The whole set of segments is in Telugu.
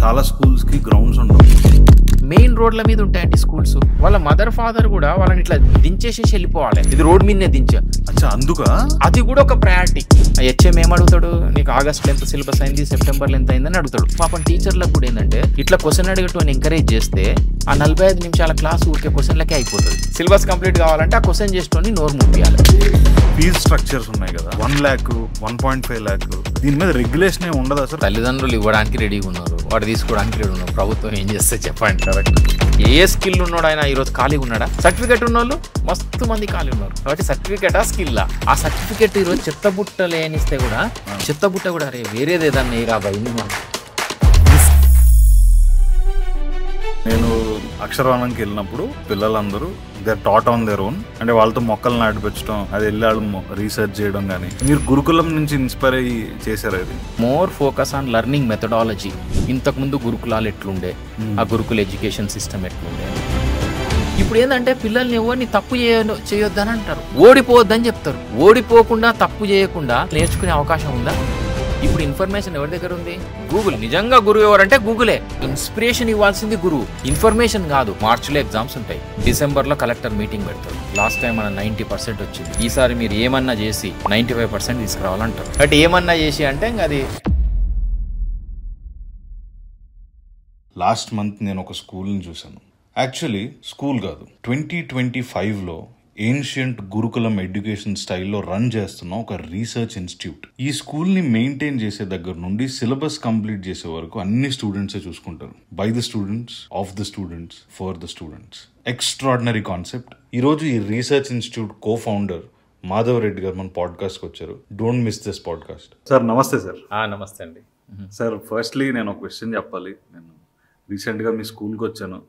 చాలా స్కూల్స్కి గ్రౌండ్స్ ఉండవు, మెయిన్ రోడ్ల మీద ఉంటాయండి స్కూల్స్. వాళ్ళ మదర్ ఫాదర్ కూడా వాళ్ళని ఇట్లా దించేసేసి వెళ్ళిపోవాలి, ఇది రోడ్ మీదనే దించా. అచ్చా, అందుక అది కూడా ఒక ప్రయారిటీ. హెచ్ఎం ఏమడుగుతాడు, నీకు ఆగస్ట్లో ఎంత సిలబస్ అయింది, సెప్టెంబర్లో ఎంత అయిందని అడుగుతాడు. పాపం టీచర్లకు కూడా ఏంటంటే ఇట్లా క్వశ్చన్ అడిగేటోని ఎంకరేజ్ చేస్తే ఆ 45 నిమిషాల క్లాస్ ఊరికే క్వశ్చన్లకే అయిపోతుంది. సిలబస్ కంప్లీట్ కావాలంటే ఆ క్వశ్చన్ చేసేటోని నోరు ముప్పియాలి. ఫీజ్ స్ట్రక్చర్స్ ఉన్నాయి కదా, 1 lakh 1.5 lakh, దీని మీద రెగ్యులేషన్ ఏమి ఉండదు అసలు. తల్లిదండ్రులు ఇవ్వడానికి రెడీగా ఉన్నారు, వాడు తీసుకోవడానికి రెడీ ఉన్నారు. ప్రభుత్వం ఏం చేస్తే చెప్పండి. కరెక్ట్. ఏ స్కిల్ ఉన్నాడు ఆయన ఈరోజు ఖాళీగా ఉన్నాడా? సర్టిఫికేట్ ఉన్నోళ్ళు మస్తు మంది ఖాళీ ఉన్నారు. కాబట్టి సర్టిఫికేటా స్కిల్లా? ఆ సర్టిఫికేట్ ఈరోజు చెత్తబుట్ట లేనిస్తే కూడా చెత్తబుట్ట కూడా అరే వేరేది ఏదన్నా ఏ రాబాయి. నేను అక్షరవనంకి వెళ్ళినప్పుడు పిల్లలందరూ they are taught on their own, అంటే వాళ్ళతో మొక్కలు నాటిపెచ్చడం, అది వెళ్ళి వాళ్ళు రీసెర్చ్ చేయడం. కానీ మీరు గురుకులం నుంచి ఇన్స్పైర్ అయ్యి చేశారు అది? More focus on learning methodology. ఇంతకుముందు గురుకులాలు ఎట్లుండే, ఆ గురుకుల ఎడ్యుకేషన్ సిస్టమ్ ఎట్లుండే. ఇప్పుడు ఏంటంటే పిల్లల్ని ఎవరిని తప్పు చేయొద్దని అంటారు, ఓడిపోవద్దని చెప్తారు. ఓడిపోకుండా తప్పు చేయకుండా నేర్చుకునే అవకాశం ఉందా? ఇప్పుడు ఇన్ఫర్మేషన్ ఎవరి దగ్గర ఉంది? గూగుల్. నిజంగా గురువు ఎవరంటే గూగులే. ఇన్స్పిరేషన్ ఇవ్వాల్సింది గురువు, ఇన్ఫర్మేషన్ కాదు. మార్చిలో ఎగ్జామ్స్ ఉంటాయి, డిసెంబర్లో కలెక్టర్ మీటింగ్ పెడతారు. లాస్ట్ టైం మన 90% వచ్చింది, ఈసారి మీరు ఏమన్నా చేసి 95% తీసుకురావాలంటారు. బట్ ఏమన్నా చేసి అంటే ఇంకా అది. లాస్ట్ మంత్ నేను ఒక స్కూల్ని చూశాను. యాక్చువల్లీ స్కూల్ కాదు, 2025లో ఏన్షియంట్ గురుకులం ఎడ్యుకేషన్ స్టైల్లో రన్ చేస్తున్న ఒక రీసెర్చ్ ఇన్స్టిట్యూట్. ఈ స్కూల్ని మెయింటైన్ చేసే దగ్గర నుండి సిలబస్ కంప్లీట్ చేసే వరకు అన్ని స్టూడెంట్సే చూసుకుంటారు. By the students, of the students, for the students. Extraordinary concept. ఈరోజు ఈ research institute co-founder Madhav Reddy గారు మన పాడ్కాస్ట్కి వచ్చారు. Don't miss this podcast. Sir నమస్తే. సార్ నమస్తే అండి. సార్ ఫస్ట్లీ నేను ఒక క్వశ్చన్ చెప్పాలి. నేను రీసెంట్గా మీ స్కూల్కి వచ్చాను.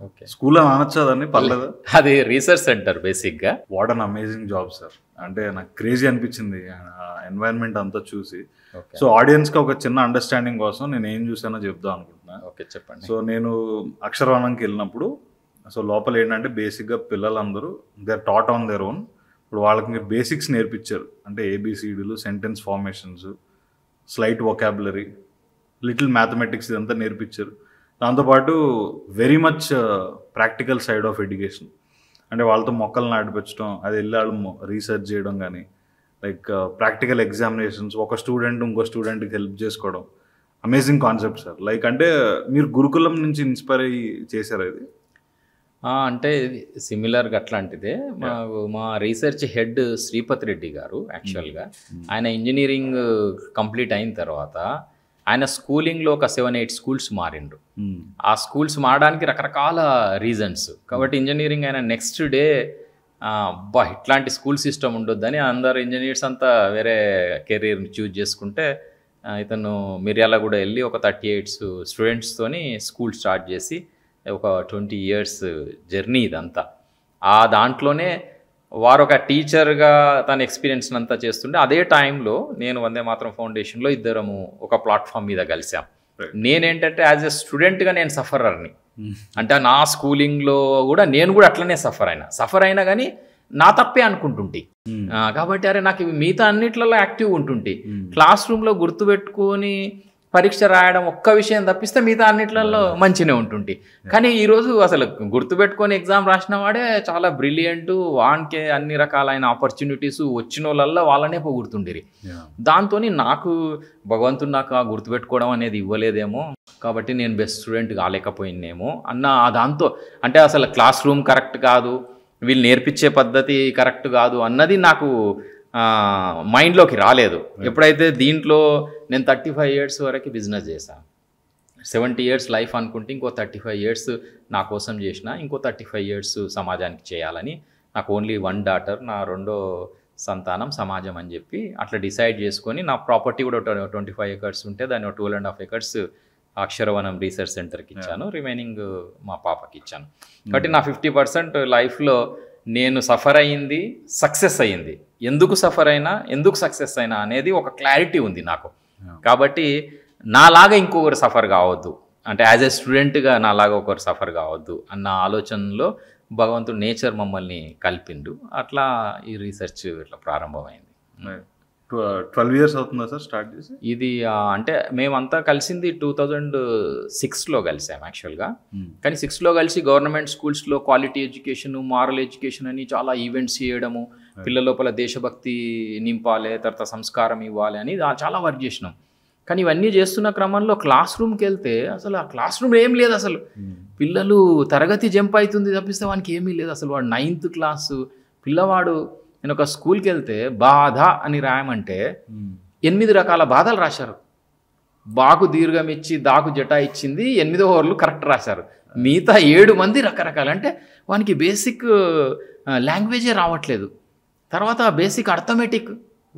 ఓకే, స్కూల్ అని అనొచ్చాదని పర్లేదా? అది రీసెర్చ్ సెంటర్ బేసిక్ గా. What an amazing job sir. అంటే నాకు క్రేజీ అనిపించింది ఎన్వైరన్మెంట్ అంతా చూసి. సో ఆడియన్స్ కి ఒక చిన్న అండర్స్టాండింగ్ కోసం నేను ఏం చూసానో చెప్దాం అనుకుంటున్నా. ఓకే, చెప్పండి. సో నేను అక్షరవనంకి వెళ్ళినప్పుడు సో లోపల ఏంటంటే బేసిక్గా పిల్లలందరూ they are taught on their own. ఇప్పుడు వాళ్ళకి మీరు బేసిక్స్ నేర్పించారు, అంటే ఏబిసిడీలు, sentence formations, slight vocabulary, little mathematics, ఇదంతా నేర్పించారు. దాంతోపాటు very much practical side of education, అంటే వాళ్ళతో మొక్కలు నాటిపెచ్చడం, అది వెళ్ళి వాళ్ళు రీసెర్చ్ చేయడం, కానీ లైక్ ప్రాక్టికల్ ఎగ్జామినేషన్స్, ఒక స్టూడెంట్ ఇంకో స్టూడెంట్కి హెల్ప్ చేసుకోవడం. Amazing concept sir. లైక్ అంటే మీరు గురుకులం నుంచి ఇన్స్పైర్ అయ్యి చేశారు ఇది? అంటే సిమిలర్గా అట్లాంటిదే. మా రీసెర్చ్ హెడ్ శ్రీపతి రెడ్డి గారు యాక్చువల్గా ఆయన ఇంజనీరింగ్ కంప్లీట్ అయిన తర్వాత ఆయన స్కూలింగ్లో ఒక 7-8 స్కూల్స్ మారిండ్రు. ఆ స్కూల్స్ మారడానికి రకరకాల రీజన్స్. కాబట్టి ఇంజనీరింగ్ ఆయన నెక్స్ట్ డే ఇట్లాంటి స్కూల్ సిస్టమ్ ఉండొద్దని అందరు ఇంజనీర్స్ అంతా వేరే కెరీర్ని చూజ్ చేసుకుంటే ఇతను మిర్యాలగూడ వెళ్ళి ఒక 38 స్టూడెంట్స్తోని స్కూల్ స్టార్ట్ చేసి ఒక 20 years జర్నీ ఇదంతా. ఆ దాంట్లోనే వారు ఒక టీచర్గా తన ఎక్స్పీరియన్స్ అంతా చేస్తుంటే అదే టైంలో నేను వందే మాతరం ఫౌండేషన్లో ఇద్దరము ఒక ప్లాట్ఫామ్ మీద కలిసాం. నేనేంటంటే యాజ్ ఎ స్టూడెంట్గా నేను సఫరర్ని, అంటే నా స్కూలింగ్లో కూడా నేను కూడా అట్లనే సఫర్ అయినా కానీ నా తప్పే అనుకుంటుంటే. కాబట్టి అరే నాకు మిగతా అన్నిట్లలో యాక్టివ్ ఉంటుంటే, క్లాస్ రూమ్లో గుర్తుపెట్టుకొని పరీక్ష రాయడం ఒక్క విషయం తప్పిస్తే మిగతా అన్నిట్లలో మంచినే ఉంటుంటే. కానీ ఈరోజు అసలు గుర్తుపెట్టుకొని ఎగ్జామ్ రాసిన వాడే చాలా బ్రిలియంట్, వానికే అన్ని రకాలైన ఆపర్చునిటీస్ వచ్చిన వాళ్ళల్లో వాళ్ళనే పోగొడుతుండేరి. దాంతో నాకు భగవంతుడు నాకు ఆ గుర్తుపెట్టుకోవడం అనేది ఇవ్వలేదేమో, కాబట్టి నేను బెస్ట్ స్టూడెంట్ కాలేకపోయినేమో అన్న దాంతో, అంటే అసలు క్లాస్ రూమ్ కరెక్ట్ కాదు, వీళ్ళు నేర్పించే పద్ధతి కరెక్ట్ కాదు అన్నది నాకు మైండ్లోకి రాలేదు. ఎప్పుడైతే దీంట్లో నేను 35 years వరకు బిజినెస్ చేశాను, 70 years లైఫ్ అనుకుంటే ఇంకో 35 years నా కోసం చేసిన, ఇంకో 35 years సమాజానికి చేయాలని నాకు ఓన్లీ 1 daughter, నా రెండో సంతానం సమాజం అని చెప్పి అట్లా డిసైడ్ చేసుకొని నా ప్రాపర్టీ కూడా 25 acres ఉంటే దాన్ని 12.5 acres అక్షరవనం రీసెర్చ్ సెంటర్కి ఇచ్చాను, రిమైనింగ్ మా పాపకి ఇచ్చాను. కాబట్టి నా 50% లైఫ్లో నేను సఫర్ అయ్యింది, సక్సెస్ అయ్యింది. ఎందుకు సఫర్ అయినా, ఎందుకు సక్సెస్ అయినా అనేది ఒక క్లారిటీ ఉంది నాకు. కాబట్టి నాలాగా ఇంకొకరు సఫర్ కావద్దు, అంటే యాజ్ ఎ స్టూడెంట్గా నాలాగా ఒకరు సఫర్ కావద్దు అన్న ఆలోచనలో భగవంతుడు నేచర్ మమ్మల్ని కలిపిండు. అట్లా ఈ రీసెర్చ్ ఇట్లా ప్రారంభమైంది. 12 years అవుతుందా సార్ స్టార్ట్ చేసి? ఇది అంటే మేమంతా కలిసింది 2006లో కలిసాం యాక్చువల్గా. కానీ 6లో కలిసి గవర్నమెంట్ స్కూల్స్లో క్వాలిటీ ఎడ్యుకేషన్, మారల్ ఎడ్యుకేషన్ అని చాలా ఈవెంట్స్ చేయడము, పిల్లల లోపల దేశభక్తి నింపాలి, తర్వాత సంస్కారం ఇవ్వాలి అని చాలా వర్క్ చేసినాం. కానీ ఇవన్నీ చేస్తున్న క్రమంలో క్లాస్ రూమ్కి వెళ్తే అసలు ఆ క్లాస్ రూమ్ ఏం లేదు. అసలు పిల్లలు తరగతి జంప్ అవుతుంది తప్పిస్తే వానికి ఏమీ లేదు. అసలు వాడు 9th క్లాసు పిల్లవాడు, నేను ఒక స్కూల్కి వెళ్తే బాధ అని రాయమంటే 8 రకాల బాధలు రాశారు. బాకు దీర్ఘం ఇచ్చి దాకు జటా ఇచ్చింది 8వ ఓవర్లు కరెక్ట్ రాశారు. మిగతా 7 మంది రకరకాలు. అంటే వానికి బేసిక్ లాంగ్వేజే రావట్లేదు. తర్వాత బేసిక్ అర్థమెటిక్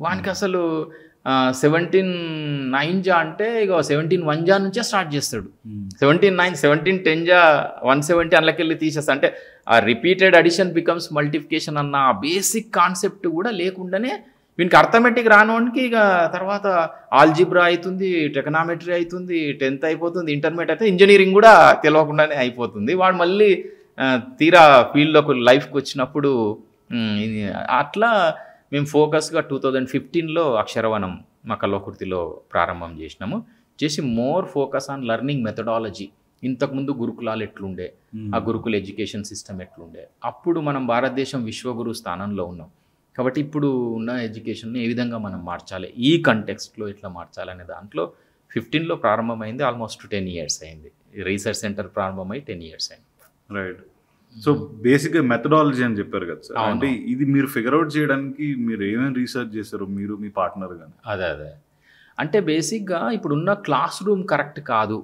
వానికి అసలు 17 జా అంటే ఇక 17 జా నుంచే స్టార్ట్ చేస్తాడు. 17 10 జా 170 అందులోకెళ్ళి తీసేస్తా. అంటే ఆ రిపీటెడ్ అడిషన్ బికమ్స్ మల్టిప్లికేషన్ అన్న బేసిక్ కాన్సెప్ట్ కూడా లేకుండానే వీనికి అర్థమెటిక్ రానోనికి ఇక తర్వాత ఆల్జిబ్రా అవుతుంది, ట్రిగనామెట్రీ అవుతుంది, 10th అయిపోతుంది, ఇంటర్మీడియట్ అయితే ఇంజనీరింగ్ కూడా తెలియకుండానే అయిపోతుంది. వాడు మళ్ళీ తీరా ఫీల్డ్లోకి లైఫ్కి వచ్చినప్పుడు అట్లా మేము ఫోకస్గా 2015లో అక్షరవనం మా కల్వకుర్తిలో ప్రారంభం చేసినాము. చేసి more focus on learning methodology. ఇంతకుముందు గురుకులాలు ఎట్లుండే, ఆ గురుకుల ఎడ్యుకేషన్ సిస్టమ్ ఎట్లుండే, అప్పుడు మనం భారతదేశం విశ్వగురు స్థానంలో ఉన్నాం. కాబట్టి ఇప్పుడు ఉన్న ఎడ్యుకేషన్ని ఏ విధంగా మనం మార్చాలి, ఈ కంటెక్స్ట్లో ఎట్లా మార్చాలి అనే దాంట్లో 15లో ప్రారంభమైంది. ఆల్మోస్ట్ 10 years అయింది. రీసెర్చ్ సెంటర్ ప్రారంభమై 10 years అయింది. రైట్. సో బేసిక్గా మెథడాలజీ అని చెప్పారు కదా సార్, అంటే ఇది మీరు ఫిగర్ అవుట్ చేయడానికి మీరు ఏమేమి రీసెర్చ్ చేశారు, మీరు మీ పార్ట్నర్ కానీ? అదే అంటే బేసిక్గా ఇప్పుడున్న క్లాస్ రూమ్ కరెక్ట్ కాదు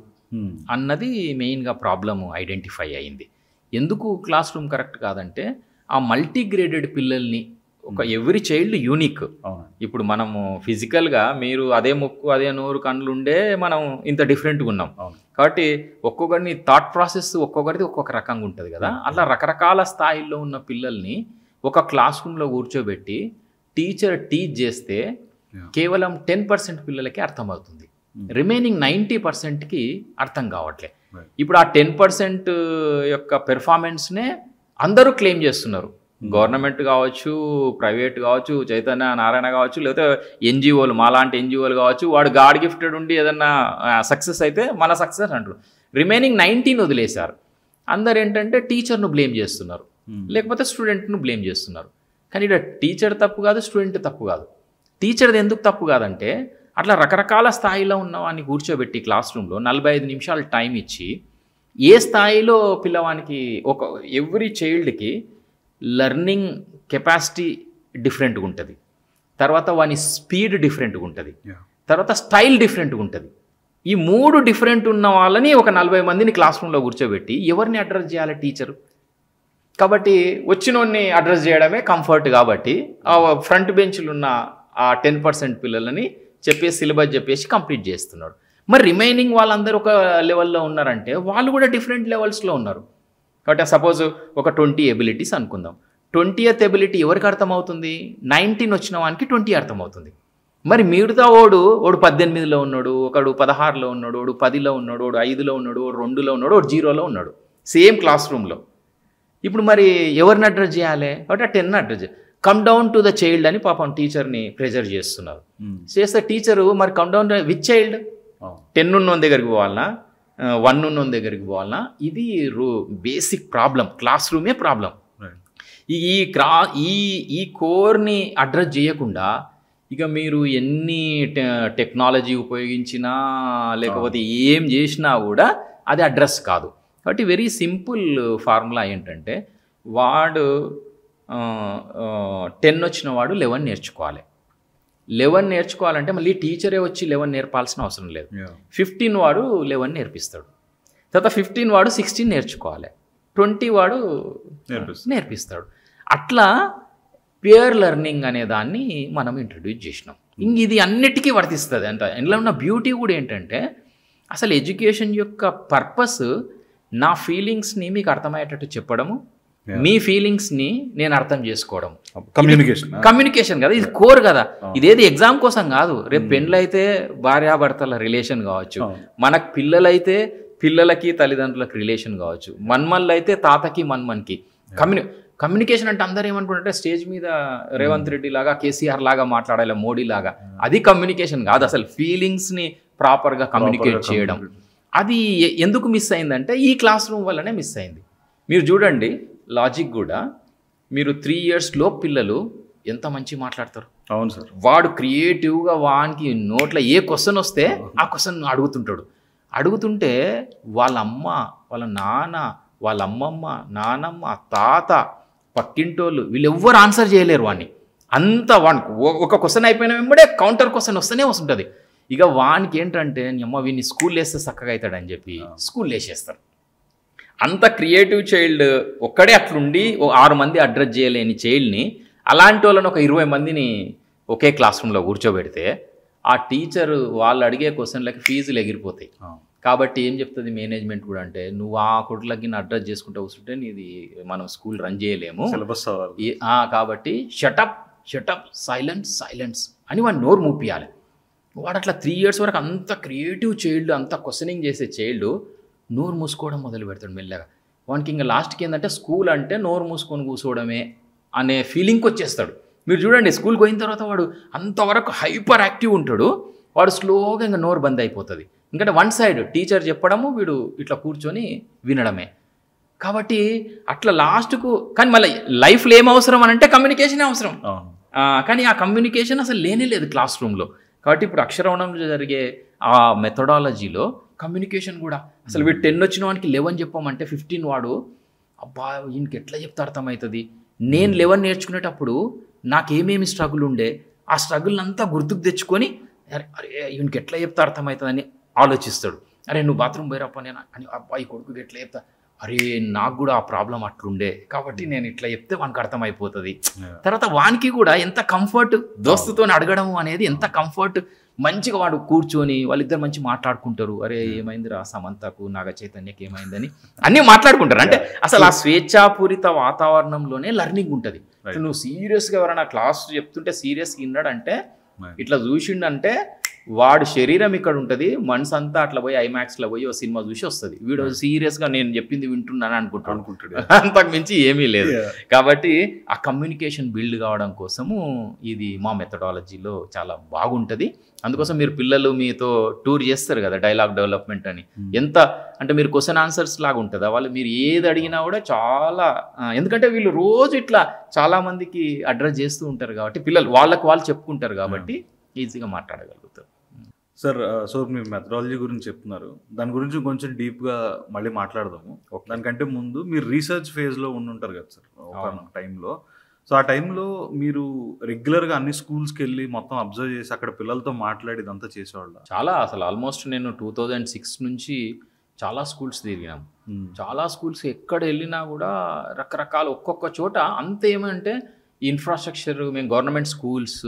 అన్నది మెయిన్గా ప్రాబ్లమ్ ఐడెంటిఫై అయింది. ఎందుకు క్లాస్ రూమ్ కరెక్ట్ కాదంటే ఆ మల్టీగ్రేడెడ్ పిల్లల్ని ఒక ఎవ్రీ చైల్డ్ యూనిక్. ఇప్పుడు మనము ఫిజికల్గా మీరు అదే ముక్కు అదే నోరు కళ్ళు ఉండే మనం ఇంత డిఫరెంట్గా ఉన్నాం. కాబట్టి ఒక్కొక్కరిని థాట్ ప్రాసెస్ ఒక్కొక్కరిది ఒక్కొక్క రకంగా ఉంటుంది కదా. అలా రకరకాల స్థాయిల్లో ఉన్న పిల్లల్ని ఒక క్లాస్ రూమ్లో కూర్చోబెట్టి టీచర్ టీచ్ చేస్తే కేవలం 10% పిల్లలకి అర్థమవుతుంది. రిమైనింగ్ 90%కి అర్థం కావట్లే. ఇప్పుడు ఆ 10% యొక్క పెర్ఫార్మెన్స్నే అందరూ క్లెయిమ్ చేస్తున్నారు. గవర్నమెంట్ కావచ్చు, ప్రైవేట్ కావచ్చు, చైతన్య నారాయణ కావచ్చు, లేకపోతే ఎన్జిఓలు మాలాంటి ఎన్జిఓలు కావచ్చు. వాడు గాడ్ గిఫ్టెడ్ ఉండి ఏదన్నా సక్సెస్ అయితే మన సక్సెస్ అంటారు. రిమైనింగ్ 19 వదిలేశారు. అందరు ఏంటంటే టీచర్ను బ్లేమ్ చేస్తున్నారు, లేకపోతే స్టూడెంట్ను బ్లేమ్ చేస్తున్నారు. కానీ ఇక్కడ టీచర్ తప్పు కాదు, స్టూడెంట్ తప్పు కాదు. టీచర్ది ఎందుకు తప్పు కాదంటే అట్లా రకరకాల స్థాయిలో ఉన్న వాడిని కూర్చోబెట్టి క్లాస్ రూమ్లో 45 నిమిషాలు టైం ఇచ్చి ఏ స్థాయిలో పిల్లవానికి ఒక ఎవ్రీ చైల్డ్కి లెర్నింగ్ కెపాసిటీ డిఫరెంట్గా ఉంటుంది, తర్వాత వాని స్పీడ్ డిఫరెంట్గా ఉంటుంది, తర్వాత స్టైల్ డిఫరెంట్గా ఉంటుంది. ఈ 3 డిఫరెంట్ ఉన్న వాళ్ళని ఒక 40 మందిని క్లాస్ రూమ్లో కూర్చోబెట్టి ఎవరిని అడ్రస్ చేయాలి టీచరు? కాబట్టి వచ్చినోడిని అడ్రస్ చేయడమే కంఫర్ట్. కాబట్టి ఆ ఫ్రంట్ బెంచ్లు ఉన్న ఆ 10% పిల్లలని చెప్పేసి సిలబస్ చెప్పేసి కంప్లీట్ చేస్తున్నాడు. మరి రిమైనింగ్ వాళ్ళందరూ ఒక లెవెల్లో ఉన్నారంటే వాళ్ళు కూడా డిఫరెంట్ లెవెల్స్లో ఉన్నారు. కాబట్టి సపోజ్ ఒక 20 ఎబిలిటీస్ అనుకుందాం. 20th ఎబిలిటీ ఎవరికి అర్థమవుతుంది? 19 వచ్చిన వానికి 20 అర్థమవుతుంది. మరి మిగతా ఓడు 18లో ఉన్నాడు, ఒకడు 16లో ఉన్నాడు, ఓడు 10లో ఉన్నాడు, ఓడు 5లో ఉన్నాడు, ఓడు 2లో ఉన్నాడు, ఓడు 0లో ఉన్నాడు, సేమ్ క్లాస్ రూమ్లో. ఇప్పుడు మరి ఎవరిని అడ్రస్ చేయాలి? కాబట్టి ఆ 10 అడ్రస్ చేయాలి. Come down to the child అని పాపం టీచర్ని ప్రెజర్ చేస్తున్నారు. చేస్తే టీచరు మరి కమ్ డౌన్ విత్ చైల్డ్ 10 ఉన్న దగ్గరికి పోవాలన్నా, 1 ఉన్న దగ్గరికి పోవాలన్నా? ఇది బేసిక్ ప్రాబ్లం, క్లాస్ రూమే ప్రాబ్లం. ఈ కోర్ని అడ్రస్ చేయకుండా ఇక మీరు ఎన్ని టెక్నాలజీ ఉపయోగించినా లేకపోతే ఏం చేసినా కూడా అది అడ్రస్ కాదు. కాబట్టి వెరీ సింపుల్ ఫార్ములా ఏంటంటే వాడు 10 వచ్చిన వాడు 11 నేర్చుకోవాలి. 11 నేర్చుకోవాలంటే మళ్ళీ టీచరే వచ్చి 11 నేర్పాల్సిన అవసరం లేదు. 15 వాడు 11 నేర్పిస్తాడు. తర్వాత 15 వాడు 16 నేర్చుకోవాలి, 20 వాడు నేర్పిస్తాడు. అట్లా పియర్ లెర్నింగ్ అనే దాన్ని మనం ఇంట్రడ్యూస్ చేసినాం. ఇది అన్నిటికీ వర్తిస్తుంది. అంటే ఇందులో ఉన్న బ్యూటీ కూడా ఏంటంటే అసలు ఎడ్యుకేషన్ యొక్క పర్పస్ నా ఫీలింగ్స్ని మీకు అర్థమయ్యేటట్టు చెప్పడము, మీ ఫీలింగ్స్ని నేను అర్థం చేసుకోవడం, కమ్యూనికేషన్ కదా. ఇది కోర్ కదా. ఇదేది ఎగ్జామ్ కోసం కాదు. రేపు పెళ్ళైతే భార్యాభర్తల రిలేషన్ కావచ్చు, మనకు పిల్లలైతే పిల్లలకి తల్లిదండ్రులకు రిలేషన్ కావచ్చు, మన్మళ్ళు అయితే తాతకి మన్మన్కి కమ్యూనికేషన్ అంటే అందరూ ఏమనుకుంటే స్టేజ్ మీద రేవంత్ రెడ్డి లాగా కేసీఆర్ లాగా మాట్లాడాలి, మోడీ లాగా. అది కమ్యూనికేషన్ కాదు, అసలు ఫీలింగ్స్ని ప్రాపర్గా కమ్యూనికేట్ చేయడం. అది ఎందుకు మిస్ అయిందంటే ఈ క్లాస్ రూమ్ వల్లనే మిస్ అయింది. మీరు చూడండి లాజిక్ కూడా, మీరు 3 years లోపు పిల్లలు ఎంత మంచి మాట్లాడతారు. అవును సార్. వాడు క్రియేటివ్గా వానికి నోట్లో ఏ క్వశ్చన్ వస్తే ఆ క్వశ్చన్ అడుగుతుంటాడు. అడుగుతుంటే వాళ్ళ అమ్మ, వాళ్ళ నాన్న, వాళ్ళ అమ్మమ్మ, నానమ్మ, తాత, పక్కింటోళ్ళు వీళ్ళు ఎవ్వరు ఆన్సర్ చేయలేరు వాడిని. అంత వానికి ఒక క్వశ్చన్ అయిపోయిన వెంబడే కౌంటర్ క్వశ్చన్ వస్తూనే వస్తుంటుంది. ఇక వానికి ఏంటంటే అమ్మ వీడిని స్కూల్ వేస్తే చక్కగా అవుతాడని చెప్పి స్కూల్ వేసేస్తారు. అంత క్రియేటివ్ చైల్డ్ ఒక్కడే అట్లుండి 6 మంది అడ్రస్ చేయలేని చైల్డ్ని, అలాంటి వాళ్ళని ఒక 20 మందిని ఒకే క్లాస్ రూమ్లో కూర్చోబెడితే ఆ టీచర్ వాళ్ళు అడిగే క్వశ్చన్లకి ఫీజులు ఎగిరిపోతాయి. కాబట్టి ఏం చెప్తుంది మేనేజ్మెంట్ కూడా అంటే, నువ్వు ఆ కొడుకులకి అడ్రస్ చేసుకుంటూ వస్తుంటే నీది మనం స్కూల్ రన్ చేయలేము, సిలబస్ కాబట్టి షటప్ సైలెన్స్ అని వాడిని నోరు మూపియాలి. వాడు అట్లా 3 years వరకు అంత క్రియేటివ్ చైల్డ్, అంత క్వశ్చనింగ్ చేసే చైల్డ్ నోరు మూసుకోవడం మొదలు పెడతాడు మెల్లగా. వానికి ఇంకా లాస్ట్కి ఏంటంటే స్కూల్ అంటే నోరు మూసుకొని కూర్చోవడమే అనే ఫీలింగ్కి వచ్చేస్తాడు. మీరు చూడండి స్కూల్కి పోయిన తర్వాత వాడు అంతవరకు హైపర్ యాక్టివ్ ఉంటాడు, వాడు స్లోగా ఇంకా నోరు బంద్ అయిపోతుంది. ఎందుకంటే వన్ సైడ్ టీచర్ చెప్పడము, వీడు ఇట్లా కూర్చొని వినడమే. కాబట్టి అట్లా లాస్ట్కు కానీ మళ్ళీ లైఫ్లో ఏం అవసరం అని అంటే కమ్యూనికేషన్ అవసరం. కానీ ఆ కమ్యూనికేషన్ అసలు లేనే లేదు క్లాస్ రూమ్లో. కాబట్టి ఇప్పుడు అక్షరవణంలో జరిగే ఆ మెథడాలజీలో కమ్యూనికేషన్ కూడా అసలు వీడు 10 వచ్చిన వానికి 11 చెప్పామంటే 15 వాడు అబ్బా ఈయనకి ఎట్లా చెప్తే అర్థమవుతుంది. నేను 11 నేర్చుకునేటప్పుడు నాకేమేమి స్ట్రగుల్ ఉండే ఆ స్ట్రగుల్ని అంతా గుర్తుకు తెచ్చుకొని అరే ఈయనకి ఎట్లా చెప్తే అర్థమవుతుందని ఆలోచిస్తాడు. అరే నువ్వు బాత్రూమ్ పోయిరప్ప నేను అని అబ్బాయి కొడుకుకి ఎట్లా చెప్తా, అరే నాకు కూడా ఆ ప్రాబ్లం అట్లుండే కాబట్టి నేను ఇట్లా చెప్తే వానికి అర్థమైపోతుంది. తర్వాత వానికి కూడా ఎంత కంఫర్ట్, దోస్తుతో అడగడం అనేది ఎంత కంఫర్ట్, మంచిగా వాడు కూర్చొని వాళ్ళిద్దరు మంచి మాట్లాడుకుంటారు. అరే ఏమైందిరా సమంతకు నాగ చైతన్యకి ఏమైందని అన్నీ మాట్లాడుకుంటారు. అంటే అసలు ఆ స్వేచ్ఛాపూరిత వాతావరణంలోనే లెర్నింగ్ ఉంటుంది. నువ్వు సీరియస్గా ఎవరైనా క్లాస్ చెప్తుంటే సీరియస్గా విన్నాడంటే, ఇట్లా చూసిండంటే వాడు శరీరం ఇక్కడ ఉంటుంది, మనసు అంతా అట్లా పోయి ఐమాక్స్లో పోయి ఓ సినిమా చూసి వస్తుంది. వీడు సీరియస్గా నేను చెప్పింది వింటున్నాను అనుకుంటాడు, అంతకు మించి ఏమీ లేదు. కాబట్టి ఆ కమ్యూనికేషన్ బిల్డ్ కావడం కోసము ఇది మా మెథడాలజీలో చాలా బాగుంటుంది. అందుకోసం మీరు పిల్లలు మీతో టూర్ చేస్తారు కదా డైలాగ్ డెవలప్మెంట్ అని, ఎంత అంటే మీరు క్వశ్చన్ ఆన్సర్స్ లాగా ఉంటుందా వాళ్ళు, మీరు ఏది అడిగినా కూడా చాలా, ఎందుకంటే వీళ్ళు రోజు ఇట్లా చాలామందికి అడ్రస్ చేస్తూ ఉంటారు కాబట్టి పిల్లలు వాళ్ళకు వాళ్ళు చెప్పుకుంటారు కాబట్టి ఈజీగా మాట్లాడగలుగుతారు. సార్ సో మీరు మెథడాలజీ గురించి చెప్తున్నారు, దాని గురించి కొంచెం డీప్గా మళ్ళీ మాట్లాడదాము. దానికంటే ముందు మీరు రీసెర్చ్ ఫేజ్లో ఉండుంటారు కదా సార్ ఒక టైంలో. సో ఆ టైంలో మీరు రెగ్యులర్గా అన్ని స్కూల్స్కి వెళ్ళి మొత్తం అబ్జర్వ్ చేసి అక్కడ పిల్లలతో మాట్లాడి ఇదంతా చేసేవాళ్ళ? చాలా, అసలు ఆల్మోస్ట్ నేను 2006 నుంచి చాలా స్కూల్స్ తిరిగినాం. చాలా స్కూల్స్ ఎక్కడ వెళ్ళినా కూడా రకరకాల ఒక్కొక్క చోట అంత ఏమంటే ఇన్ఫ్రాస్ట్రక్చర్, మేము గవర్నమెంట్ స్కూల్స్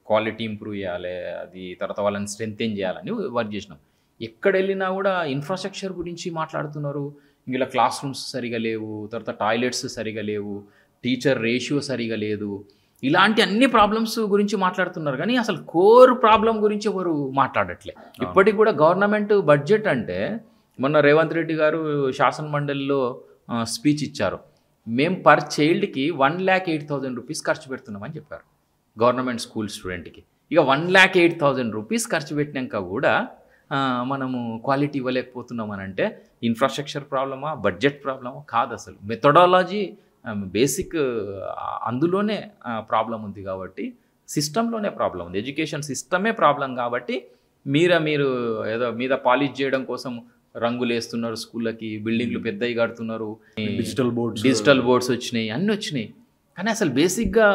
క్వాలిటీ ఇంప్రూవ్ చేయాలి, అది తర్వాత వాళ్ళని స్ట్రెంథెన్ చేయాలని వర్క్ చేసినాం. ఎక్కడ వెళ్ళినా కూడా ఇన్ఫ్రాస్ట్రక్చర్ గురించి మాట్లాడుతున్నారు. ఇలా క్లాస్ రూమ్స్ సరిగా లేవు, తర్వాత టాయిలెట్స్ సరిగా లేవు, టీచర్ రేషియో సరిగా లేదు, ఇలాంటి అన్ని ప్రాబ్లమ్స్ గురించి మాట్లాడుతున్నారు. కానీ అసలు కోర్ ప్రాబ్లం గురించి ఎవరు మాట్లాడట్లే. ఇప్పటికి కూడా గవర్నమెంట్ బడ్జెట్ అంటే మొన్న రేవంత్ రెడ్డి గారు శాసన మండలిలో స్పీచ్ ఇచ్చారు. మేము పర్ చైల్డ్కి 1,08,000 రూపీస్ ఖర్చు పెడుతున్నామని చెప్పారు గవర్నమెంట్ స్కూల్ స్టూడెంట్కి. ఇక 1,08,000 రూపీస్ ఖర్చు పెట్టినాక కూడా మనము క్వాలిటీ ఇవ్వలేకపోతున్నామని అంటే ఇన్ఫ్రాస్ట్రక్చర్ ప్రాబ్లమా, బడ్జెట్ ప్రాబ్లమా? కాదు, అసలు మెథడాలజీ బేసిక్ అందులోనే ప్రాబ్లం ఉంది. కాబట్టి సిస్టంలోనే ప్రాబ్లం ఉంది, ఎడ్యుకేషన్ సిస్టమే ప్రాబ్లం. కాబట్టి మీరు ఏదో మీద పాలిష్ చేయడం కోసం రంగులు వేస్తున్నారు, స్కూళ్ళకి బిల్డింగ్లు పెద్దవి కడుతున్నారు, డిజిటల్ బోర్డ్స్ వచ్చినాయి, అన్నీ వచ్చినాయి. కానీ అసలు బేసిక్గా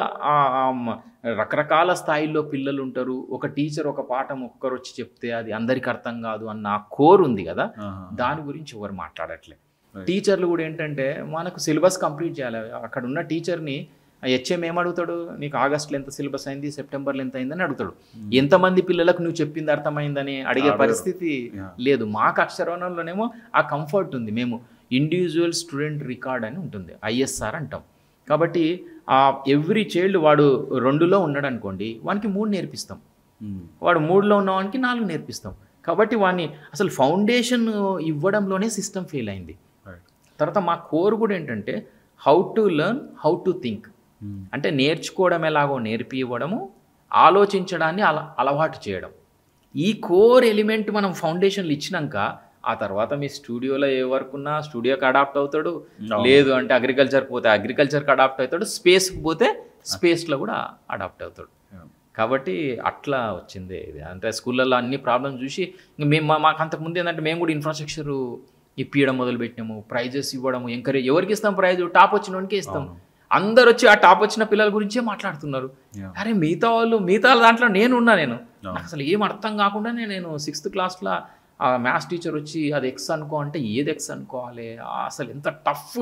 రకరకాల స్థాయిల్లో పిల్లలు ఉంటారు. ఒక టీచర్ ఒక పాఠం ఒక్కరు వచ్చి చెప్తే అది అందరికి అర్థం కాదు అన్న కోర్ ఉంది కదా, దాని గురించి ఎవరు మాట్లాడట్లే. టీచర్లు కూడా ఏంటంటే మనకు సిలబస్ కంప్లీట్ చేయాలి. అక్కడ ఉన్న టీచర్ని హెచ్ఎం ఏమడుగుతాడు, నీకు ఆగస్టులో ఎంత సిలబస్ అయింది, సెప్టెంబర్లో ఎంత అయిందని అడుగుతాడు. ఎంతమంది పిల్లలకు నువ్వు చెప్పింది అర్థమైందని అడిగే పరిస్థితి లేదు. మాకు అక్షరవణంలోనేమో ఆ కంఫర్ట్ ఉంది. మేము ఇండివిజువల్ స్టూడెంట్ రికార్డ్ అని ఉంటుంది, ఐఎస్ఆర్ అంటాం. కాబట్టి ఆ ఎవ్రీ చైల్డ్ వాడు 2లో ఉన్నాడు అనుకోండి, వానికి 3 నేర్పిస్తాం. వాడు 3లో ఉన్నవానికి 4 నేర్పిస్తాం. కాబట్టి వాడిని అసలు ఫౌండేషన్ ఇవ్వడంలోనే సిస్టమ్ ఫెయిల్ అయింది. తర్వాత మా కోర్ కూడా ఏంటంటే how to learn, how to think. అంటే నేర్చుకోవడం ఎలాగో నేర్పివ్వడము, ఆలోచించడాన్ని అలవాటు చేయడం. ఈ కోర్ ఎలిమెంట్ మనం ఫౌండేషన్లు ఇచ్చినాక ఆ తర్వాత మీ స్టూడియోలో ఏ వర్క్ ఉన్నా స్టూడియోకి అడాప్ట్ అవుతాడు, లేదు అంటే అగ్రికల్చర్కి పోతే అగ్రికల్చర్కి అడాప్ట్ అవుతాడు, స్పేస్కి పోతే స్పేస్లో కూడా అడాప్ట్ అవుతాడు. కాబట్టి అట్లా వచ్చింది ఇది. అంటే స్కూళ్ళల్లో అన్ని ప్రాబ్లమ్స్ చూసి మేము మాకు అంతకుముందు ఏంటంటే మేము కూడా ఇన్ఫ్రాస్ట్రక్చర్ ఇప్పించడం మొదలుపెట్టినాము, ప్రైజెస్ ఇవ్వడము, ఎంకరేజ్. ఎవరికి ఇస్తాం ప్రైజ్? టాప్ వచ్చిన వాడికే ఇస్తాం. అందరు వచ్చి ఆ టాప్ వచ్చిన పిల్లల గురించే మాట్లాడుతున్నారు. అరే మిగతా దాంట్లో నేను నాకు అసలు ఏం అర్థం కాకుండా నేను 6th క్లాస్లో ఆ మ్యాథ్స్ టీచర్ వచ్చి అది ఎక్స్ అనుకో అంటే ఏది ఎక్స్ అనుకోవాలి, అసలు ఎంత టఫ్,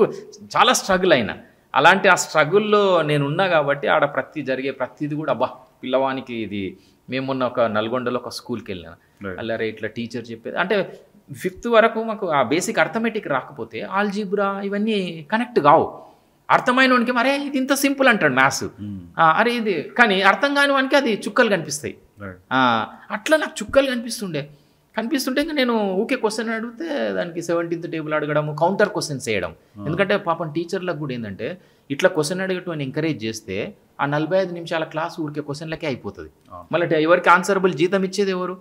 చాలా స్ట్రగుల్ అయినా. అలాంటి ఆ స్ట్రగుల్లో నేనున్నా కాబట్టి ఆడ జరిగే ప్రతిది కూడా అబ్బా పిల్లవానికి ఇది. మేము మొన్న ఒక నల్గొండలో ఒక స్కూల్కి వెళ్ళాను. అల్లరే ఇట్లా టీచర్ చెప్పేది అంటే 5th వరకు మాకు ఆ బేసిక్ అర్థమెటిక్ రాకపోతే ఆల్జీబ్రా ఇవన్నీ కనెక్ట్ కావు. అర్థమైన వానికి మరే ఇది ఇంత సింపుల్ అంటాడు మ్యాథ్స్, అరే ఇది, కానీ అర్థం కాని వానికి అది చుక్కలు కనిపిస్తాయి. అట్లా నాకు చుక్కలు కనిపిస్తుంటే ఇంకా నేను ఊకే క్వశ్చన్ అడిగితే దానికి 17th టేబుల్ అడగడం, కౌంటర్ క్వశ్చన్స్ వేయడం. ఎందుకంటే పాపం టీచర్లకు కూడా ఏంటంటే ఇట్లా క్వశ్చన్ అడిగటం ఎంకరేజ్ చేస్తే ఆ 45 నిమిషాల క్లాస్ ఊరికే క్వశ్చన్లకే అయిపోతుంది. మళ్ళీ ఎవరికి ఆన్సరబుల్ జీతం ఇచ్చేది ఎవరు?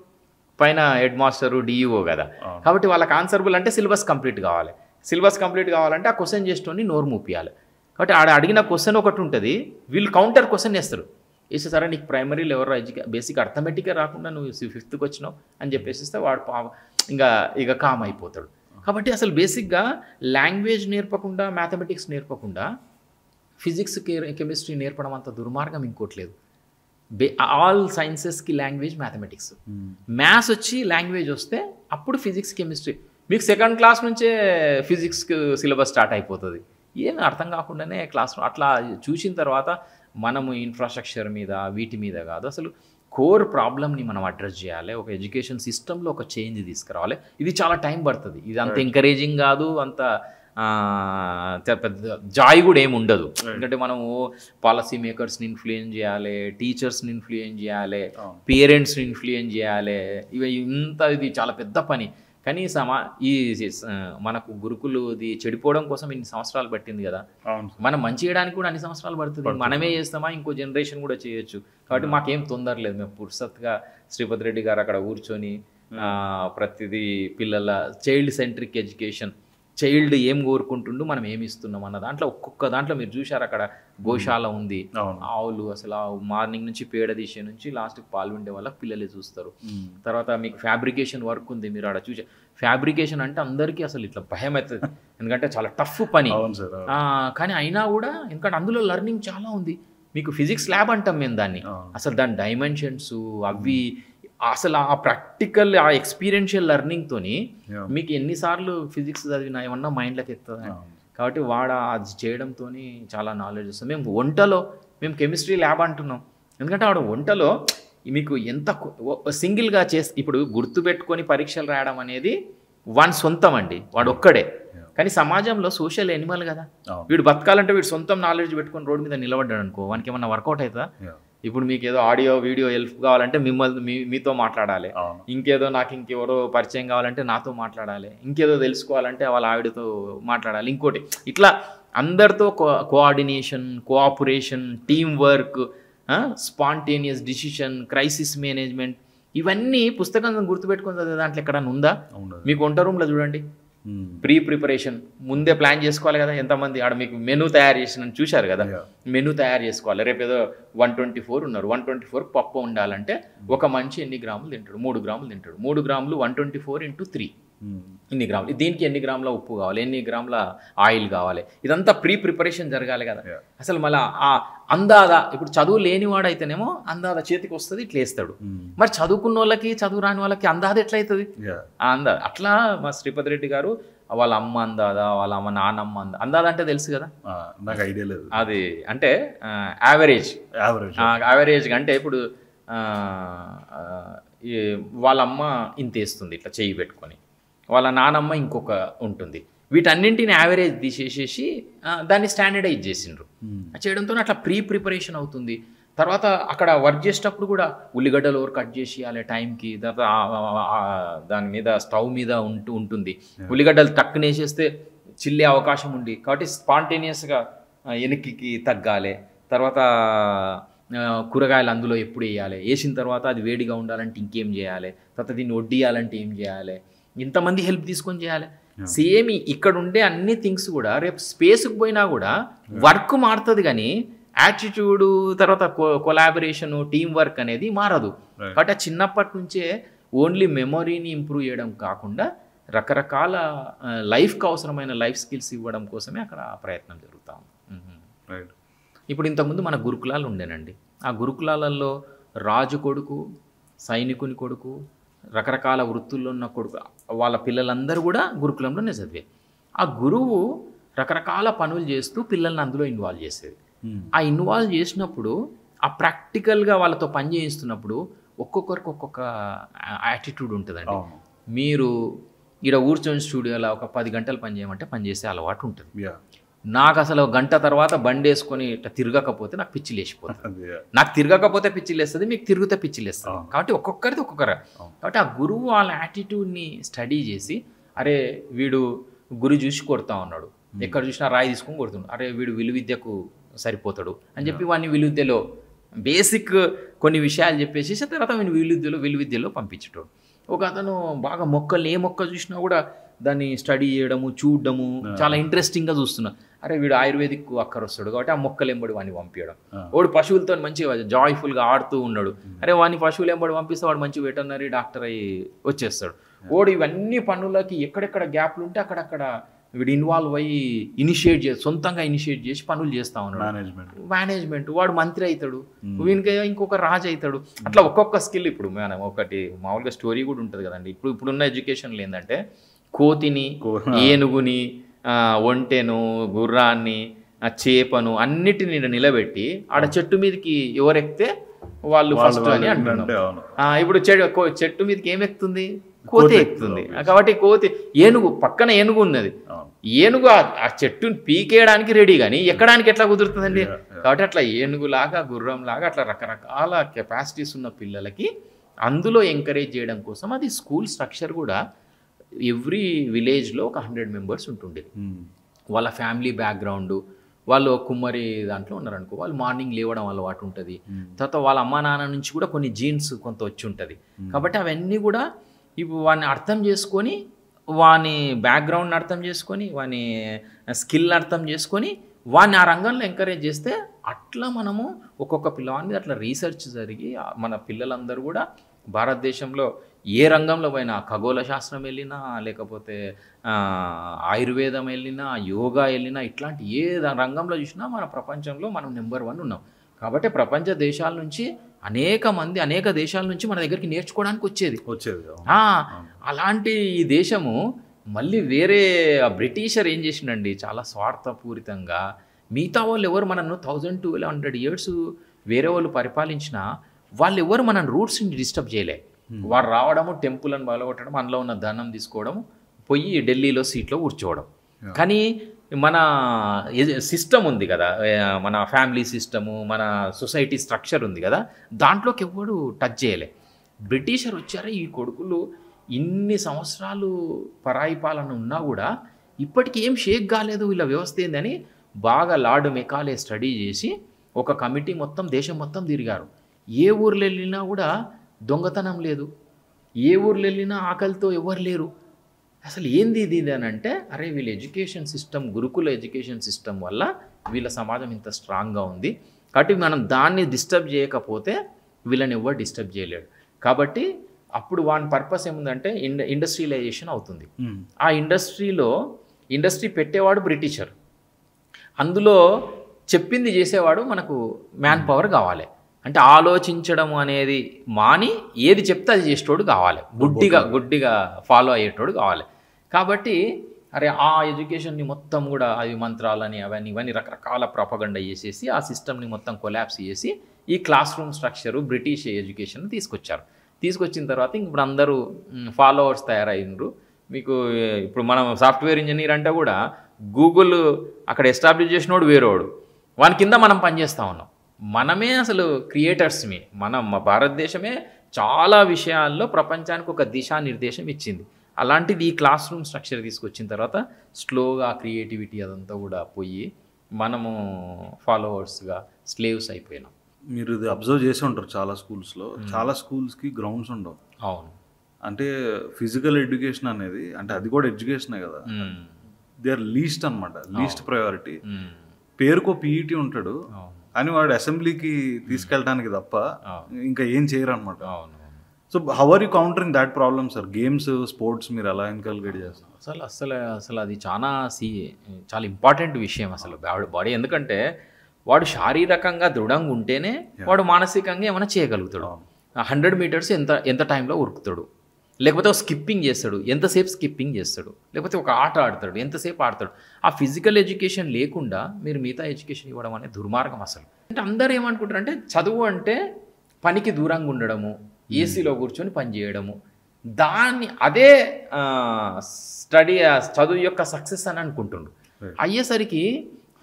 పైన హెడ్ మాస్టరు, డిఈఓ కదా. కాబట్టి వాళ్ళకి ఆన్సరబుల్ అంటే సిలబస్ కంప్లీట్ కావాలంటే ఆ క్వశ్చన్ చేసేటోని నోరు మూపియాలి. కాబట్టి ఆడ అడిగిన క్వశ్చన్ ఒకటి ఉంటుంది, వీళ్ళు కౌంటర్ క్వశ్చన్ వేస్తారు. వేసేసారా నీకు ప్రైమరీ లెవెల్ బేసిక్ అర్థమెటిక్గా రాకుండా నువ్వు 5th వచ్చినావు అని చెప్పేసిస్తే వాడు ఇక కామ్ అయిపోతాడు. కాబట్టి అసలు బేసిక్గా లాంగ్వేజ్ నేర్పకుండా, మ్యాథమెటిక్స్ నేర్పకుండా ఫిజిక్స్, కెమిస్ట్రీ నేర్పడం అంత దుర్మార్గం ఇంకోట్లేదు. ఆల్ సైన్సెస్కి లాంగ్వేజ్ మ్యాథమెటిక్స్, మ్యాథ్స్ వచ్చి లాంగ్వేజ్ వస్తే అప్పుడు ఫిజిక్స్, కెమిస్ట్రీ. మీకు 2nd క్లాస్ నుంచే ఫిజిక్స్కి సిలబస్ స్టార్ట్ అయిపోతుంది. ఏమి అర్థం కాకుండానే క్లాస్ అట్లా చూసిన తర్వాత మనము ఇన్ఫ్రాస్ట్రక్చర్ మీద వీటి మీద కాదు, అసలు కోర్ ప్రాబ్లమ్ని మనం అడ్రస్ చేయాలి. ఒక ఎడ్యుకేషన్ సిస్టంలో ఒక చేంజ్ తీసుకురావాలి. ఇది చాలా టైం పడుతుంది. ఇది అంత ఎంకరేజింగ్ కాదు, అంత పెద్ద జాయ్ కూడా ఏమి ఉండదు. ఎందుకంటే మనము పాలసీ మేకర్స్ని ఇన్ఫ్లుయెన్స్ చేయాలి, టీచర్స్ని ఇన్ఫ్లుయెన్స్ చేయాలి, పేరెంట్స్ని ఇన్ఫ్లుయెన్స్ చేయాలి. ఇది చాలా పెద్ద పని. కానీ మనకు గురుకులుది చెడిపోవడం కోసం ఇన్ని సంవత్సరాలు పట్టింది కదా. మనం మంచి చేయడానికి కూడా అన్ని సంవత్సరాలు పడుతుంది. మనమే చేస్తామా, ఇంకో జనరేషన్ కూడా చేయొచ్చు. కాబట్టి మాకేం తొందర లేదు. మేము పుర్సత్గా శ్రీపతి రెడ్డి గారు అక్కడ కూర్చొని ప్రతిదీ పిల్లల చైల్డ్ సెంట్రిక్ ఎడ్యుకేషన్, చైల్డ్ ఏం కోరుకుంటుండో మనం ఏమి ఇస్తున్నాం అన్న దాంట్లో ఒక్కొక్క దాంట్లో మీరు చూశారు. అక్కడ గోశాల ఉంది, ఆవులు, అసలు మార్నింగ్ నుంచి పేడ తీసే నుంచి లాస్ట్కి పాలు ఉండే వాళ్ళకి పిల్లలే చూస్తారు. తర్వాత మీకు ఫ్యాబ్రికేషన్ వర్క్ ఉంది, మీరు ఆడ చూసే. ఫ్యాబ్రికేషన్ అంటే అందరికీ అసలు ఇట్లా భయం అవుతుంది, ఎందుకంటే చాలా టఫ్ పని. కానీ అయినా కూడా, ఎందుకంటే అందులో లెర్నింగ్ చాలా ఉంది. మీకు ఫిజిక్స్ ల్యాబ్ అంటాం మేము దాన్ని. అసలు దాని డైమెన్షన్స్ అవి అసలు ఆ ప్రాక్టికల్, ఆ ఎక్స్పీరియన్షియల్ లెర్నింగ్తోని మీకు ఎన్నిసార్లు ఫిజిక్స్ చదివినా ఏమన్నా మైండ్లోకి ఎత్తుంది. కాబట్టి అది చేయడంతో చాలా నాలెడ్జ్ వస్తుంది. మేము కెమిస్ట్రీ ల్యాబ్ అంటున్నాం, ఎందుకంటే వంటలో మీకు ఎంత సింగిల్గా ఇప్పుడు గుర్తుపెట్టుకొని పరీక్షలు రాయడం అనేది వాడి సొంతం అండి, వాడు ఒక్కడే. కానీ సమాజంలో సోషల్ ఎనిమల్ కదా, వీడు బతకాలంటే వీడు సొంతం నాలెడ్జ్ పెట్టుకొని రోడ్డు మీద నిలబడ్డాడు అనుకో, వానికి ఏమన్నా వర్కౌట్ అవుతుందా? ఇప్పుడు మీకు ఏదో ఆడియో వీడియో హెల్ప్ కావాలంటే మీతో మాట్లాడాలి, ఇంకేదో నాకు ఇంకెవరో పరిచయం కావాలంటే నాతో మాట్లాడాలి, ఇంకేదో తెలుసుకోవాలంటే వాళ్ళ ఆవిడతో మాట్లాడాలి, ఇంకోటి ఇట్లా అందరితో coordination, cooperation, team work, spontaneous decision, crisis management, ఇవన్నీ పుస్తకం గుర్తుపెట్టుకుని చదివే దాంట్లో ఎక్కడన్నా ఉందా? మీకు వంట రూమ్లో చూడండి, ప్రిపరేషన్ ముందే ప్లాన్ చేసుకోవాలి కదా. ఎంతమంది ఆడ మీకు మెనూ తయారు చేసిన చూశారు కదా, మెనూ తయారు చేసుకోవాలి. రేపు ఏదో 124 ఉన్నారు, 124 పప్పు ఉండాలంటే ఒక మనిషి ఎన్ని గ్రాములు తింటాడు? 3 గ్రాములు తింటాడు. 3 గ్రాములు 124 × 3 ఇన్ని గ్రాములు. దీనికి ఎన్ని గ్రాముల ఉప్పు కావాలి, ఎన్ని గ్రాముల ఆయిల్ కావాలి, ఇదంతా ప్రిపరేషన్ జరగాలి కదా. అసలు మళ్ళీ ఆ అందాదా, ఇప్పుడు చదువు లేనివాడైతేనేమో అందాదా చేతికి వస్తుంది, ఇట్లా వేస్తాడు. మరి చదువుకున్న వాళ్ళకి, చదువు రాని వాళ్ళకి అందాద ఎట్లయితుంది? అందాద అట్లా మా శ్రీపతి రెడ్డి గారు వాళ్ళ అమ్మ అందాదా, వాళ్ళ అమ్మ నాన్నమ్మ అందాదా అంటే తెలుసు కదా, నాకు ఐడియా లేదు. అది అంటే యావరేజ్ అంటే ఇప్పుడు వాళ్ళ అమ్మ ఇంత వేస్తుంది ఇట్లా చెయ్యి పెట్టుకొని, వాళ్ళ నానమ్మ ఇంకొక ఉంటుంది. వీటన్నింటిని యావరేజ్ తీసేసేసి దాన్ని స్టాండర్డైజ్ చేసిండ్రు. చేయడంతో అట్లా ప్రిపరేషన్ అవుతుంది. తర్వాత అక్కడ వర్క్ చేసేటప్పుడు కూడా ఉల్లిగడ్డలు కట్ చేసి అలా టైంకి, తర్వాత దాని మీద స్టవ్ మీద ఉంటుంది. ఉల్లిగడ్డలు టక్కున వేసేస్తే చిల్లే అవకాశం ఉంది. కాబట్టి స్పాంటేనియస్గా వెనక్కి తగ్గాలి. తర్వాత కూరగాయలు అందులో ఎప్పుడు వేయాలి, వేసిన తర్వాత అది వేడిగా ఉండాలంటే ఇంకేం చేయాలి, తర్వాత దీన్ని వడ్డియాలంటే ఏం చేయాలి, ఇంతమంది హెల్ప్ తీసుకొని చేయాలి. సేమ్ ఇక్కడ ఉండే అన్ని థింగ్స్ కూడా రేపు స్పేస్కి పోయినా కూడా వర్క్ మారుతుంది, కానీ యాటిట్యూడు, తర్వాత కొలాబరేషను, టీం వర్క్ అనేది మారదు. కాబట్టి చిన్నప్పటి నుంచే ఓన్లీ మెమొరీని ఇంప్రూవ్ చేయడం కాకుండా రకరకాల లైఫ్కి అవసరమైన లైఫ్ స్కిల్స్ ఇవ్వడం కోసమే అక్కడ ప్రయత్నం జరుగుతూ ఉంది. ఇప్పుడు ఇంతకుముందు మన గురుకులాలు ఉండేనండి. ఆ గురుకులాలలో రాజు కొడుకు, సైనికుని కొడుకు, రకరకాల వృత్తుల్లో ఉన్న కొడుకు, వాళ్ళ పిల్లలందరూ కూడా గురుకులంలోనే చదివే. ఆ గురువు రకరకాల పనులు చేస్తూ పిల్లల్ని అందులో ఇన్వాల్వ్ చేసేది. ఆ ఇన్వాల్వ్ చేసినప్పుడు ఆ ప్రాక్టికల్గా వాళ్ళతో పని చేయిస్తున్నప్పుడు ఒక్కొక్కరికి ఒక్కొక్క యాటిట్యూడ్ ఉంటుందండి. మీరు ఇక్కడ కూర్చొని స్టూడియోలో ఒక 10 గంటలు పని చేయమంటే పని చేసే అలవాటు ఉంటుంది. నాకు అసలు గంట తర్వాత బండి వేసుకొని ఇట్లా తిరగకపోతే నాకు పిచ్చి లేచిపోతుంది. నాకు తిరగకపోతే పిచ్చి లేస్తుంది, మీకు తిరిగితే పిచ్చి లేస్తుంది. కాబట్టి ఒక్కొక్కరిది ఒక్కొక్కరు. కాబట్టి ఆ గురువు వాళ్ళ యాటిట్యూడ్ని స్టడీ చేసి, అరే వీడు గురి చూసి కొడతా ఉన్నాడు, ఎక్కడ చూసినా రాయి తీసుకొని కొడుతున్నాడు, అరే వీడు విలువిద్యకు సరిపోతాడు అని చెప్పి వాడిని విలువిద్యలో బేసిక్ కొన్ని విషయాలు చెప్పేసి తర్వాత విలువిద్యలో పంపించటోడు. ఒక అతను బాగా మొక్కలు ఏ మొక్క చూసినా కూడా దాన్ని స్టడీ చేయడము, చూడడము, చాలా ఇంట్రెస్టింగ్గా చూస్తున్నా, అరే వీడు ఆయుర్వేదిక్ అక్కరొస్తాడు కాబట్టి ఆ మొక్కలు ఎంబడి వాడిని పంపించడం. వాడు పశువులతో మంచిగా జాయ్ఫుల్గా ఆడుతూ ఉన్నాడు, అరే వాడిని పశువులు ఎంబడి పంపిస్తే వాడు మంచి వెటర్నరీ డాక్టర్ అయ్యి వచ్చేస్తాడు. వాడు ఇవన్నీ పనులకి ఎక్కడెక్కడ గ్యాప్లు ఉంటే అక్కడక్కడ వీడు ఇన్వాల్వ్ అయ్యి సొంతంగా ఇనిషియేట్ చేసి పనులు చేస్తా ఉన్నాడు. మేనేజ్మెంట్ వాడు మంత్రి అవుతాడు, వీనికి ఇంకొక రాజు అవుతాడు. అట్లా ఒక్కొక్క స్కిల్. ఇప్పుడు మనం ఒకటి మామూలుగా స్టోరీ కూడా ఉంటుంది కదండి. ఇప్పుడున్న ఎడ్యుకేషన్లో ఏంటంటే కోతిని, ఏనుగుని, ఒంటెను, గుర్రాన్ని, చేపను అన్నిటిని నిలబెట్టి ఆడ చెట్టు మీదకి ఎవరెక్కితే వాళ్ళు ఫస్ట్ అని అంటున్నాం. ఇప్పుడు చెట్టు మీదకి ఏం ఎక్కుతుంది? కోతి ఎక్కుతుంది. కాబట్టి కోతి, ఏనుగు పక్కన ఏనుగు ఉన్నది, ఏనుగు ఆ చెట్టుని పీకేయడానికి రెడీ, కానీ ఎక్కడానికి ఎట్లా కుదురుతుందండి? కాబట్టి అట్లా ఏనుగులాగా, గుర్రంలాగా అట్లా రకరకాల కెపాసిటీస్ ఉన్న పిల్లలకి అందులో ఎంకరేజ్ చేయడం కోసం అది స్కూల్ స్ట్రక్చర్ కూడా ఎవ్రీ విలేజ్లో ఒక 100 మెంబర్స్ ఉంటుండేది. వాళ్ళ ఫ్యామిలీ బ్యాక్గ్రౌండ్, వాళ్ళు కుమ్మరి దాంట్లో ఉన్నారనుకో, వాళ్ళు మార్నింగ్ లేవడం అలవాటు ఉంటుంది. తర్వాత వాళ్ళ అమ్మా నాన్న నుంచి కూడా కొన్ని జీన్స్ కొంత వచ్చి ఉంటుంది. కాబట్టి అవన్నీ కూడా ఇప్పుడు వాడిని అర్థం చేసుకొని, వాని బ్యాక్గ్రౌండ్ని అర్థం చేసుకొని, వాని స్కిల్ అర్థం చేసుకొని వాడిని ఆ రంగంలో ఎంకరేజ్ చేస్తే అట్లా మనము ఒక్కొక్క పిల్లవాడి మీద అట్లా రీసెర్చ్ జరిగి మన పిల్లలందరూ కూడా భారతదేశంలో ఏ రంగంలో పోయినా, ఖగోళ శాస్త్రం వెళ్ళినా, లేకపోతే ఆయుర్వేదం వెళ్ళినా, యోగా వెళ్ళినా, ఇట్లాంటి ఏ రంగంలో చూసినా మన ప్రపంచంలో మనం నెంబర్ 1 ఉన్నాం. కాబట్టి ప్రపంచ దేశాల నుంచి అనేక దేశాల నుంచి మన దగ్గరికి నేర్చుకోవడానికి వచ్చేది. అలాంటి ఈ దేశము మళ్ళీ వేరే బ్రిటిషర్ ఏం చేసిండండి, చాలా స్వార్థపూరితంగా మిగతా వాళ్ళు ఎవరు మనను 1200 years వేరే వాళ్ళు పరిపాలించినా వాళ్ళు ఎవరు మన రూట్స్ని డిస్టర్బ్ చేయలే. వారు రావడము, టెంపుల్ అని బలగొట్టడం, అందులో ఉన్న ధనం తీసుకోవడం, పోయి ఢిల్లీలో సీట్లో కూర్చోవడం. కానీ మన సిస్టమ్ ఉంది కదా, మన ఫ్యామిలీ సిస్టము, మన సొసైటీ స్ట్రక్చర్ ఉంది కదా, దాంట్లోకి ఎవడు టచ్ చేయలే. బ్రిటిషర్ వచ్చారా, ఈ కొడుకులు ఇన్ని సంవత్సరాలు పరాయి పాలన ఉన్నా కూడా ఇప్పటికీ ఏం షేక్ కాలేదు వీళ్ళ వ్యవస్థ ఏందని బాగా లార్డ్ మెకాలే స్టడీ చేసి ఒక కమిటీ మొత్తం దేశం మొత్తం తిరిగారు. ఏ ఊర్లో వెళ్ళినా కూడా దొంగతనం లేదు, ఏ ఊర్లో వెళ్ళినా ఆకలితో ఎవరు లేరు. అసలు ఏంది ఇది అని అంటే, అరే వీళ్ళ ఎడ్యుకేషన్ సిస్టమ్, గురుకుల ఎడ్యుకేషన్ సిస్టమ్ వల్ల వీళ్ళ సమాజం ఇంత స్ట్రాంగ్గా ఉంది. కాబట్టి మనం దాన్ని డిస్టర్బ్ చేయకపోతే వీళ్ళని ఎవరు డిస్టర్బ్ చేయలేడు. కాబట్టి అప్పుడు వాని పర్పస్ ఏముందంటే ఇండస్ట్రియలైజేషన్ అవుతుంది. ఆ ఇండస్ట్రీ పెట్టేవాడు బ్రిటిషర్, అందులో చెప్పింది చేసేవాడు మనకు మ్యాన్ పవర్ కావాలి. అంటే ఆలోచించడం అనేది మాని ఏది చెప్తే అది చేసేటోడు కావాలి, గుడ్డిగా ఫాలో అయ్యేటోడు కావాలి. కాబట్టి అరే ఆ ఎడ్యుకేషన్ని మొత్తం కూడా అవి మంత్రాలని ఇవన్నీ రకరకాల ప్రొపగండా చేసేసి ఆ సిస్టమ్ని మొత్తం కొలాప్స్ చేసి ఈ class room structure British education తీసుకొచ్చిన తర్వాత ఇప్పుడు అందరూ ఫాలోవర్స్ తయారైనరు. మీకు ఇప్పుడు మనం సాఫ్ట్వేర్ ఇంజనీర్ అంటే కూడా గూగుల్ అక్కడ ఎస్టాబ్లిష్ చేసినోడు వేరేవాడు, వాని కింద మనం పనిచేస్తూ ఉన్నాం. మనమే అసలు క్రియేటర్స్మి. మన భారతదేశమే చాలా విషయాల్లో ప్రపంచానికి ఒక దిశానిర్దేశం ఇచ్చింది. అలాంటిది ఈ క్లాస్ రూమ్ స్ట్రక్చర్ తీసుకొచ్చిన తర్వాత స్లోగా క్రియేటివిటీ అదంతా కూడా పోయి మనము ఫాలోవర్స్గా స్లేవ్స్ అయిపోయినాం. మీరు ఇది అబ్జర్వ్ చేసి ఉంటారు చాలా స్కూల్స్లో. చాలా స్కూల్స్కి గ్రౌండ్స్ ఉండవు. అవును. అంటే ఫిజికల్ ఎడ్యుకేషన్ అనేది, అంటే అది కూడా ఎడ్యుకేషనే కదా, దే ఆర్ లీస్ట్ అనమాట, లీస్ట్ ప్రయారిటీ. పేరుకో పీఈటీ ఉంటాడు అని వాడు అసెంబ్లీకి తీసుకెళ్ళడానికి తప్ప ఇంకా ఏం చేయరు అనమాట. So how are you countering that problem sir? Games, sports మీరు ఎలా ఇన్కల్కేట్ చేస్తారు? అసలు అది చాలా ఇంపార్టెంట్ విషయం అసలు బాడీ. ఎందుకంటే వాడు శారీరకంగా దృఢంగా ఉంటేనే వాడు మానసికంగా ఏమైనా చేయగలుగుతాడు. 100 మీటర్స్ ఎంత టైంలో ఉరుకుతాడు, లేకపోతే ఒక స్కిప్పింగ్ చేస్తాడు, ఎంతసేపు స్కిప్పింగ్ చేస్తాడు, లేకపోతే ఒక ఆట ఆడతాడు, ఎంతసేపు ఆడతాడు. ఆ ఫిజికల్ ఎడ్యుకేషన్ లేకుండా మీరు మిగతా ఎడ్యుకేషన్ ఇవ్వడం అనేది దుర్మార్గం అసలు. అంటే అందరూ ఏమనుకుంటారు అంటే చదువు అంటే పనికి దూరంగా ఉండడము, ఏసీలో కూర్చొని పని చేయడము, అదే స్టడీ చదువు యొక్క సక్సెస్ అని అనుకుంటుండ్రు. అయ్యేసరికి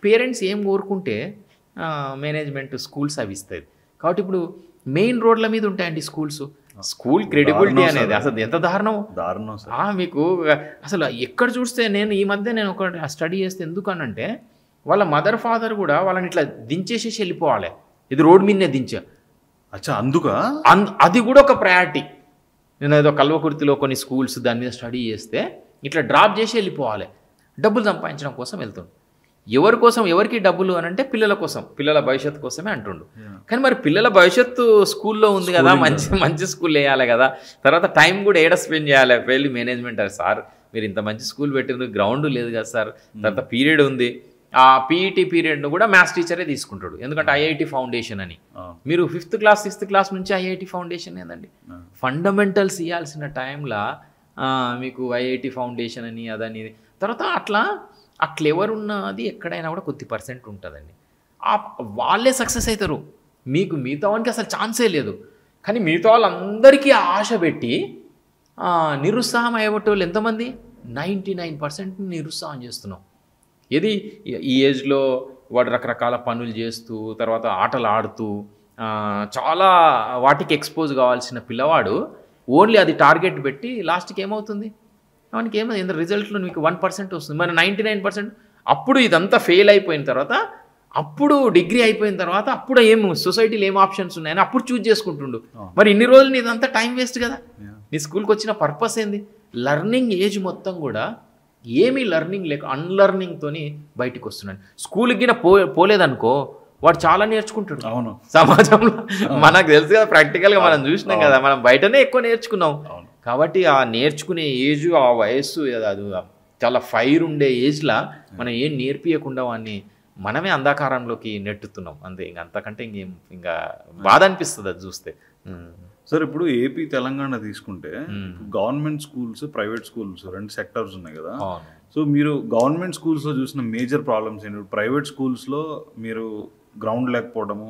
పేరెంట్స్ ఏం కోరుకుంటే మేనేజ్మెంట్ స్కూల్స్ అవి ఇస్తుంది. కాబట్టి ఇప్పుడు మెయిన్ రోడ్ల మీద ఉంటాయండి స్కూల్ క్రెడిబిలిటీ అనేది అసలు ఎంత దారుణం. మీకు అసలు ఎక్కడ చూస్తే నేను ఈ మధ్య ఒక స్టడీ చేస్తే ఎందుకనంటే వాళ్ళ మదర్ ఫాదర్ కూడా వాళ్ళని ఇట్లా దించేసేసి వెళ్ళిపోవాలి, ఇది రోడ్ మీదనే దించా. అది కూడా ఒక ప్రయారిటీ. నేను ఏదో కల్వకుర్తిలో కొన్ని స్కూల్స్ దాని మీద స్టడీ చేస్తే ఇట్లా డ్రాప్ చేసి వెళ్ళిపోవాలి, డబ్బులు సంపాదించడం కోసం వెళ్తుండు. ఎవరి కోసం, ఎవరికి డబ్బులు అని అంటే పిల్లల కోసం, పిల్లల భవిష్యత్తు కోసమే అంటుండు. కానీ మరి పిల్లల భవిష్యత్తు స్కూల్లో ఉంది కదా, మంచి స్కూల్ వేయాలి కదా, తర్వాత టైం కూడా ఏడ స్పెండ్ చేయాలి. వెళ్ళి మేనేజ్మెంట్ సార్ మీరు ఇంత మంచి స్కూల్ పెట్టిన గ్రౌండ్ లేదు కదా సార్, తర్వాత పీరియడ్ ఉంది, ఆ పీఈటీ పీరియడ్ను కూడా మ్యాథ్స్ టీచరే తీసుకుంటాడు, ఎందుకంటే ఐఐటి ఫౌండేషన్ అని. మీరు 5th క్లాస్ 6th క్లాస్ నుంచి ఐఐటి ఫౌండేషన్ ఏందండి, ఫండమెంటల్స్ ఇవ్వాల్సిన టైంలో మీకు ఐఐటి ఫౌండేషన్ అని అదని. తర్వాత అట్లా ఆ క్లెవర్ ఉన్నది ఎక్కడైనా కూడా కొద్ది % ఉంటుందండి. వాళ్ళే సక్సెస్ అవుతారు, మిగతా వానికి అసలు ఛాన్సే లేదు. కానీ మిగతా వాళ్ళందరికీ ఆశ పెట్టి నిరుత్సాహం అయ్యేటోళ్ళు ఎంతమంది, 99% నిరుత్సాహం చేస్తున్నాం. ఏది ఈ ఏజ్లో వాడు రకరకాల పనులు చేస్తూ తర్వాత ఆటలు ఆడుతూ చాలా వాటికి ఎక్స్పోజ్ కావాల్సిన పిల్లవాడు ఓన్లీ అది టార్గెట్ పెట్టి లాస్ట్కి ఏమవుతుంది, మనకి ఏమైంది రిజల్ట్లో మీకు 1% వస్తుంది, మరి 99%. అప్పుడు ఇదంతా ఫెయిల్ అయిపోయిన తర్వాత, అప్పుడు డిగ్రీ అయిపోయిన తర్వాత, అప్పుడు సొసైటీలో ఏం ఆప్షన్స్ ఉన్నాయని అప్పుడు చూజ్ చేసుకుంటుండు. మరి ఇన్ని రోజులు ఇదంతా టైం వేస్ట్ కదా. నీ స్కూల్కి వచ్చిన పర్పస్ ఏంది? లర్నింగ్ ఏజ్ మొత్తం కూడా ఏమీ లర్నింగ్ లేక అన్లర్నింగ్తోని బయటకు వస్తున్నాడు. స్కూల్కి పోలేదనుకో వాడు చాలా నేర్చుకుంటాడు. అవును, సమాజంలో మనకు తెలుసు కదా, ప్రాక్టికల్గా మనం చూసినాం కదా, మనం బయటనే ఎక్కువ నేర్చుకున్నాం. కాబట్టి ఆ నేర్చుకునే ఏజ్, ఆ వయస్సు, అది చాలా ఫైర్ ఉండే ఏజ్లా మనం ఏం నేర్పియకుండా వాడిని మనమే అంధకారంలోకి నెట్టుతున్నాం అంతే. అంతకంటే ఇంకా బాధ అనిపిస్తుంది అది చూస్తే. సార్ ఇప్పుడు ఏపీ తెలంగాణ తీసుకుంటే government schools, private schools 2 sectors ఉన్నాయి కదా. సో మీరు గవర్నమెంట్ స్కూల్స్లో చూసిన మేజర్ ప్రాబ్లమ్స్ ఏంటి? ప్రైవేట్ స్కూల్స్లో మీరు గ్రౌండ్ లేకపోవడము,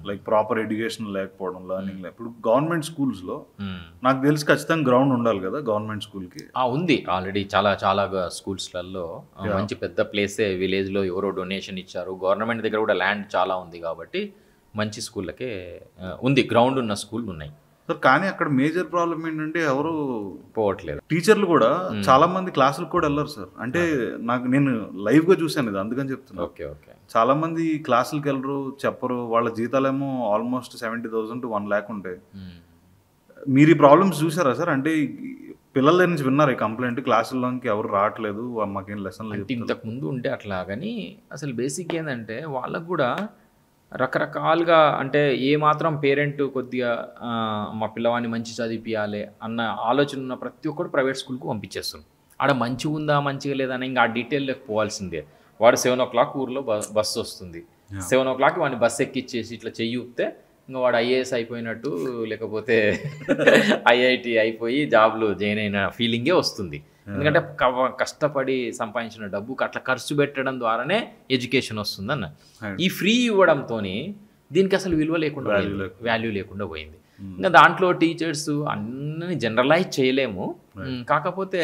లైక్ ప్రాపర్ ఎడ్యుకేషన్ లేకపోవడం, లర్నింగ్ ఇప్పుడు గవర్నమెంట్ స్కూల్స్లో నాకు తెలిసి ఖచ్చితంగా గ్రౌండ్ ఉండాలి కదా గవర్నమెంట్ స్కూల్కి. ఉంది ఆల్రెడీ చాలా స్కూల్స్లలో మంచి పెద్ద ప్లేసే, విలేజ్లో ఎవరో డొనేషన్ ఇచ్చారు, గవర్నమెంట్ దగ్గర కూడా ల్యాండ్ చాలా ఉంది కాబట్టి మంచి స్కూళ్ళకే ఉంది, గ్రౌండ్ ఉన్న స్కూల్ ఉన్నాయి సార్. కానీ అక్కడ మేజర్ ప్రాబ్లం ఏంటంటే ఎవరు పోవట్లేదు, టీచర్లు కూడా చాలా మంది క్లాసులకు కూడా వెళ్ళరు సార్. అంటే నేను లైవ్ గా చూసాను ఇది, అందుకని చెప్తున్నా. ఓకే చాలా మంది క్లాసులకు వెళ్ళరు, చెప్పరు, వాళ్ళ జీతాలేమో ఆల్మోస్ట్ 70,000 to 1 lakh ఉంటాయి. మీరు ఈ ప్రాబ్లమ్స్ చూసారా సార్? అంటే పిల్లల దగ్గర నుంచి విన్నారు ఈ కంప్లైంట్, క్లాసుల్లోకి ఎవరు రావట్లేదు, మాకేం లెసన్ లేదు. ఇంతకు ముందు ఉంటే అట్లా, కానీ అసలు బేసిక్ ఏంటంటే వాళ్ళకు కూడా రకరకాలుగా, అంటే ఏ మాత్రం పేరెంట్ కొద్దిగా మా పిల్లవాడిని మంచి చదివిపియాలి అన్న ఆలోచన ఉన్న ప్రతి ఒక్కరు ప్రైవేట్ స్కూల్కి పంపించేస్తుంది. ఆడ మంచిగా ఉందా మంచిగా లేదని ఇంకా ఆ డీటెయిల్లోకి పోవాల్సిందే. వాడు 7 o'clock ఊర్లో బస్సు వస్తుంది, 7 o'clock వాడిని బస్సు ఎక్కిచ్చేసి ఇట్లా చెయ్యి ఊపితే ఇంకా వాడు ఐఏఎస్ అయిపోయినట్టు, లేకపోతే ఐఐటి అయిపోయి జాబ్లో జాయిన్ అయిన ఫీలింగే వస్తుంది. ఎందుకంటే కష్టపడి సంపాదించిన డబ్బు అట్లా ఖర్చు పెట్టడం ద్వారానే ఎడ్యుకేషన్ వస్తుందన్న. ఈ ఫ్రీ ఇవ్వడంతో దీనికి అసలు విలువ లేకుండా, వాల్యూ లేకుండా పోయింది. ఇంకా దాంట్లో టీచర్స్ అన్నీ జనరలైజ్ చేయలేము, కాకపోతే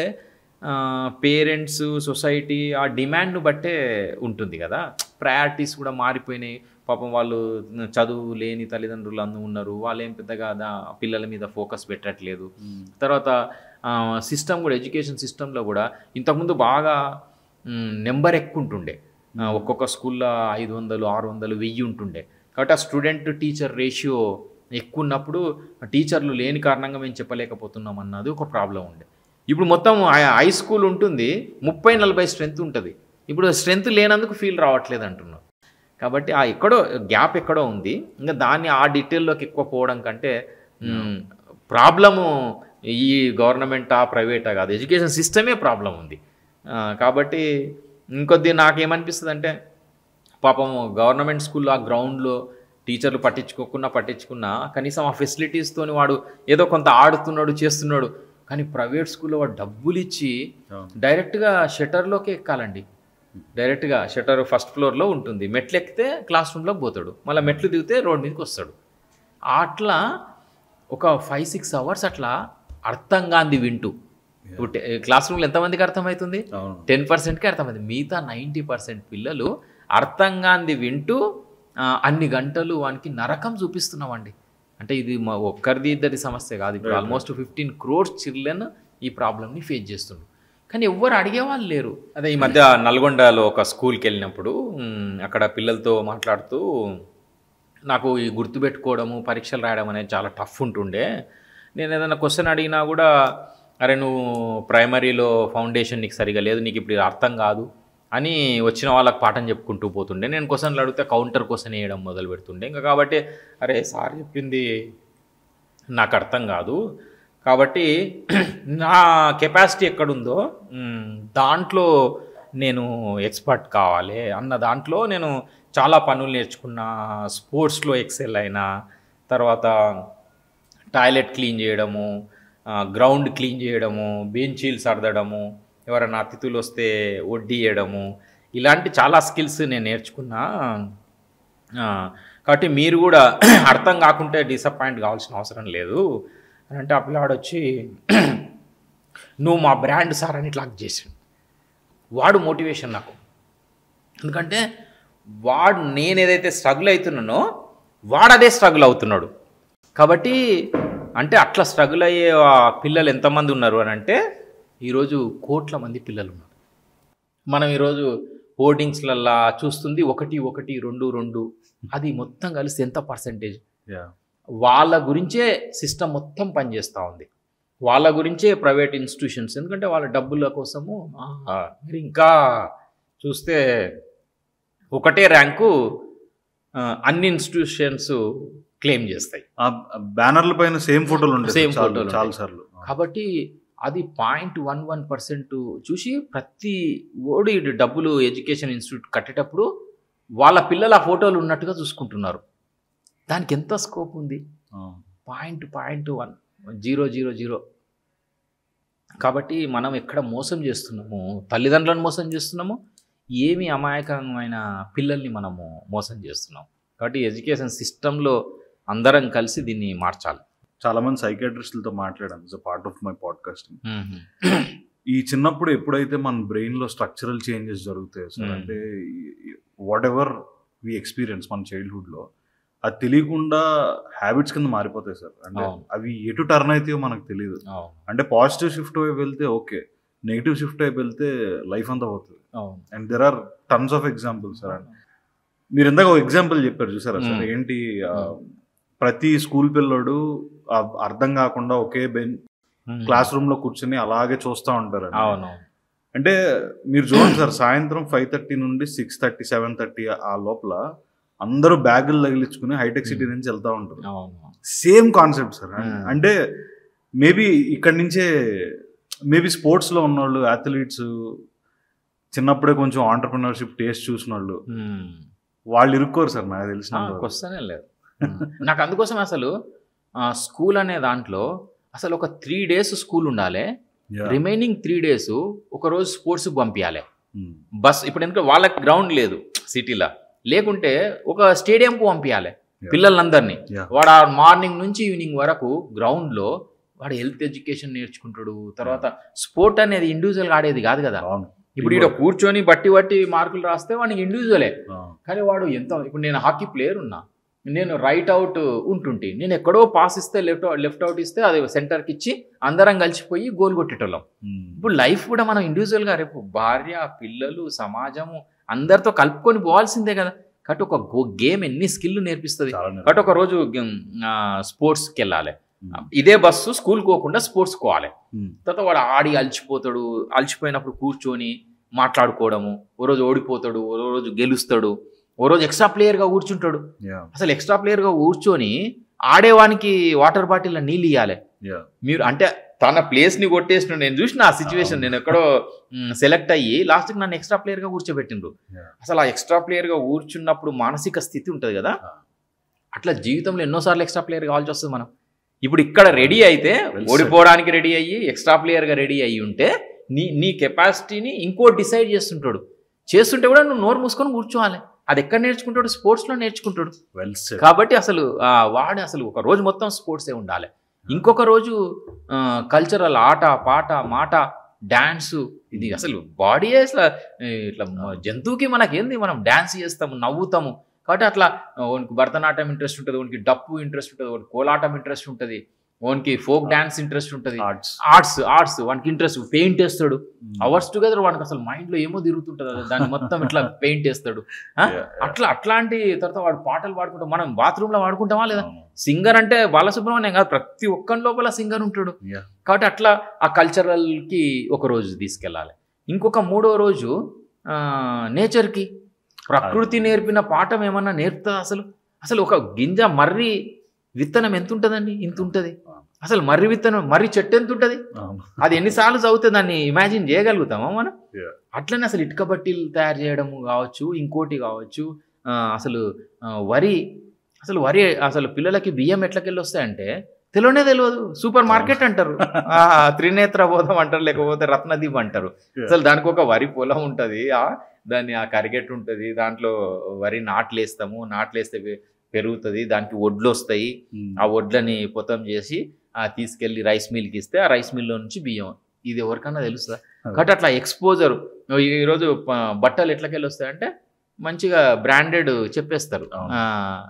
పేరెంట్స్, సొసైటీ ఆ డిమాండ్ను బట్టే ఉంటుంది కదా. ప్రయారిటీస్ కూడా మారిపోయినాయి. పాపం వాళ్ళు చదువు లేని తల్లిదండ్రులు అందరూ ఉన్నారు, వాళ్ళు ఏం పెద్దగా పిల్లల మీద ఫోకస్ పెట్టట్లేదు. తర్వాత సిస్టమ్ కూడా ఎడ్యుకేషన్ సిస్టంలో కూడా ఇంతకుముందు బాగా నెంబర్ ఎక్కువ ఉంటుండే. ఒక్కొక్క స్కూల్లో 500, 600, 1000 ఉంటుండే. కాబట్టి ఆ స్టూడెంట్ టీచర్ రేషియో ఎక్కువ ఉన్నప్పుడు టీచర్లు లేని కారణంగా మేము చెప్పలేకపోతున్నాం అన్నది ఒక ప్రాబ్లం ఉండే. ఇప్పుడు మొత్తం హై స్కూల్ ఉంటుంది, 30-40 స్ట్రెంత్ ఉంటుంది. ఇప్పుడు స్ట్రెంత్ లేనందుకు ఫీల్ రావట్లేదు అంటున్నారు. కాబట్టి ఎక్కడో గ్యాప్ ఎక్కడో ఉంది. ఇంకా దాన్ని ఆ డీటెయిల్లోకి ఎక్కువ పోవడం కంటే ప్రాబ్లము ఈ గవర్నమెంటా ప్రైవేటా కాదు, ఎడ్యుకేషన్ సిస్టమే ప్రాబ్లం ఉంది. కాబట్టి ఇంకొద్ది నాకేమనిపిస్తుంది అంటే పాపం గవర్నమెంట్ స్కూల్లో ఆ గ్రౌండ్లో టీచర్లు పట్టించుకున్నా కనీసం ఆ ఫెసిలిటీస్తోని వాడు ఏదో కొంత ఆడుతున్నాడు చేస్తున్నాడు. కానీ ప్రైవేట్ స్కూల్లో వాడు డబ్బులు ఇచ్చి డైరెక్ట్గా షట్టర్లోకి ఎక్కాలండి. డైరెక్ట్గా షట్టర్ ఫస్ట్ ఫ్లోర్లో ఉంటుంది, మెట్లు ఎక్కితే క్లాస్ రూమ్లోకి పోతాడు, మళ్ళీ మెట్లు దిగితే రోడ్ మీదకి వస్తాడు. అట్లా ఒక 5-6 అవర్స్ అట్లా అర్థం కాంది వింటూ. ఇప్పుడు క్లాస్ రూమ్లో ఎంతమందికి అర్థమవుతుంది? 10%కి అర్థమవుతుంది. మిగతా 90% పిల్లలు అర్థం కాంది వింటూ అన్ని గంటలు వానికి నరకం చూపిస్తున్నామండి. అంటే ఇది ఒక్కరిది ఇద్దరి సమస్య కాదు. ఇప్పుడు ఆల్మోస్ట్ 15 crores చిల్డ్రన్ ఈ ప్రాబ్లమ్ని ఫేస్ చేస్తున్నారు. కానీ ఎవ్వరు అడిగేవాళ్ళు లేరు. అదే ఈ మధ్య నల్గొండలో ఒక స్కూల్కి వెళ్ళినప్పుడు అక్కడ పిల్లలతో మాట్లాడుతూ నాకు ఈ గుర్తుపెట్టుకోవడము పరీక్షలు రాయడం అనేది చాలా టఫ్ ఉంటుండే. నేను ఏదైనా క్వశ్చన్ అడిగినా కూడా అరే నువ్వు ప్రైమరీలో ఫౌండేషన్ నీకు సరిగా లేదు, నీకు ఇప్పుడు అర్థం కాదు అని వచ్చిన వాళ్ళకి పాఠం చెప్పుకుంటూ పోతుండే. నేను క్వశ్చన్లు అడిగితే కౌంటర్ క్వశ్చన్ వేయడం మొదలు పెడుతుండే. ఇంకా కాబట్టి అరే సార్ చెప్పింది నాకు అర్థం కాదు, కాబట్టి నా కెపాసిటీ ఎక్కడుందో దాంట్లో నేను ఎక్స్పర్ట్ కావాలి అన్న దాంట్లో నేను చాలా పనులు నేర్చుకున్నా. స్పోర్ట్స్లో ఎక్సెల్ అయినా, తర్వాత టాయిలెట్ క్లీన్ చేయడము, గ్రౌండ్ క్లీన్ చేయడము, బెంచీలు సర్దడము, ఎవరైనా అతిథులు వస్తే వడ్డీయడము, ఇలాంటి చాలా స్కిల్స్ నేను నేర్చుకున్నా. కాబట్టి మీరు కూడా అర్థం కాకుంటే డిసప్పాయింట్ కావాల్సిన అవసరం లేదు అని అంటే ఆ పిల్లాడు వచ్చి నువ్వు మా బ్రాండ్ సార్ అని ఇట్లా చేసాడు. వాడు మోటివేషన్ నాకు. ఎందుకంటే వాడు నేను ఏదైతే స్ట్రగుల్ అవుతున్నానో వాడు అదే స్ట్రగుల్ అవుతున్నాడు. కాబట్టి అంటే అట్లా స్ట్రగుల్ అయ్యే పిల్లలు ఎంతమంది ఉన్నారు అని అంటే ఈరోజు కోట్ల మంది పిల్లలు ఉన్నారు. మనం ఈరోజు హోర్డింగ్స్లల్లా చూస్తుంది 1, 1, 2, 2, అది మొత్తం కలిసి ఎంత పర్సెంటేజ్? వాళ్ళ గురించే సిస్టమ్ మొత్తం పనిచేస్తూ ఉంది, వాళ్ళ గురించే ప్రైవేట్ ఇన్స్టిట్యూషన్స్. ఎందుకంటే వాళ్ళ డబ్బుల కోసము మీరు ఇంకా చూస్తే ఒకటే ర్యాంకు అన్ని ఇన్స్టిట్యూషన్స్ క్లెయిమ్ చేస్తాయి. బ్యానర్ల పైన సేమ్ ఫోటోలు ఉంటాయి చాలా సార్లు. కాబట్టి అది 0.11% చూసి ప్రతి ఓడి డబ్బులు ఎడ్యుకేషన్ ఇన్స్టిట్యూట్ కట్టేటప్పుడు వాళ్ళ పిల్లలు ఆ ఫోటోలు ఉన్నట్టుగా చూసుకుంటున్నారు. దానికి ఎంత స్కోప్ ఉంది? 0.000. కాబట్టి మనం ఎక్కడ మోసం చేస్తున్నాము? తల్లిదండ్రులను మోసం చేస్తున్నాము, ఏమి అమాయకమైన పిల్లల్ని మనము మోసం చేస్తున్నాం. కాబట్టి ఎడ్యుకేషన్ సిస్టంలో అందరం కలిసి దీన్ని మార్చాలి. చాలామంది సైకాట్రిస్టులతో మాట్లాడాను it's part of my podcasting. ఈ చిన్నప్పుడు ఎప్పుడైతే మన బ్రెయిన్లో స్ట్రక్చరల్ చేంజెస్ జరుగుతాయి సార్, అంటే వాట్ ఎవర్ వి ఎక్స్పీరియన్స్ మన చైల్డ్హుడ్లో అది తెలియకుండా హ్యాబిట్స్ కింద మారిపోతాయి సార్. అంటే అవి ఎటు టర్న్ అవుతాయో మనకు తెలియదు. అంటే పాజిటివ్ షిఫ్ట్ వైపు వెళ్తే ఓకే, నెగిటివ్ షిఫ్ట్ వైపు వెళ్తే లైఫ్ అంతా పోతుంది. And there are tons of examples sir. మీరు ఇందాక ఒక ఎగ్జాంపుల్ చెప్పారు చూసారా సార్, ఏంటి ప్రతి స్కూల్ పిల్లోడు అర్థం కాకుండా ఒకే క్లాస్ రూమ్ లో కూర్చొని అలాగే చూస్తూ ఉంటారు. అంటే మీరు చూడండి సార్, సాయంత్రం 5:30 నుండి 6:30, 7:30 ఆ లోపల అందరూ బ్యాగులు తగిలించుకుని హైటెక్ సిటీ నుంచి వెళ్తూ ఉంటారు. Same concept sir. అంటే మేబీ ఇక్కడి నుంచే మేబీ స్పోర్ట్స్లో ఉన్నవాళ్ళు, అథ్లీట్స్, చిన్నప్పుడే కొంచెం ఆంటర్ప్రినర్షిప్ టేస్ట్ చూసిన వాళ్ళు ఇరుక్కోరు సార్ నాకు తెలిసిన. క్వశ్చనే లేదు నాకు. అందుకోసం అసలు స్కూల్ అనే దాంట్లో అసలు ఒక 3 days స్కూల్ ఉండాలి, రిమైనింగ్ 3 days ఒకరోజు స్పోర్ట్స్కి పంపించాలి. బస్ ఇప్పుడు ఎందుకంటే వాళ్ళకి గ్రౌండ్ లేదు సిటీలో, లేకుంటే ఒక స్టేడియంకు పంపించాలి పిల్లలందరినీ. వాడు మార్నింగ్ నుంచి ఈవినింగ్ వరకు గ్రౌండ్లో వాడు హెల్త్ ఎడ్యుకేషన్ నేర్చుకుంటాడు. తర్వాత స్పోర్ట్ అనేది ఇండివిజువల్గా ఆడేది కాదు కదా. ఇప్పుడు ఇక్కడ కూర్చొని బట్టి మార్కులు రాస్తే వాడికి ఇండివిజువలే. కానీ వాడు ఎంత, ఇప్పుడు నేను హాకీ ప్లేయర్ ఉన్నా, నేను రైట్ అవుట్ ఉంటుంటే, నేను ఎక్కడో పాస్ ఇస్తే లెఫ్ట్ అవుట్ ఇస్తే అది సెంటర్కి ఇచ్చి అందరం కలిసిపోయి గోల్ కొట్టేటోళ్ళం. ఇప్పుడు లైఫ్ కూడా మనం ఇండివిజువల్గా రేపు భార్య, పిల్లలు, సమాజము అందరితో కలుపుకొని పోవాల్సిందే కదా. కాబట్టి ఒక గేమ్ ఎన్ని స్కిల్ నేర్పిస్తుంది. కాబట్టి ఒక రోజు స్పోర్ట్స్కి వెళ్ళాలి, ఇదే బస్సు స్కూల్కి పోకుండా స్పోర్ట్స్కి పోవాలి. తర్వాత వాడు ఆడి అలసిపోతాడు, అలసిపోయినప్పుడు కూర్చొని మాట్లాడుకోవడము, ఓ రోజు ఓడిపోతాడు, ఓ రోజు గెలుస్తాడు, ఓ రోజు ఎక్స్ట్రా ప్లేయర్గా కూర్చుంటాడు. అసలు ఎక్స్ట్రా ప్లేయర్గా కూర్చొని ఆడేవానికి వాటర్ బాటిల్ నీళ్ళు ఇవ్వాలి. మీరు అంటే తన ప్లేస్ని కొట్టేసిన నేను చూసిన ఆ సిచ్యువేషన్. నేను ఎక్కడో సెలెక్ట్ అయ్యి లాస్ట్కి నన్ను ఎక్స్ట్రా ప్లేయర్గా కూర్చోబెట్టిండ్రు. అసలు ఆ ఎక్స్ట్రా ప్లేయర్గా కూర్చున్నప్పుడు మానసిక స్థితి ఉంటుంది కదా, అట్లా జీవితంలో ఎన్నోసార్లు ఎక్స్ట్రా ప్లేయర్ కావాల్సి వస్తుంది మనం. ఇప్పుడు ఇక్కడ రెడీ అయితే ఓడిపోవడానికి రెడీ అయ్యి ఎక్స్ట్రా ప్లేయర్గా రెడీ అయ్యి ఉంటే నీ కెపాసిటీని ఇంకో డిసైడ్ చేస్తుంటాడు. చేస్తుంటే కూడా నువ్వు నోరు మూసుకొని కూర్చోవాలి. అది ఎక్కడ నేర్చుకుంటాడు? స్పోర్ట్స్లో నేర్చుకుంటాడు. కాబట్టి అసలు వాడు అసలు ఒక రోజు మొత్తం స్పోర్ట్సే ఉండాలి, ఇంకొక రోజు కల్చరల్ ఆట, పాట, మాట, డ్యాన్సు. ఇది అసలు బాడీ అసలు ఇట్లా జంతువుకి మనకేంది, మనం డ్యాన్స్ చేస్తాము, నవ్వుతాము. కాబట్టి అట్లా ఓనికి భరతనాట్యం ఇంట్రెస్ట్ ఉంటుంది, ఓనికి డప్పు ఇంట్రెస్ట్ ఉంటుంది, ఓనికి కోలాటం ఇంట్రెస్ట్ ఉంటుంది, ఓనికి ఫోక్ డ్యాన్స్ ఇంట్రెస్ట్ ఉంటుంది, ఆర్ట్స్ వానికి ఇంట్రెస్ట్. పెయింట్ వేస్తాడు అవర్స్ టుగెదర్, వానికి అసలు మైండ్లో ఏమో తిరుగుతుంటుంది, దాన్ని మొత్తం ఇట్లా పెయింట్ వేస్తాడు. అట్లాంటి తర్వాత వాడు పాటలు పాడుకుంటాం. మనం బాత్రూంలో వాడుకుంటామా లేదా? సింగర్ అంటే బాలసుబ్రహ్మణ్యం కాదు, ప్రతి ఒక్కరి లోపల సింగర్ ఉంటాడు. కాబట్టి అట్లా ఆ కల్చరల్కి ఒక రోజు తీసుకెళ్ళాలి. ఇంకొక మూడో రోజు నేచర్కి, ప్రకృతి నేర్పిన పాఠం ఏమన్నా నేర్పుతుందా? అసలు ఒక గింజ మర్రి విత్తనం ఎంత ఉంటుందండి? ఇంత ఉంటుంది. అసలు మర్రి విత్తనం, మర్రి చెట్టు ఎంత ఉంటుంది? అది ఎన్నిసార్లు చదివితే దాన్ని ఇమాజిన్ చేయగలుగుతామా మనం? అట్లనే అసలు ఇటుక బట్టీలు తయారు చేయడము కావచ్చు, ఇంకోటి కావచ్చు. అసలు వరి అసలు పిల్లలకి బియ్యం ఎట్లకెళ్ళి వస్తాయంటే తెలియదు. సూపర్ మార్కెట్ అంటారు, త్రినేత్ర బోధం అంటారు, లేకపోతే రత్నదీప్ అంటారు. అసలు దానికి ఒక వరి పొలం ఉంటుంది, దాన్ని ఆ కరిగెట్ ఉంటుంది, దాంట్లో వరి నాట్లేస్తాము, నాట్లేస్తే పెరుగుతుంది, దానికి వడ్లు వస్తాయి. ఆ వడ్లని పొతం చేసి తీసుకెళ్ళి రైస్ మిల్కి ఇస్తే ఆ రైస్ మిల్లో నుంచి బియ్యం. ఇది ఎవరికన్నా తెలుస్తుందా? కాబట్టి అట్లా ఎక్స్పోజర్. ఈరోజు బట్టలు ఎట్లకెళ్ళి వస్తాయంటే మంచిగా బ్రాండెడ్ చెప్పేస్తారు,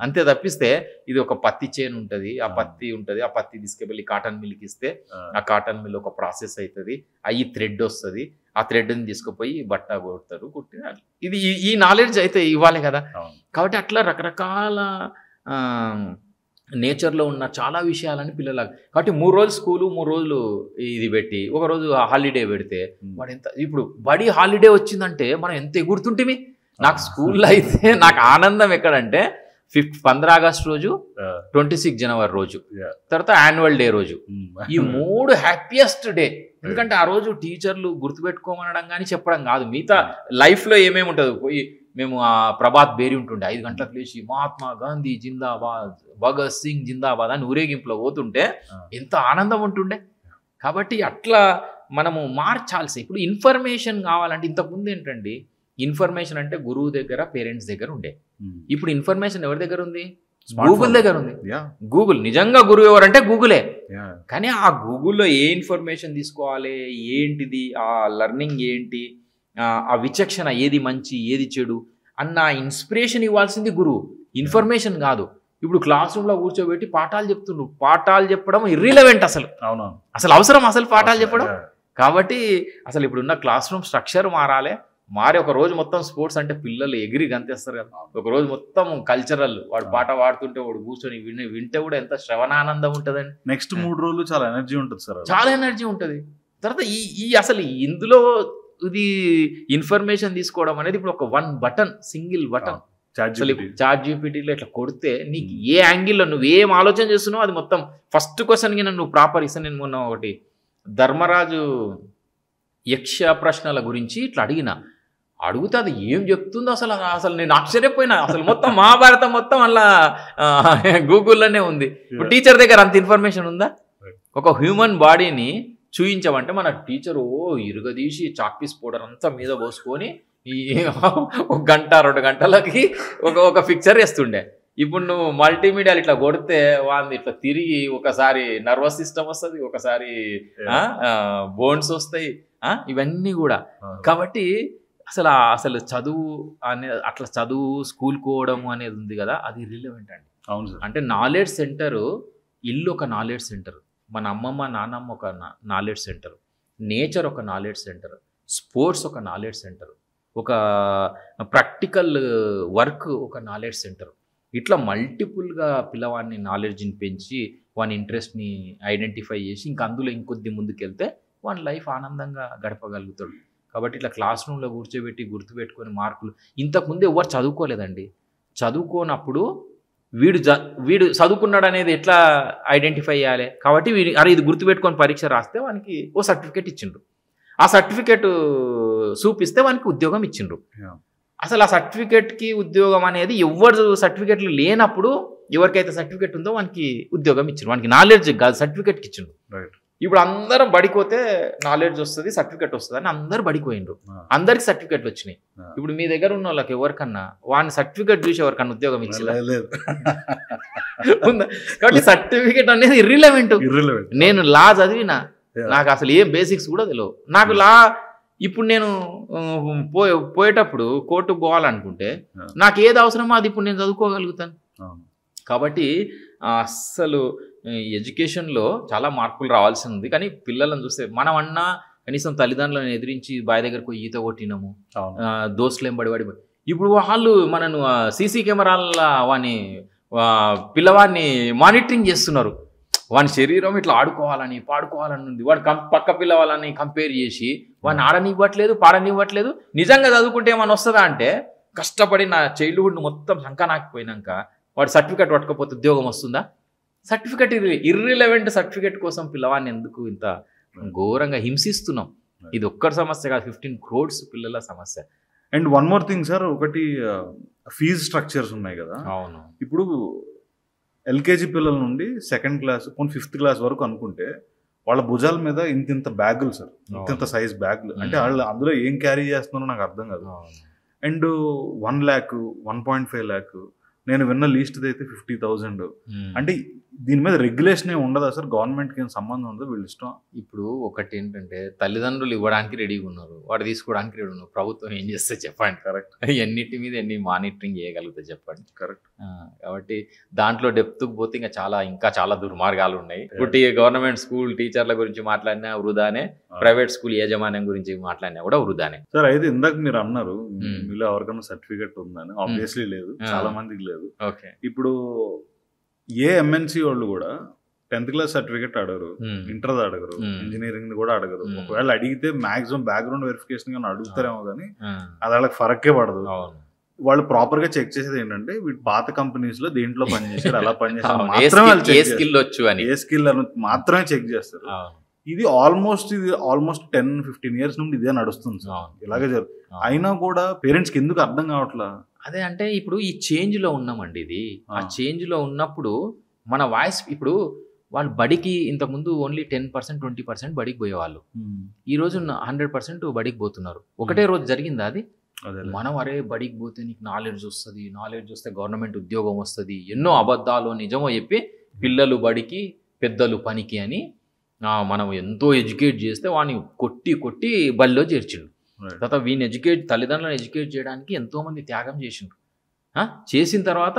అంతే తప్పిస్తే ఇది ఒక పత్తి చేను ఉంటుంది, ఆ పత్తి ఉంటుంది, ఆ పత్తి తీసుకెళ్ళి కాటన్ మిల్కి ఇస్తే ఆ కాటన్ మిల్ ఒక ప్రాసెస్ అవుతుంది, అవి థ్రెడ్ వస్తుంది, ఆ థ్రెడ్ని తీసుకుపోయి బట్ట కొడతారు, కుట్టి. ఇది ఈ నాలెడ్జ్ అయితే ఇవ్వాలి కదా. కాబట్టి అట్లా రకరకాల నేచర్లో ఉన్న చాలా విషయాలని పిల్లలకు. కాబట్టి 3 రోజులు స్కూలు, 3 రోజులు ఇది పెట్టి ఒక రోజు హాలిడే పెడితే వాడు ఎంత, ఇప్పుడు బడి హాలిడే వచ్చిందంటే మనం ఎంత ఎగురుతుంటిమి. నాకు స్కూల్లో అయితే నాకు ఆనందం ఎక్కడంటే 15 ఆగస్ట్ రోజు, 26 జనవరి రోజు, తర్వాత యాన్యువల్ డే రోజు. ఈ 3 హ్యాపీయెస్ట్ డే. ఎందుకంటే ఆ రోజు టీచర్లు గుర్తుపెట్టుకోమనడం కానీ చెప్పడం కాదు, మిగతా లైఫ్లో ఏమేమి ఉంటుంది. పోయి మేము ఆ ప్రభాత్ బేరీ ఉంటుండే 5 గంటలకు లేచి మహాత్మా గాంధీ జిందాబాద్, భగత్ సింగ్ జిందాబాద్ అని ఊరేగింపులో పోతుంటే ఎంత ఆనందం ఉంటుండే. కాబట్టి అట్లా మనము మార్చాల్సి. ఇప్పుడు ఇన్ఫర్మేషన్ కావాలంటే ఇంతకుముందు ఏంటండి, ఇన్ఫర్మేషన్ అంటే గురువు దగ్గర, పేరెంట్స్ దగ్గర ఉండే. ఇప్పుడు ఇన్ఫర్మేషన్ ఎవరి దగ్గర ఉంది? గూగుల్ దగ్గర ఉంది. గూగుల్ నిజంగా గురువు ఎవరంటే గూగులే. కానీ ఆ గూగుల్లో ఏ ఇన్ఫర్మేషన్ తీసుకోవాలి, ఏంటిది, ఆ లెర్నింగ్ ఏంటి, ఆ విచక్షణ ఏది మంచి ఏది చెడు అన్న ఇన్స్పిరేషన్ ఇవ్వాల్సింది గురువు, ఇన్ఫర్మేషన్ కాదు. ఇప్పుడు క్లాస్ రూమ్లో కూర్చోబెట్టి పాఠాలు చెప్తుండ్రు, పాఠాలు చెప్పడం ఇర్రిలవెంట్. అసలు అవసరం పాఠాలు చెప్పడం. కాబట్టి అసలు ఇప్పుడున్న క్లాస్ రూమ్ స్ట్రక్చర్ మారాలి. ఒక రోజు మొత్తం స్పోర్ట్స్ అంటే పిల్లలు ఎగిరి గంతేస్తారు కదా. ఒక రోజు మొత్తం కల్చరల్, వాడు పాట పాడుతుంటే వాడు కూర్చొని వింటే కూడా ఎంత శ్రవణానందం ఉంటుందండి. నెక్స్ట్ 3 రోజులు చాలా ఎనర్జీ ఉంటుంది సార్, చాలా ఎనర్జీ ఉంటుంది. తర్వాత ఈ అసలు ఇందులో ఇది ఇన్ఫర్మేషన్ తీసుకోవడం అనేది ఇప్పుడు ఒక 1 బటన్, సింగిల్ బటన్ చాట్ జీపీటీలో ఇట్లా కొడితే నీకు ఏ యాంగిల్లో నువ్వు ఏం ఆలోచన చేస్తున్నావు అది మొత్తం ఫస్ట్ క్వశ్చన్కి నువ్వు ప్రాపర్ ఇస్తాను. నేను మొన్న ఒకటి ధర్మరాజు యక్ష ప్రశ్నల గురించి ఇట్లా అడిగితే అది ఏం చెప్తుందో అసలు నేను ఆశ్చర్యపోయినా. అసలు మొత్తం మహాభారతం మొత్తం అలా గూగుల్లోనే ఉంది. ఇప్పుడు టీచర్ దగ్గర అంత ఇన్ఫర్మేషన్ ఉందా? ఒక హ్యూమన్ బాడీని చూయించమంటే మన టీచరు ఇరుగదీసి చాక్పీస్ పౌడర్ అంతా మీద పోసుకొని 1 గంట 2 గంటలకి ఒక పిక్చర్ వేస్తుండే. ఇప్పుడు నువ్వు మల్టీమీడియాలు ఇట్లా కొడితే వాళ్ళని ఇట్లా తిరిగి ఒకసారి నర్వస్ సిస్టమ్ వస్తుంది, ఒకసారి బోన్స్ వస్తాయి, ఇవన్నీ కూడా. కాబట్టి అసలు చదువు అనే అట్లా చదువు స్కూల్కి పోవడం అనేది ఉంది కదా, అది రిలవెంట్ అండి. అవును సార్. అంటే నాలెడ్జ్ సెంటర్, ఇల్లు ఒక నాలెడ్జ్ సెంటర్, మన అమ్మమ్మ నాన్నమ్మ ఒక నాలెడ్జ్ సెంటర్, నేచర్ ఒక నాలెడ్జ్ సెంటర్, స్పోర్ట్స్ ఒక నాలెడ్జ్ సెంటర్, ఒక ప్రాక్టికల్ వర్క్ ఒక నాలెడ్జ్ సెంటర్. ఇట్లా మల్టిపుల్గా పిల్లవాడిని నాలెడ్జ్ని పెంచి వాని ఇంట్రెస్ట్ని ఐడెంటిఫై చేసి ఇంకా అందులో ఇంకొద్ది ముందుకెళ్తే వాని లైఫ్ ఆనందంగా గడపగలుగుతాడు. కాబట్టి ఇట్లా క్లాస్ రూమ్లో కూర్చోబెట్టి గుర్తుపెట్టుకొని మార్కులు, ఇంతకుముందు ఎవరు చదువుకోలేదండి. చదువుకోనప్పుడు వీడు చదువుకున్నాడు అనేది ఎట్లా ఐడెంటిఫై చేయాలి? కాబట్టి అరే ఇది గుర్తుపెట్టుకొని పరీక్ష రాస్తే వానికి ఓ సర్టిఫికేట్ ఇచ్చిండ్రు. ఆ సర్టిఫికేట్ చూపిస్తే వానికి ఉద్యోగం ఇచ్చిండ్రు. అసలు ఆ సర్టిఫికేట్కి ఉద్యోగం అనేది ఎవరు సర్టిఫికేట్లు లేనప్పుడు ఎవరికైతే సర్టిఫికేట్ ఉందో వానికి ఉద్యోగం ఇచ్చిండ్రు. వానికి నాలెడ్జ్ కాదు, సర్టిఫికేట్కి ఇచ్చిండ్రు. ఇప్పుడు అందరం బడిపోతే నాలెడ్జ్ వస్తుంది, సర్టిఫికేట్ వస్తుంది అని అందరు బడిపోయిండ్రు. అందరికి సర్టిఫికేట్లు వచ్చినాయి. ఇప్పుడు మీ దగ్గర ఉన్న వాళ్ళకి ఎవరికన్నా వాని సర్టిఫికేట్ చూసి ఎవరికన్నా ఉద్యోగం ఇచ్చిందా? ఉందా? కాబట్టి సర్టిఫికేట్ అనేది ఇర్రిలవెంట్. నేను లా చదివినా, నాకు అసలు ఏం బేసిక్స్ కూడా తెలియదు. నాకు లా ఇప్పుడు నేను పోయేటప్పుడు కోర్టుకు పోవాలనుకుంటే నాకు ఏది అవసరమో అది ఇప్పుడు నేను చదువుకోగలుగుతాను. కాబట్టి అస్సలు ఎడ్యుకేషన్లో చాలా మార్పులు రావాల్సి ఉంది. కానీ పిల్లలను చూస్తే మనం అన్నా కనీసం తల్లిదండ్రులను ఎదిరించి బావి దగ్గరకు పోయి ఈత కొట్టినాము, దోస్తులు ఏం పడి ఇప్పుడు వాళ్ళు మనను సీసీ కెమెరాల వాని పిల్లవాడిని మానిటరింగ్ చేస్తున్నారు. వాని శరీరం ఇట్లా ఆడుకోవాలని పాడుకోవాలని ఉంది. వాడు పక్క పిల్లవాళ్ళని కంపేర్ చేసి వాడిని ఆడనివ్వట్లేదు, పాడనివ్వట్లేదు. నిజంగా చదువుకుంటే ఏమైనా వస్తుందా అంటే కష్టపడి నా చైల్డ్హుడ్ మొత్తం సంకనాకపోయినాక వాడు సర్టిఫికేట్ పట్టుకపోతే ఉద్యోగం వస్తుందా? సర్టిఫికేట్ ఇర్రిలవెంట్ సర్టిఫికేట్ కోసం పిల్లవాడిని ఎందుకు ఇంత ఘోరంగా హింసిస్తున్నాం? ఇది ఒక్కరి సమస్య కాదు, 15 crores పిల్లల సమస్య. And one more thing sir, ఒకటి ఫీజ్ స్ట్రక్చర్స్ ఉన్నాయి కదా. అవును. ఇప్పుడు ఎల్కేజీ పిల్లల నుండి 2nd క్లాస్ 5th క్లాస్ వరకు అనుకుంటే వాళ్ళ భుజాల మీద ఇంత బ్యాగులు సార్, ఇంత సైజ్ బ్యాగులు. అంటే వాళ్ళు అందులో ఏం క్యారీ చేస్తున్నారో నాకు అర్థం కాదు. అండ్ 1 lakh 1.5 lakh నేను విన్న లీస్ట్ అయితే 50,000. అంటే దీని మీద రెగ్యులేషన్ ఏమి ఉండదా సార్? గవర్నమెంట్కి ఏం సంబంధం ఉందో వీళ్ళు ఇష్టం? ఇప్పుడు ఒకటి ఏంటంటే తల్లిదండ్రులు ఇవ్వడానికి రెడీగా ఉన్నారు, వాడు తీసుకోవడానికి రెడీ ఉన్నారు. ప్రభుత్వం ఏం చేస్తే చెప్పండి? కరెక్ట్. ఎన్నిటి మీద ఎన్ని మానిటరింగ్ చేయగలుగుతా చెప్పండి? కరెక్ట్. కాబట్టి దాంట్లో డెప్త్కి పోతే ఇంకా చాలా దుర్మార్గాలు ఉన్నాయి. ఇప్పుడు గవర్నమెంట్ స్కూల్ టీచర్ల గురించి మాట్లాడినా వృధానే, ప్రైవేట్ స్కూల్ యాజమాన్యం గురించి మాట్లాడినా కూడా వృధానే. సార్ అయితే ఇందాక మీరు అన్నారు మీలో ఎవరికైనా సర్టిఫికేట్ ఉందని. ఆబ్వియస్లీ లేదు, చాలా మందికి లేదు. ఓకే. ఇప్పుడు ఏ ఎంఎన్సీ వాళ్ళు కూడా 10th క్లాస్ సర్టిఫికేట్ అడగరు, ఇంటర్ అడగరు, ఇంజనీరింగ్ కూడా అడగరు. ఒకవేళ అడిగితే మాక్సిమం బ్యాక్గ్రౌండ్ వెరిఫికేషన్ కానీ అడుగుతారేమో కానీ అది వాళ్ళకి ఫరక్కే పడదు. వాళ్ళు ప్రాపర్ గా చెక్ చేసేది ఏంటంటే వీటి పాత కంపెనీస్ లో దేంట్లో పనిచేసారు, అలా పనిచేసారు మాత్రమే, ఏ స్కిల్ అని మాత్రమే చెక్ చేస్తారు. ఇది ఆల్మోస్ట్ 10-15 years నుండి ఇదే నడుస్తుంది సార్, ఇలాగే జరుగుతుంది. అయినా కూడా పేరెంట్స్ కి ఎందుకు అర్థం కావట్లా? అదే అంటే ఇప్పుడు ఈ చేంజ్ లో ఉన్నామండి. ఇది ఆ చేంజ్ లో ఉన్నప్పుడు మన వాయిస్, ఇప్పుడు వాళ్ళు బడికి ఇంతకుముందు ఓన్లీ 10% 20% బడికి పోయేవాళ్ళు, ఈ రోజు 100% బడికి పోతున్నారు. ఒకటే రోజు జరిగిందా అది? మనం అరే బడికి పోతే నీకు నాలెడ్జ్ వస్తుంది, నాలెడ్జ్ వస్తే గవర్నమెంట్ ఉద్యోగం వస్తుంది, ఎన్నో అబద్ధాలు నిజమో చెప్పి పిల్లలు బడికి పెద్దలు పనికి అని మనం ఎంతో ఎడ్యుకేట్ చేస్తే వాడిని కొట్టి బడిలో చేర్చిండు. తర్వాత వీని తల్లిదండ్రులను ఎడ్యుకేట్ చేయడానికి ఎంతోమంది త్యాగం చేసిండ్రు. చేసిన తర్వాత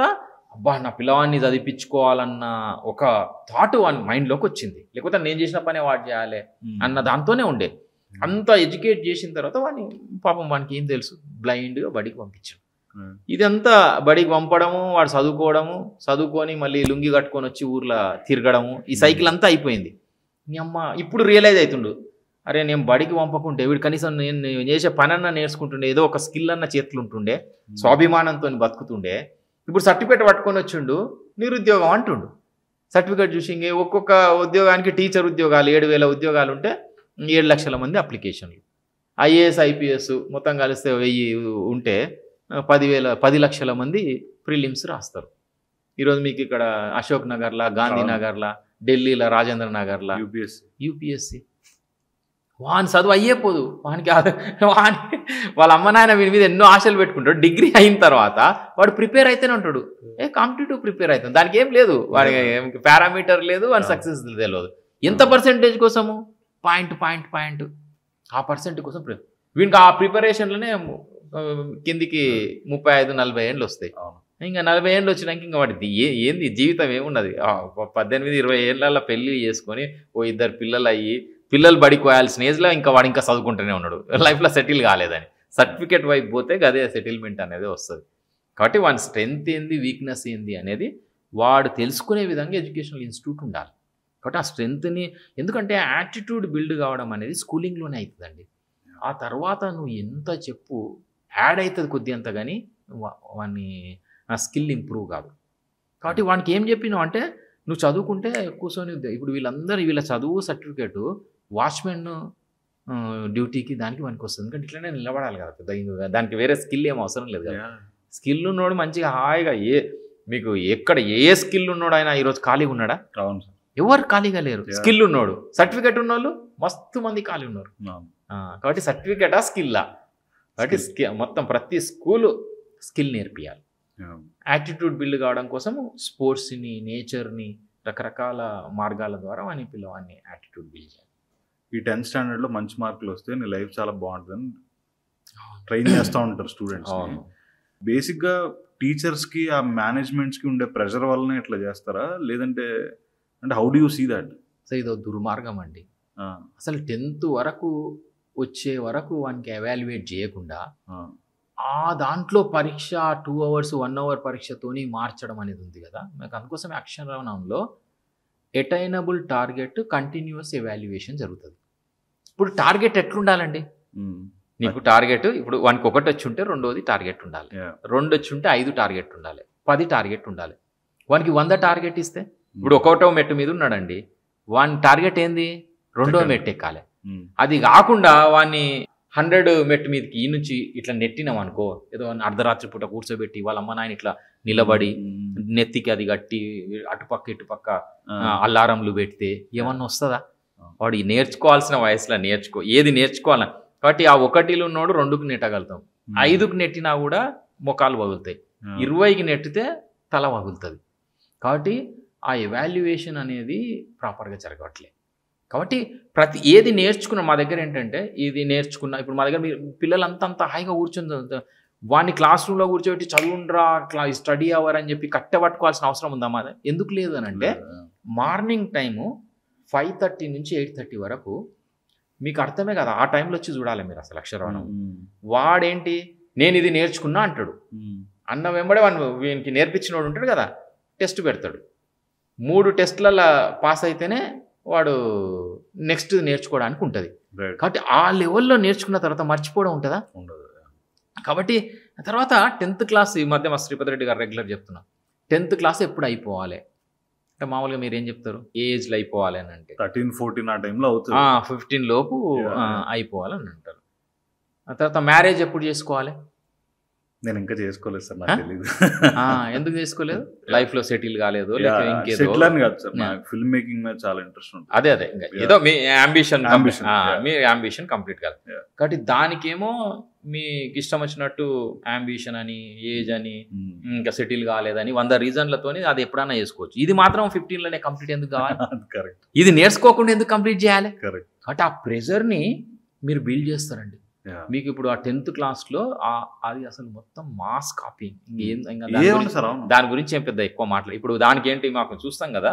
అబ్బా నా పిల్లవాడిని చదివించుకోవాలన్న ఒక థాట్ వాని మైండ్లోకి వచ్చింది, లేకపోతే నేను చేసిన పనే వాడు చేయాలి అన్న దాంతోనే ఉండే. అంత ఎడ్యుకేట్ చేసిన తర్వాత వాడిని పాపం వానికి ఏం తెలుసు, బ్లైండ్గా బడికి పంపించాడు. ఇదంతా బడికి పంపడము, వాడు చదువుకొని మళ్ళీ లుంగి కట్టుకొని వచ్చి ఊర్లో తిరగడము, ఈ సైకిల్ అంతా అయిపోయింది. నీ అమ్మ ఇప్పుడు రియలైజ్ అవుతుండు, అరే నేను బడికి పంపకుంటే వీడు కనీసం నేను చేసే పని అన్నా నేర్చుకుంటుండే, ఏదో ఒక స్కిల్ అన్న చేతులు ఉంటుండే, స్వాభిమానంతో బతుకుతుండే. ఇప్పుడు సర్టిఫికేట్ పట్టుకొని వచ్చిండు, నిరుద్యోగం అంటుండు. సర్టిఫికేట్ చూసి ఒక్కొక్క ఉద్యోగానికి టీచర్ ఉద్యోగాలు 7,000 ఉద్యోగాలు ఉంటే 7 లక్షల మంది అప్లికేషన్లు. ఐఏఎస్ ఐపీఎస్ మొత్తం కలిస్తే 1000 ఉంటే 10 లక్షల మంది ప్రిలిమ్స్ రాస్తారు. ఈరోజు మీకు ఇక్కడ అశోక్ నగర్లా, గాంధీనగర్లా, ఢిల్లీలో రాజేంద్ర నగర్లా యూపీఎస్సి. వాని చదువు అయ్యేపోదు, వానికి వాళ్ళ అమ్మ నాయన వీడి మీద ఎన్నో ఆశలు పెట్టుకుంటాడు. డిగ్రీ అయిన తర్వాత వాడు ప్రిపేర్ అయితేనే ఉంటాడు, కాంపిటేటివ్ ప్రిపేర్ అవుతాడు. దానికి ఏం లేదు, వాడికి పారామీటర్ లేదు, వాడి సక్సెస్ తెలియదు. ఎంత పర్సెంటేజ్ కోసము? పాయింట్ ఆ పర్సెంట్ కోసం వీనికి ఆ ప్రిపరేషన్లోనే కిందికి 35-40 ఏళ్ళు వస్తాయి. ఇంకా 40 ఏళ్ళు వచ్చినాక ఇంకా వాడి ఏంది జీవితం ఏమున్నది, 18-20 ఏళ్ళ పెళ్లి చేసుకొని ఓ 2 పిల్లలు అయ్యి పిల్లలు బడికి పోయాల్సిన ఏజ్లో ఇంకా వాడు ఇంకా చదువుకుంటూనే ఉన్నాడు, లైఫ్లో సెటిల్ కాలేదని. సర్టిఫికేట్ వైపు పోతే అదే సెటిల్మెంట్ అనేది వస్తుంది. కాబట్టి వాడి స్ట్రెంగ్త్ ఏంది, వీక్నెస్ ఏంది అనేది వాడు తెలుసుకునే విధంగా ఎడ్యుకేషనల్ ఇన్స్టిట్యూట్ ఉండాలి. కాబట్టి ఆ స్ట్రెంగ్త్ని, ఎందుకంటే యాటిట్యూడ్ బిల్డ్ కావడం అనేది స్కూలింగ్లోనే అవుతుందండి. ఆ తర్వాత నువ్వు ఎంత చెప్పు యాడ్ అవుతుంది కొద్ది అంత, కానీ వాడిని స్కిల్ ఇంప్రూవ్ కాదు. కాబట్టి వానికి ఏం చెప్పినావు అంటే నువ్వు చదువుకుంటే కూర్చొని, ఇప్పుడు వీళ్ళ చదువు సర్టిఫికేటు వాచ్మెన్ డ్యూటీకి దానికి మనకి వస్తుంది, ఎందుకంటే ఇట్లనే నిలబడాలి కదా పెద్ద, దానికి వేరే స్కిల్ ఏం అవసరం లేదు కదా. స్కిల్ ఉన్నోడు మంచిగా హాయిగా మీకు ఎక్కడ ఏ స్కిల్ ఉన్నోడు ఆయన ఈరోజు ఖాళీగా ఉన్నాడా? అవును సార్, ఎవరు ఖాళీగా లేరు. స్కిల్ ఉన్నోడు, సర్టిఫికేట్ ఉన్నోళ్ళు మస్తు మంది ఖాళీ ఉన్నారు. కాబట్టి సర్టిఫికేటా స్కిల్లా? కాబట్టి మొత్తం ప్రతి స్కూలు స్కిల్ నేర్పియాలి. యాటిట్యూడ్ బిల్డ్ కావడం కోసం స్పోర్ట్స్ని, నేచర్ని, రకరకాల మార్గాల ద్వారా వాని పిల్లవాడిని యాటిట్యూడ్ బిల్డ్ చేయాలి. ఈ 10th స్టాండర్డ్లో మంచి మార్కులు వస్తే నీ లైఫ్ చాలా బాగుంటుందని ట్రైన్ చేస్తూ ఉంటారు స్టూడెంట్స్. బేసిక్గా టీచర్స్కి ఆ మేనేజ్మెంట్స్కి ఉండే ప్రెషర్ వల్లనే ఇట్లా చేస్తారా, లేదంటే అంటే how do you see that? So ఇదో దుర్మార్గం అండి. అసలు 10th వరకు వచ్చే వరకు వానికి ఎవాల్యుయేట్ చేయకుండా ఆ దాంట్లో పరీక్ష 2 hours 1 hour పరీక్షతోని మార్చడం అనేది ఉంది కదా. నాకు అందుకోసం అక్షరవనంలో అటైనబుల్ టార్గెట్ కంటిన్యూస్ ఎవాల్యుయేషన్ జరుగుతుంది. ఇప్పుడు టార్గెట్ ఎట్లుండాలండి? నీకు టార్గెట్ ఇప్పుడు వానికి 1 వచ్చి ఉంటే 2వది టార్గెట్ ఉండాలి, 2 వచ్చి ఉంటే 5 టార్గెట్ ఉండాలి, 10 టార్గెట్ ఉండాలి. వానికి 100 టార్గెట్ ఇస్తే, ఇప్పుడు 1వ మెట్టు మీద ఉన్నాడండి, వాని టార్గెట్ ఏంది? 2వ మెట్టు ఎక్కాలి. అది కాకుండా వాడిని 100 మెట్టు మీదకి ఈ నుంచి ఇట్లా నెట్టినాం అనుకో, ఏదో అర్ధరాత్రి పూట కూర్చోబెట్టి వాళ్ళ అమ్మ నాయన ఇట్లా నిలబడి నెత్తికి అది కట్టి అటుపక్క ఇటుపక్క అల్లారంలు పెడితే ఏమన్నా వస్తుందా? వాడు నేర్చుకోవాల్సిన వయసులో ఏది నేర్చుకోవాలని. కాబట్టి ఆ 1లో ఉన్నోడు 2కి నెట్టగలుగుతాం, 5కి నెట్టినా కూడా మొఖాలు పగులుతాయి, 20కి నెట్టితే తల పగులుతుంది. కాబట్టి ఆ ఎవాల్యుయేషన్ అనేది ప్రాపర్గా జరగట్లేదు. కాబట్టి ఏది నేర్చుకున్నా మా దగ్గర ఏంటంటే, ఇది నేర్చుకున్నా ఇప్పుడు మా దగ్గర మీరు పిల్లలంతా హాయిగా కూర్చొని వాడిని క్లాస్ రూమ్లో కూర్చోబెట్టి చదువుండ్రా స్టడీ అవర్ అని చెప్పి కట్టబట్టుకోవాల్సిన అవసరం ఉందా? మాది ఎందుకు లేదు అని అంటే, మార్నింగ్ టైము 5:30 నుంచి 8:30 వరకు మీకు అర్థమే కదా, ఆ టైంలో వచ్చి చూడాలి మీరు అసలు అక్షరవనం. వాడేంటి నేను ఇది నేర్చుకున్నా అంటాడు, అన్న వెంబడే వీనికి నేర్పించినోడు ఉంటాడు కదా, టెస్ట్ పెడతాడు. 3 టెస్ట్లలో పాస్ అయితేనే వాడు నెక్స్ట్ నేర్చుకోవడానికి ఉంటుంది. కాబట్టి ఆ లెవెల్లో నేర్చుకున్న తర్వాత మర్చిపోవడం ఉంటుందా? ఉండదు. కాబట్టి తర్వాత 10th క్లాస్ ఈ మధ్య మా శ్రీపతి రెడ్డి గారు రెగ్యులర్ చెప్తున్నా, 10th క్లాస్ ఎప్పుడు అయిపోవాలి అంటే మామూలుగా మీరు ఏం చెప్తారు? ఏజ్లో అయిపోవాలి అని అంటే 13-14 ఆ టైంలో అవుతుంది, 15 లోపు అయిపోవాలని అంటారు. ఆ తర్వాత మ్యారేజ్ ఎప్పుడు చేసుకోవాలి? నేను ఇంకా చేసుకోలేదు సార్, నాకు తెలియదు. ఎందుకు చేసుకోలేదు? లైఫ్లో సెటిల్ కాలేదు, సెటిల్ అని కాదు సార్, నాకు ఫిల్మ్ మేకింగ్ మీద చాలా ఇంట్రెస్ట్ ఉంటుంది. అదే ఏదో మీ అంబిషన్ కంప్లీట్ కాదు. కాబట్టి దానికేమో మీకు ఇష్టం వచ్చినట్టు అంబిషన్ అని, ఏజ్ అని, ఇంకా సెటిల్ కాలేదని 100 రీజన్లతోని అది ఎప్పుడైనా చేసుకోవచ్చు. ఇది మాత్రం 15లోనే కంప్లీట్ ఎందుకు కావాలి? కరెక్ట్. ఇది నేర్చుకోకుండా ఎందుకు కంప్లీట్ చేయాలి? కరెక్ట్. కాబట్టి ఆ ప్రెజర్ని మీరు బిల్డ్ చేస్తారండి. మీకు ఇప్పుడు ఆ 10th క్లాస్లో అది అసలు మొత్తం మాస్ కాపీయింగ్. దాని గురించి ఏం పెద్ద ఎక్కువ మాట్లాడు. ఇప్పుడు దానికి ఏంటి మాకు చూస్తాం కదా,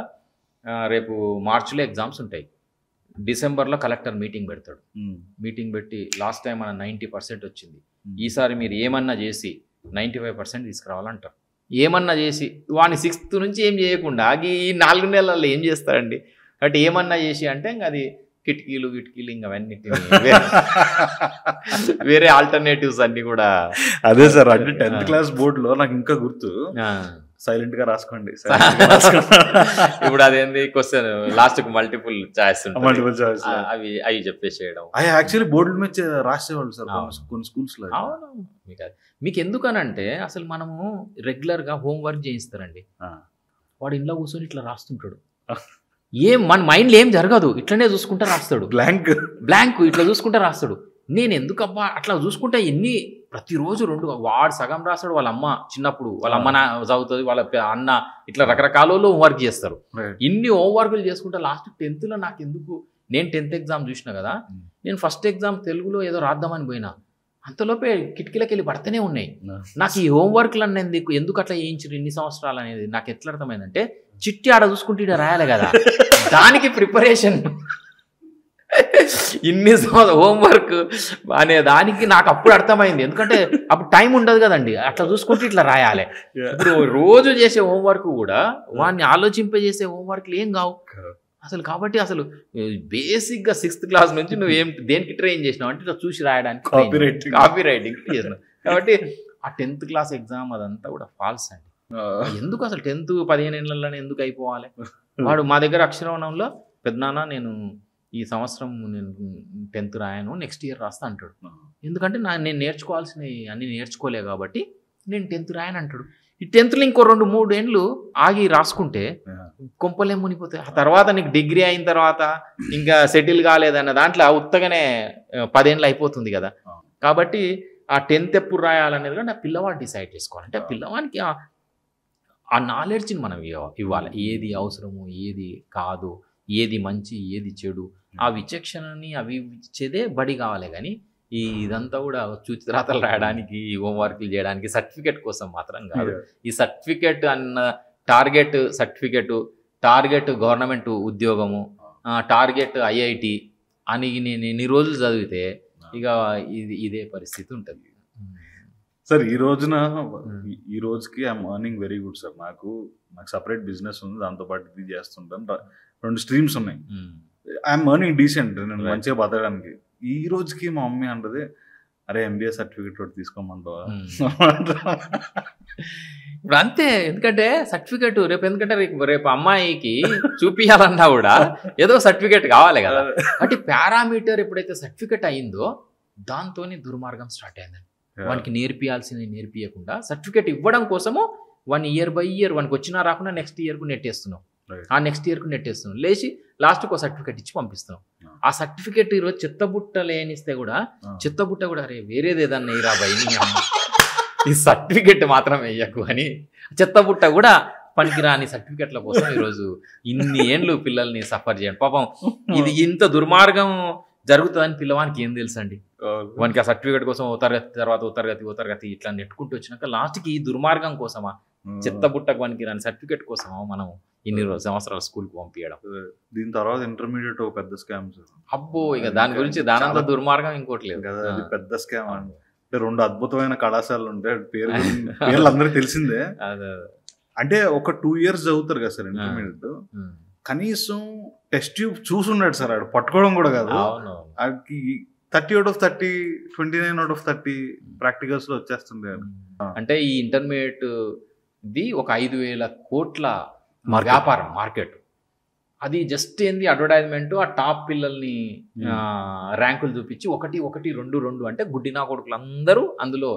రేపు మార్చిలో ఎగ్జామ్స్ ఉంటాయి, డిసెంబర్లో కలెక్టర్ మీటింగ్ పెడతాడు. మీటింగ్ పెట్టి లాస్ట్ టైం మన 90% వచ్చింది, ఈసారి మీరు ఏమన్నా చేసి 95% తీసుకురావాలంటారు. ఏమన్నా చేసి వాడిని 6th నుంచి ఏం చేయకుండా ఈ 4 నెలల్లో ఏం చేస్తారండి? కాబట్టి ఏమన్నా చేసి అంటే ఇంకా అది కిటికీలు ఇంకా అవన్నీ వేరే ఆల్టర్నేటివ్స్ అన్ని కూడా. అదే సార్, అంటే 10th క్లాస్ బోర్డులో నాకు ఇంకా గుర్తు, సైలెంట్ గా రాసుకోండి. ఇప్పుడు అదేంది క్వశ్చన్ లాస్ట్ కు మల్టిపుల్ చాయిస్ అవి చెప్పేసేయడం. యాక్చువల్లీ బోర్డుల మీద రాసేవాళ్ళు సార్ కొన్ని స్కూల్స్ లో. అవును, మీకు ఎందుకనంటే అసలు మనము రెగ్యులర్ గా హోంవర్క్ చేయిస్తారండి, వాడు ఇంట్లో కూర్చొని ఇట్లా రాస్తుంటాడు, మన మైండ్లో ఏం జరగదు, ఇట్లనే చూసుకుంటా రాస్తాడు, బ్లాంక్ ఇట్లా చూసుకుంటా రాస్తాడు. నేను ఎందుకబ్బా అట్లా చూసుకుంటా ప్రతిరోజు 2 వాడు సగం రాస్తాడు, వాళ్ళ అమ్మ చిన్నప్పుడు వాళ్ళ అమ్మ చదువుతుంది, వాళ్ళ అన్న ఇట్లా రకరకాల హోంవర్క్ చేస్తారు. ఇన్ని హోంవర్క్లు చేసుకుంటా లాస్ట్ 10thలో నాకు ఎందుకు, నేను 10th ఎగ్జామ్ చూసిన కదా, నేను ఫస్ట్ ఎగ్జామ్ తెలుగులో ఏదో రాద్దామని పోయినా, అంతలోపే కిటికీలకి వెళ్ళి పడుతూనే ఉన్నాయి. నాకు ఈ హోంవర్క్లు అన్నీ ఎందుకు అట్లా చేయించారు ఇన్ని సంవత్సరాలు అనేది నాకు ఎట్లా అర్థమైందంటే, చిట్టి ఆడ చూసుకుంటే ఇక్కడ రాయాలి కదా, దానికి ప్రిపరేషన్ ఇన్ని హోంవర్క్ అనే దానికి నాకు అప్పుడు అర్థమైంది. ఎందుకంటే అప్పుడు టైం ఉండదు కదండి, అట్లా చూసుకుంటే ఇట్లా రాయాలి. ఇప్పుడు రోజు చేసే హోంవర్క్ కూడా వాడిని ఆలోచింపజేసే హోంవర్క్లు ఏం కావు అసలు. కాబట్టి అసలు బేసిక్గా 6th క్లాస్ నుంచి నువ్వు దేనికి ట్రైన్ చేసినావు అంటే ఇట్లా చూసి రాయడానికి, కాపీ రైటింగ్ చేసినావు. కాబట్టి ఆ 10th క్లాస్ ఎగ్జామ్ అదంతా కూడా ఫాల్స్ అండి. ఎందుకు అసలు 10th 15 ఏళ్ళలోనే ఎందుకు అయిపోవాలి? వాడు మా దగ్గర అక్షరవనంలో పెద్దనాన్న నేను ఈ సంవత్సరం నేను 10th రాయను, నెక్స్ట్ ఇయర్ రాస్తా అంటాడు. ఎందుకంటే నేను నేర్చుకోవాల్సినవి అన్ని నేర్చుకోలే కాబట్టి నేను 10th రాయను అంటాడు. ఈ 10thలో ఇంకో 2-3 ఏళ్ళు ఆగి రాసుకుంటే కొంపలే మునిపోతాయి. ఆ తర్వాత నీకు డిగ్రీ అయిన తర్వాత ఇంకా సెటిల్ కాలేదన్న దాంట్లో ఉత్తగానే 10 ఏళ్ళు అయిపోతుంది కదా. కాబట్టి ఆ 10th ఎప్పుడు రాయాలనేది కూడా నా పిల్లవాడు డిసైడ్ చేసుకోవాలి. అంటే పిల్లవానికి ఆ నాలెడ్జ్ని మనం ఇవ్వాలి, ఏది అవసరము ఏది కాదు, ఏది మంచి ఏది చెడు, ఆ విచక్షణని అవి ఇచ్చేదే బడి కావాలి. కానీ ఇదంతా కూడా చూచిరాతలు రాయడానికి, హోంవర్క్లు చేయడానికి, సర్టిఫికెట్ కోసం మాత్రం కాదు. ఈ సర్టిఫికెట్ అన్న టార్గెట్ గవర్నమెంట్ ఉద్యోగము, టార్గెట్ IIT అని నేను ఎన్ని రోజులు చదివితే ఇక ఇదే పరిస్థితి ఉంటుంది సార్. ఈ రోజుకి I'm earning very good sir. నాకు సపరేట్ బిజినెస్ ఉంది, దాంతోపాటు ఇది చేస్తుంటాను. 2 స్ట్రీమ్స్ ఉన్నాయి. ఐఎమ్ ఎర్నింగ్ డీసెంట్, నేను మంచిగా బతకడానికి. ఈ రోజుకి మా మమ్మీ అంటది, అరే MBA సర్టిఫికేట్ ఒకటి తీసుకోమంటావా? ఇప్పుడు అంతే. ఎందుకంటే సర్టిఫికేట్ రేపు అమ్మాయికి చూపించాలన్నా కూడా ఏదో సర్టిఫికేట్ కావాలి కదా. అంటే పారామీటర్ ఎప్పుడైతే సర్టిఫికేట్ అయిందో దాంతో దుర్మార్గం స్టార్ట్ అయిందండి. వానికి నేర్పియాల్సింది నేర్పియకుండా సర్టిఫికేట్ ఇవ్వడం కోసము 1 year by year వానికి వచ్చినా రాకుండా నెక్స్ట్ ఇయర్కు నెట్టేస్తున్నాం, ఆ నెక్స్ట్ ఇయర్కు నెట్టేస్తున్నాం, లేచి లాస్ట్కి ఒక సర్టిఫికేట్ ఇచ్చి పంపిస్తున్నాం. ఆ సర్టిఫికేట్ ఈరోజు చెత్తబుట్ట లేనిస్తే కూడా చెత్తబుట్ట కూడా అరే వేరేది ఏదన్నా ఇరా భయ్ ఈ సర్టిఫికేట్ మాత్రం వేయకు అని చెత్తబుట్ట కూడా పనికిరాని సర్టిఫికేట్ల కోసం ఈరోజు ఇన్ని ఏండ్లు పిల్లల్ని సఫర్ చేయండి. పాపం ఇది ఇంత దుర్మార్గం జరుగుతుందని పిల్లవానికి ఏం తెలుసు అండి. వానికి ఆ సర్టిఫికేట్ కోసం ఓ తరగతి ఇట్లా నెట్టుకుంటూ వచ్చినాక లాస్ట్కి ఈ దుర్మార్గం కోసమా, చెత్తబుట్టకు వానికి రాని సర్టిఫికేట్ కోసమా మనం ఇన్ని సంవత్సరాలు స్కూల్కి పంపించడం. దీని తర్వాత ఇంటర్మీడియట్ ఒక పెద్ద స్కామ్ సార్. అబ్బో ఇక దాని గురించి దానంత దుర్మార్గం ఇంకోటి లేదు కదా. అది పెద్ద స్కామ్ అండి. 2 అద్భుతమైన కళాశాలలు ఉంటాయి, పేర్లు అందరికి తెలిసిందే. అంటే ఒక 2 years చదువుతారు కదా సార్ ఇంటర్మీడియట్. కనీసం టెస్ట్ ట్యూబ్ చూసున్నాడు సార్, ఆడు పట్టుకోవడం కూడా కాదు. 30 out of 30, 29 out of 30 practicals లో వచ్చేస్తుంది. అంటే ఈ ఇంటర్మీడియట్ ఇది ఒక 5,000 కోట్ల వ్యాపారం, మార్కెట్. అది జస్ట్ ఏంది అడ్వర్టైజ్మెంట్, ఆ టాప్ పిల్లల్ని ర్యాంకులు చూపించి 1, 1, 2, 2 అంటే గుడ్డినా కొడుకులు అందరూ అందులో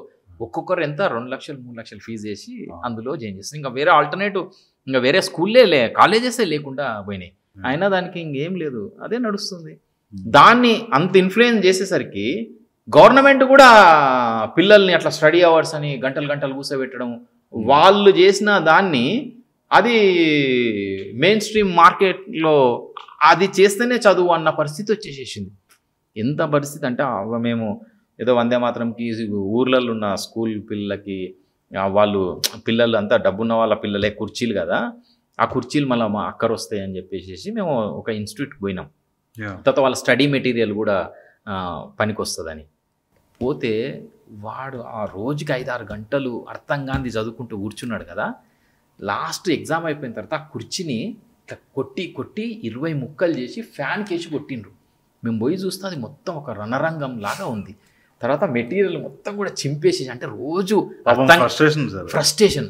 ఒక్కొక్కరు ఎంత 2 లక్షలు 3 లక్షలు ఫీజు వేసి అందులో జాయిన్ చేస్తారు. ఇంకా వేరే ఆల్టర్నేటివ్ ఇంకా వేరే స్కూల్లే కాలేజెసే లేకుండా పోయినాయి. అయినా దానికి ఇంకేం లేదు, అదే నడుస్తుంది. దాన్ని అంత ఇన్ఫ్లుయెన్స్ చేసేసరికి గవర్నమెంట్ కూడా పిల్లల్ని అట్లా స్టడీ అవర్స్ అని గంటలు కూర్చోబెట్టడం, వాళ్ళు చేసిన దాన్ని అది మెయిన్ స్ట్రీమ్ మార్కెట్లో అది చేస్తేనే చదువు అన్న పరిస్థితి వచ్చేసేసింది. ఎంత పరిస్థితి అంటే మేము ఏదో వందే మాత్రంకి ఊర్లలో ఉన్న స్కూల్ పిల్లలకి వాళ్ళు పిల్లలు అంతా డబ్బున్న వాళ్ళ పిల్లలే కుర్చీలు కదా, ఆ కుర్చీలు మళ్ళీ మా అక్కరు వస్తాయి అని చెప్పేసి మేము ఒక ఇన్స్టిట్యూట్కి పోయినాం. తర్వాత వాళ్ళ స్టడీ మెటీరియల్ కూడా పనికి వస్తుందని పోతే వాడు ఆ రోజుకి 5-6 గంటలు అర్థం కాంది చదువుకుంటూ కూర్చున్నాడు కదా. లాస్ట్ ఎగ్జామ్ అయిపోయిన తర్వాత ఆ కుర్చీని ఇట్లా కొట్టి 20 ముక్కలు చేసి ఫ్యాన్ కేసి కొట్టిండ్రు. మేము పోయి చూస్తే అది మొత్తం ఒక రణరంగం లాగా ఉంది. తర్వాత మెటీరియల్ మొత్తం కూడా చింపేసి, అంటే రోజు ఫ్రస్ట్రేషన్.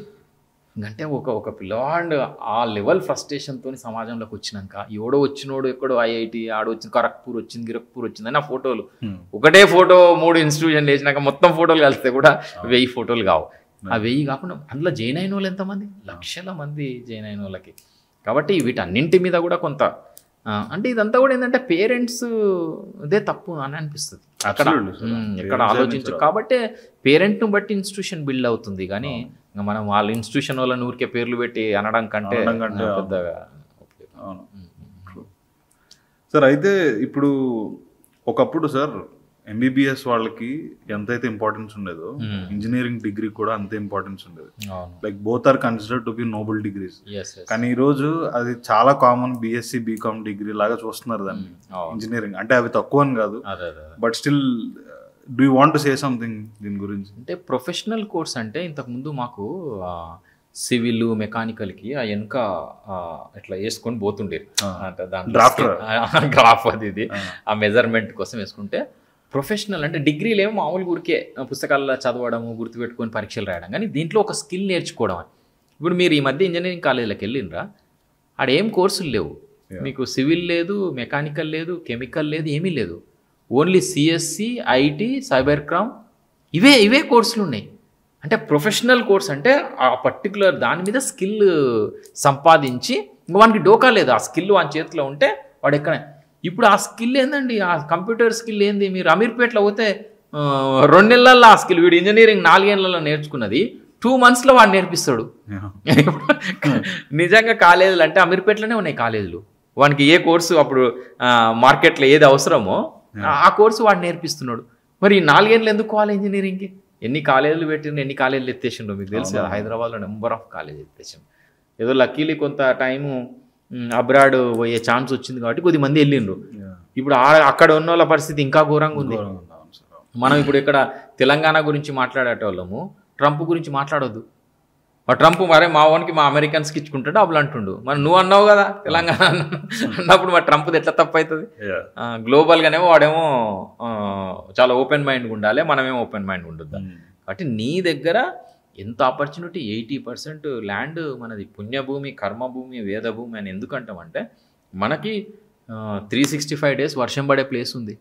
అంటే ఒక పిల్లవాడు ఆ లెవెల్ ఫ్రస్ట్రేషన్తో సమాజంలోకి వచ్చినాక ఎవడో వచ్చినోడు ఎక్కడో IIT ఆడు వచ్చింది, ఖరగ్పూర్ వచ్చింది, గిరఖ్పూర్ వచ్చింది అని ఆ ఫోటోలు, ఒకటే ఫోటో 3 ఇన్స్టిట్యూషన్ వేసినాక మొత్తం ఫోటోలు కలిస్తే కూడా 1000 ఫోటోలు కావు. ఆ 1000 కాకుండా అందులో జాయిన్ అయిన వాళ్ళు ఎంతమంది, లక్షల మంది జాయిన్ అయిన వాళ్ళకి. కాబట్టి వీటన్నింటి మీద కూడా కొంత అంటే ఇదంతా కూడా ఏంటంటే పేరెంట్స్ అదే తప్పు అని అనిపిస్తుంది. ఎక్కడ ఆలోచించు కాబట్టి పేరెంట్ను బట్టి ఇన్స్టిట్యూషన్ బిల్డ్ అవుతుంది. కానీ మనం వాళ్ళ ఇన్స్టిట్యూషన్ వాళ్ళని ఊరికే పేర్లు పెట్టి అనడం కంటే పెద్దగా. సార్ అయితే ఇప్పుడు ఒకప్పుడు సార్ ఎంబీబీఎస్ వాళ్ళకి ఎంతైతే ఇంపార్టెన్స్ ఉండేదో ఇంజనీరింగ్ డిగ్రీ కూడా అంతే ఇంపార్టెన్స్ ఉండేది. Like both are considered to be noble degrees. కానీ ఈ రోజు అది చాలా కామన్ బీఎస్సీ బీకామ్ డిగ్రీ లాగా చూస్తున్నారు దాన్ని. ఇంజనీరింగ్ అంటే అవి తక్కువ అని కాదు, but still do you want to say something దీని గురించి? అంటే ప్రొఫెషనల్ కోర్స్ అంటే ఇంతకుముందు మాకు సివిల్ మెకానికల్కి ఆ వెనుక ఇట్లా వేసుకొని పోతుండేది, అంటే దాంట్లో గ్రాఫ్ అది ఇది ఆ మెజర్మెంట్ కోసం వేసుకుంటే. ప్రొఫెషనల్ అంటే డిగ్రీలు ఏమో మామూలుగా ఊరికే పుస్తకాల్లో చదవడము, గుర్తుపెట్టుకొని పరీక్షలు రాయడం, కానీ దీంట్లో ఒక స్కిల్ నేర్చుకోవడం అని. ఇప్పుడు మీరు ఈ మధ్య ఇంజనీరింగ్ కాలేజీలోకి వెళ్ళినరా, ఆడ ఏం కోర్సులు లేవు మీకు. సివిల్ లేదు, మెకానికల్ లేదు, కెమికల్ లేదు, ఏమీ లేదు. Only CSC, IT, cyber crime ఇవే కోర్సులు ఉన్నాయి. అంటే ప్రొఫెషనల్ కోర్స్ అంటే ఆ పర్టికులర్ దాని మీద స్కిల్ సంపాదించి వానికి డోకా లేదు, ఆ స్కిల్ వాని చేతిలో ఉంటే వాడు ఎక్కడ. ఇప్పుడు ఆ స్కిల్ ఏందండి, ఆ కంప్యూటర్ స్కిల్ ఏంది? మీరు అమీర్పేటలో పోతే 2 నెలల్లో ఆ స్కిల్, వీడు ఇంజనీరింగ్ 4 ఏళ్లలో నేర్చుకున్నది 2 monthsలో వాడు నేర్పిస్తాడు. నిజంగా కాలేజీలు అంటే అమీర్పేటలోనే ఉన్నాయి కాలేజీలు. వానికి ఏ కోర్సు అప్పుడు మార్కెట్లో ఏది అవసరమో ఆ కోర్సు వాడు నేర్పిస్తున్నాడు. మరి 4 ఏళ్ళు ఎందుకు కావాలి ఇంజనీరింగ్కి? ఎన్ని కాలేజీలు పెట్టిండ్రు, ఎన్ని కాలేజీలు ఎత్తేసిండ్రు మీకు తెలుసు కదా. హైదరాబాద్లో నెంబర్ ఆఫ్ కాలేజ్ ఎత్తేసిండు. ఏదో లక్కీలీ కొంత టైము అబ్రాడ్ పోయే ఛాన్స్ వచ్చింది కాబట్టి కొద్దిమంది వెళ్ళిండ్రు. ఇప్పుడు అక్కడ ఉన్న వాళ్ళ పరిస్థితి ఇంకా ఘోరంగా ఉంది. మనం ఇప్పుడు ఇక్కడ తెలంగాణ గురించి మాట్లాడేటోళ్ళము, ట్రంప్ గురించి మాట్లాడొద్దు. ట్రంప్ మరే మా వానికి మా అమెరికన్స్కి ఇచ్చుకుంటాడు డబ్బులు అంటుండు. మరి నువ్వు అన్నావు కదా తెలంగాణ అన్నప్పుడు మరి ట్రంప్ది ఎట్లా తప్పు అవుతుంది? గ్లోబల్గానేమో వాడేమో చాలా ఓపెన్ మైండ్గా ఉండాలి, మనమేమో ఓపెన్ మైండ్గా ఉండొద్దా. కాబట్టి నీ దగ్గర ఎంత ఆపర్చునిటీ, 80% ల్యాండ్ మనది పుణ్యభూమి, కర్మభూమి, వేదభూమి అని ఎందుకంటామంటే మనకి 365 days వర్షం పడే ప్లేస్ ఉంది,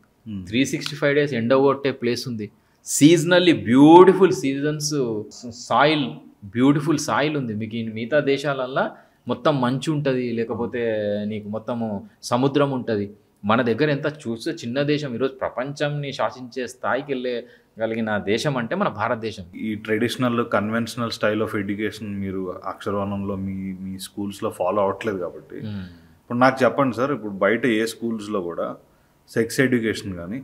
365 days ఎండ కొట్టే ప్లేస్ ఉంది, seasonally beautiful seasons, soil beautiful soil ఉంది. మీకు మిగతా దేశాలల్లో మొత్తం మంచు ఉంటుంది, లేకపోతే నీకు మొత్తము సముద్రం ఉంటుంది. మన దగ్గర ఎంత చూస్తే చిన్న దేశం, ఈరోజు ప్రపంచాన్ని శాసించే స్థాయికి వెళ్ళగలిగిన దేశం అంటే మన భారతదేశం. ఈ traditional conventional style of education మీరు అక్షరవనంలో మీ స్కూల్స్లో ఫాలో అవ్వట్లేదు కాబట్టి ఇప్పుడు నాకు చెప్పండి సార్, ఇప్పుడు బయట ఏ స్కూల్స్లో కూడా సెక్స్ ఎడ్యుకేషన్ కానీ,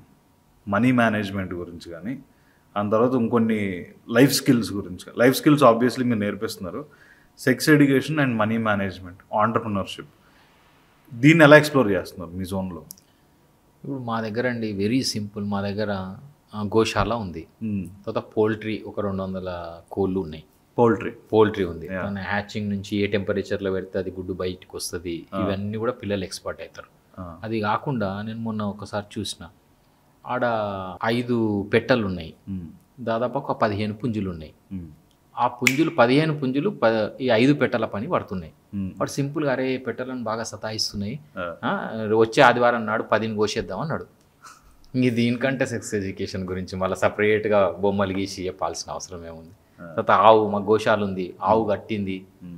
మనీ మేనేజ్మెంట్ గురించి కానీ, దాని తర్వాత ఇంకొన్ని లైఫ్ స్కిల్స్ గురించి, లైఫ్ స్కిల్స్ ఆబ్వియస్లీ మీరు నేర్పిస్తున్నారు, sex education and money management, entrepreneurship, దీన్ని ఎలా ఎక్స్ప్లోర్ చేస్తున్నారు మీ జోన్లో? ఇప్పుడు మా దగ్గర అండి వెరీ సింపుల్, మా దగ్గర గోశాల ఉంది, తర్వాత పోల్ట్రీ ఒక 200 కోళ్ళు ఉన్నాయి. పోల్ట్రీ ఉంది. హ్యాచింగ్ నుంచి ఏ టెంపరేచర్లో పెడితే అది గుడ్డు బయటకు వస్తుంది, ఇవన్నీ కూడా పిల్లలు ఎక్స్పర్ట్ అవుతారు. అది కాకుండా నేను మొన్న ఒకసారి చూసిన, ఆడ 5 పెట్టెలు ఉన్నాయి, దాదాపు ఒక 15 పుంజులు ఉన్నాయి. ఆ పుంజులు 15 పుంజులు ఈ 5 పెట్టెల పని పడుతున్నాయి. వాడు సింపుల్గా అరే పెట్టెలను బాగా సతాయిస్తున్నాయి, వచ్చే ఆదివారం నాడు 10 కోసేద్దాం అన్నాడు. ఇంక దీనికంటే సెక్స్ ఎడ్యుకేషన్ గురించి మళ్ళీ సపరేట్గా బొమ్మలు గీసి చెప్పాల్సిన అవసరం ఏముంది? తర్వాత ఆవు, మా గోశాల ఉంది, ఆవు కట్టింది,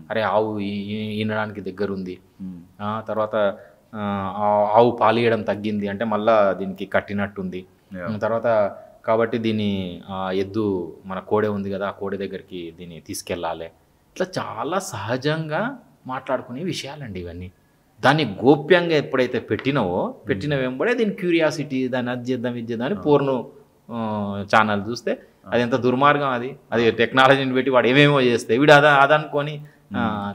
అరే ఆవు ఈనడానికి దగ్గర ఉంది, తర్వాత ఆవు పాలియడం తగ్గింది అంటే మళ్ళీ దీనికి కట్టినట్టుంది, తర్వాత కాబట్టి దీన్ని ఎద్దు మన కోడె ఉంది కదా, ఆ కోడె దగ్గరికి దీన్ని తీసుకెళ్ళాలి. ఇట్లా చాలా సహజంగా మాట్లాడుకునే విషయాలండి ఇవన్నీ. దాన్ని గోప్యంగా ఎప్పుడైతే పెట్టిన వెంబడే దీని క్యూరియాసిటీ, దాన్ని అది చేద్దాం ఇది చేద్దాం అని పోర్ను ఛానల్ చూస్తే అది ఎంత దుర్మార్గం. అది టెక్నాలజీని పెట్టి వాడు ఏమేమో చేస్తే వీడు అదనుకొని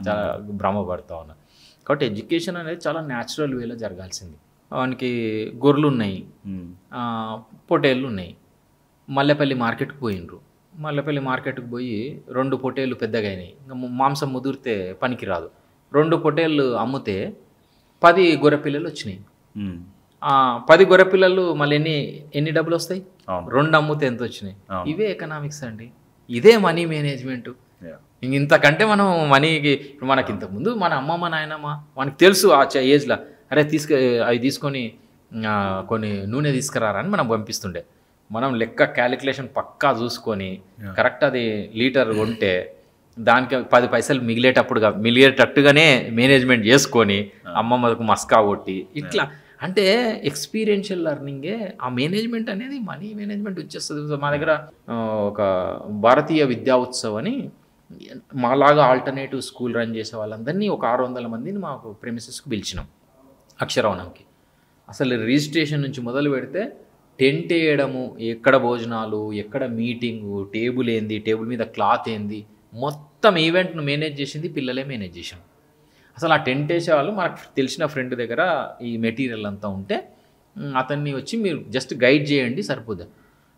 చాలా భ్రమపడుతూ ఉన్నారు. కాబట్టి ఎడ్యుకేషన్ అనేది చాలా న్యాచురల్ వేలో జరగాల్సింది. వానికి గొర్రెలు ఉన్నాయి, పొటేళ్ళు ఉన్నాయి. మల్లెపల్లి మార్కెట్కి పోయినరు, మల్లెపల్లి మార్కెట్కి పోయి 2 పొటేళ్ళు పెద్దగా అయినాయి, ఇంకా మాంసం ముదిరితే పనికి రాదు. 2 పొటేళ్ళు అమ్మితే 10 గొర్రె పిల్లలు వచ్చినాయి. 10 గొర్రె పిల్లలు మళ్ళీ ఎన్ని డబ్బులు వస్తాయి? 2 అమ్మితే ఎంత వచ్చినాయి? ఇవే ఎకనామిక్స్ అండి, ఇదే మనీ మేనేజ్మెంట్. ఇంతకంటే మనం మనీకి ఇప్పుడు మనకి ఇంతకుముందు మన అమ్మమ్మ నాయనమ్మ మనకి తెలుసు ఆ ఏజ్లో, అరే అవి తీసుకొని కొన్ని నూనె తీసుకురారా అని మనం పంపిస్తుండే. మనం లెక్క క్యాలిక్యులేషన్ పక్కా చూసుకొని కరెక్ట్ అది లీటర్ కొంటే దానికి 10 పైసలు మిగిలేటట్టుగానే మేనేజ్మెంట్ చేసుకొని అమ్మమ్మకు మస్కా కొట్టి ఇట్లా అంటే ఎక్స్పీరియన్షియల్ లెర్నింగే ఆ మేనేజ్మెంట్ అనేది మనీ మేనేజ్మెంట్ వచ్చేస్తుంది. మా దగ్గర ఒక భారతీయ విద్యా ఉత్సవ్ అని మాలాగా ఆల్టర్నేటివ్ స్కూల్ రన్ చేసే వాళ్ళందరినీ ఒక 600 మందిని మాకు ప్రెమిసెస్కి పిలిచినాం అక్షరవనంకి. అసలు రిజిస్ట్రేషన్ నుంచి మొదలు పెడితే టెంట్ వేయడము, ఎక్కడ భోజనాలు, ఎక్కడ మీటింగు, టేబుల్ ఏంది, టేబుల్ మీద క్లాత్ ఏంది, మొత్తం ఈవెంట్ను మేనేజ్ చేసింది పిల్లలే మేనేజ్ చేసాం. అసలు ఆ టెంట్ వేసే వాళ్ళు మనకు తెలిసిన ఫ్రెండ్ దగ్గర ఈ మెటీరియల్ అంతా ఉంటే అతన్ని వచ్చి మీరు జస్ట్ గైడ్ చేయండి సరిపోద్ది.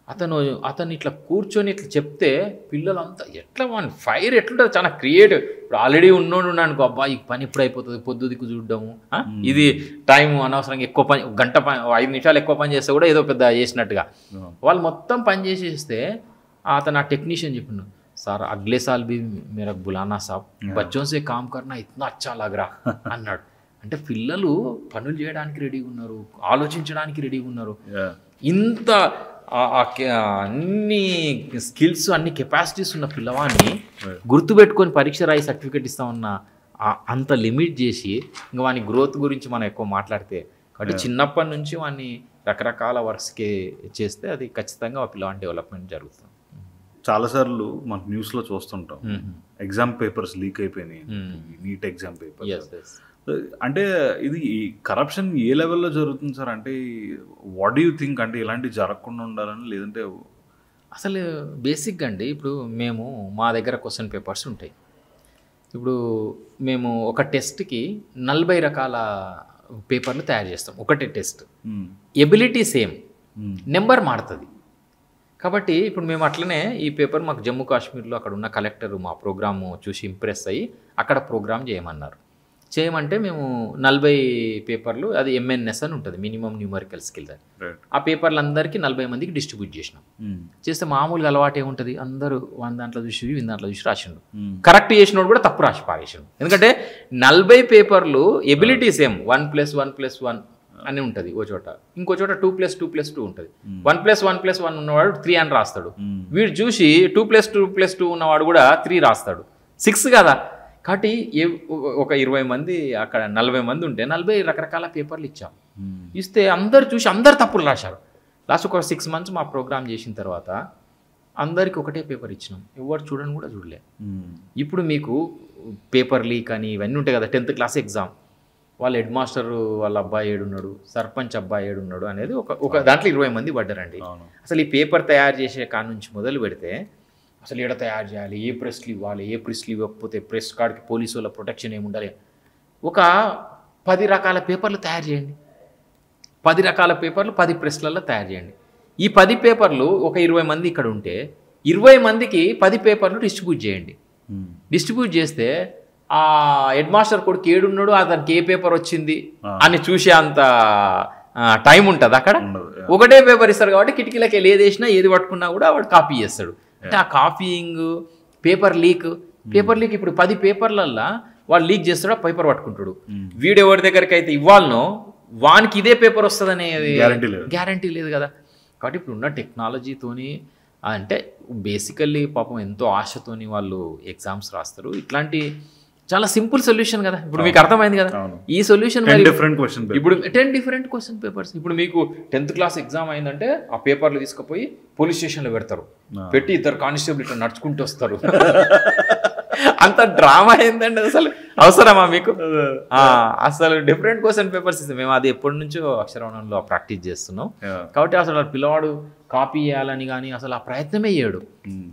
అతను ఇట్లా కూర్చొని ఇట్లా చెప్తే పిల్లలంతా ఎట్లా వాని ఫైర్ ఎట్లుంటుంది, చాలా క్రియేటివ్. ఇప్పుడు ఆల్రెడీ ఉన్నాడు అనుకో, అబ్బా ఈ పని ఎప్పుడు అయిపోతుంది, పొద్దు దిక్కు చూడడము, ఇది టైం అనవసరంగా ఎక్కువ పని, గంట పని 5 నిమిషాలు ఎక్కువ పని చేస్తే కూడా ఏదో పెద్ద చేసినట్టుగా వాళ్ళు మొత్తం పని చేసేస్తే అతను ఆ టెక్నీషియన్ చెప్పిండు, సార్ అగले साल भी मेरा बुलाना साहब, बच्चों से काम करना इतना अच्छा लग रहा అన్నాడు. అంటే పిల్లలు పనులు చేయడానికి రెడీగా ఉన్నారు, ఆలోచించడానికి రెడీగా ఉన్నారు. ఇంత అన్ని స్కిల్స్, అన్ని కెపాసిటీస్ ఉన్న పిల్లవాడిని గుర్తుపెట్టుకొని పరీక్ష రాయి సర్టిఫికేట్ ఇస్తామన్న అంత లిమిట్ చేసి ఇంకా వాని గ్రోత్ గురించి మనం ఎక్కువ మాట్లాడితే, కాబట్టి చిన్నప్పటి నుంచి వాడిని రకరకాల వర్క్స్కి చేస్తే అది ఖచ్చితంగా ఆ పిల్లవాడి డెవలప్మెంట్ జరుగుతుంది. చాలాసార్లు మనకు న్యూస్లో చూస్తుంటాం ఎగ్జామ్ పేపర్స్ లీక్ అయిపోయినాయి, నీట్ ఎగ్జామ్ పేపర్స్. అంటే ఇది కరప్షన్ ఏ లెవెల్లో జరుగుతుంది సార్? అంటే వాట్ డూ యూ థింక్, అంటే ఇలాంటివి జరగకుండా ఉండాలని, లేదంటే అసలు బేసిక్గా అండి ఇప్పుడు మేము మా దగ్గర క్వశ్చన్ పేపర్స్ ఉంటాయి. ఇప్పుడు మేము ఒక టెస్ట్కి 40 రకాల పేపర్లు తయారు చేస్తాం. ఒకటే టెస్ట్, ఎబిలిటీ సేమ్, నెంబర్ మారుతుంది. కాబట్టి ఇప్పుడు మేము అట్లనే ఈ పేపర్ మాకు జమ్మూ కాశ్మీర్లో అక్కడ ఉన్న కలెక్టర్ మా ప్రోగ్రాము చూసి ఇంప్రెస్ అయ్యి అక్కడ ప్రోగ్రామ్ చేయమన్నారు. చేయమంటే మేము 40 పేపర్లు, అది MNS అని ఉంటుంది, మినిమం న్యూమరికల్ స్కిల్ అని, ఆ పేపర్లు అందరికీ 40 మందికి డిస్ట్రిబ్యూట్ చేసినాం. చేస్తే మామూలుగా అలవాటు ఏముంటుంది, అందరూ 1 దాంట్లో చూసి 1 దాంట్లో చూసి రాసిండు. కరెక్ట్ చేసినోడు కూడా తప్పు రాసి పారేసిండు. ఎందుకంటే 40 పేపర్లు ఎబిలిటీ సేమ్, 1+1+1 అని ఉంటుంది ఓ చోట, ఇంకో చోట 2+2+2 ఉంటుంది. 1+1+1 ఉన్నవాడు 3 అని రాస్తాడు. వీడు చూసి 2+2+2 ఉన్నవాడు కూడా 3 రాస్తాడు, 6 కదా. కాబట్టి ఒక 20 మంది అక్కడ 40 మంది ఉంటే 40 రకరకాల పేపర్లు ఇచ్చాం. ఇస్తే అందరు చూసి అందరు తప్పులు రాశారు. లాస్ట్ ఒక 6 months మా ప్రోగ్రామ్ చేసిన తర్వాత అందరికి ఒకటే పేపర్ ఇచ్చినాం, ఎవరు చూడని కూడా చూడలే. ఇప్పుడు మీకు పేపర్ లీక్ అని ఇవన్నీ ఉంటాయి కదా, 10th క్లాస్ ఎగ్జామ్, వాళ్ళ హెడ్ మాస్టర్ వాళ్ళ అబ్బాయి ఏడున్నాడు, సర్పంచ్ అబ్బాయి ఏడున్నాడు అనేది ఒక దాంట్లో 20 మంది పడ్డారండి. అసలు ఈ పేపర్ తయారు చేసే కాడ నుంచి మొదలు పెడితే అసలు ఎక్కడ తయారు చేయాలి, ఏ ప్రెస్లు ఇవ్వాలి, ఏ ప్రెస్లు ఇవ్వకపోతే ప్రెస్ కార్డ్కి పోలీసు వాళ్ళ ప్రొటెక్షన్ ఏమి ఉండాలి, ఒక 10 రకాల పేపర్లు తయారు చేయండి. 10 రకాల పేపర్లు 10 ప్రెస్లలో తయారు చేయండి. ఈ 10 పేపర్లు ఒక 20 మంది ఇక్కడ ఉంటే 20 మందికి 10 పేపర్లు డిస్ట్రిబ్యూట్ చేయండి. డిస్ట్రిబ్యూట్ చేస్తే ఆ హెడ్ మాస్టర్ కొడుకు ఏడున్నాడు, అతనికి ఏ పేపర్ వచ్చింది అని చూసే అంత టైం ఉంటుంది అక్కడ. ఒకటే పేపర్ ఇస్తారు కాబట్టి కిటికీలకి ఏది వేసినా ఏది పట్టుకున్నా కూడా వాడు కాపీ చేస్తాడు. అంటే ఆ కాపీయింగ్, పేపర్ లీక్ ఇప్పుడు 10 పేపర్లల్లో వాడు లీక్ చేస్తాడు, పేపర్ పట్టుకుంటాడు. వీడు ఎవరి దగ్గరికి అయితే ఇవ్వాలనో వానికి ఇదే పేపర్ వస్తుంది అనేది గ్యారంటీ లేదు కదా. కాబట్టి ఇప్పుడు ఉన్న టెక్నాలజీతోని అంటే బేసికల్లీ పాపం ఎంతో ఆశతోని వాళ్ళు ఎగ్జామ్స్ రాస్తారు. ఇట్లాంటి చాలా సింపుల్ సొల్యూషన్ కదా. ఇప్పుడు మీకు అర్థమైంది కదా ఈ సొల్యూషన్. ఇప్పుడు 10 డిఫరెంట్ క్వశ్చన్ పేపర్స్. ఇప్పుడు మీకు 10th క్లాస్ ఎగ్జామ్ అయిందంటే ఆ పేపర్లు తీసుకుపోయి పోలీస్ స్టేషన్లో పెడతారు, పెట్టి 2 కానిస్టేబుల్ ఇట్లా నడుచుకుంటూ వస్తారు. అంత డ్రామా ఏంటంటే అసలు అవసరమా మీకు? అసలు డిఫరెంట్ క్వశ్చన్ పేపర్స్ ఇస్తాం. మేము అది ఎప్పటి నుంచో అక్షరవణంలో ప్రాక్టీస్ చేస్తున్నాం. కాబట్టి అసలు పిల్లవాడు కాపీ చేయాలని కానీ అసలు ఆ ప్రయత్నమే చేయడు.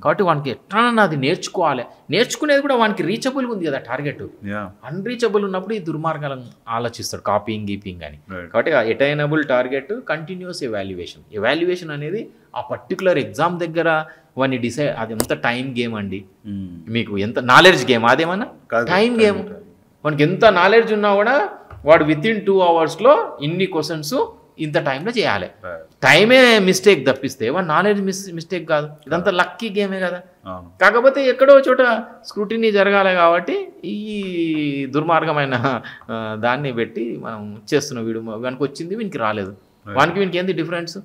కాబట్టి వానికి ఎట్లా అది నేర్చుకోవాలి, నేర్చుకునేది కూడా వానికి రీచబుల్ ఉంది కదా టార్గెట్. అన్రీచబుల్ ఉన్నప్పుడు ఈ దుర్మార్గాలను ఆలోచిస్తాడు, కాపీయింగ్ గీపింగ్ అని. కాబట్టి అటైనబుల్ టార్గెట్, కంటిన్యూస్ ఎవాల్యుయేషన్ అనేది ఆ పర్టికులర్ ఎగ్జామ్ దగ్గర వాడిని డిసైడ్. అది ఎంత టైం గేమ్ అండి, మీకు ఎంత నాలెడ్జ్ గేమ్, అదేమన్నా టైం గేమ్. వానికి ఎంత నాలెడ్జ్ ఉన్నా కూడా వాడు within 2 hours ఇన్ని క్వశ్చన్స్ ఇంత టైంలో చేయాలి. టైమే మిస్టేక్ తప్పిస్తే వాడు నాలెడ్జ్ మిస్టేక్ కాదు. ఇదంతా లక్కీ గేమే కదా. కాకపోతే ఎక్కడో చోట స్క్రూటినీ జరగాలి కాబట్టి ఈ దుర్మార్గమైన దాన్ని పెట్టి మనం చేస్తున్నాం. వానికి వచ్చింది వీనికి రాలేదు, వీనికి ఏంది డిఫరెన్స్?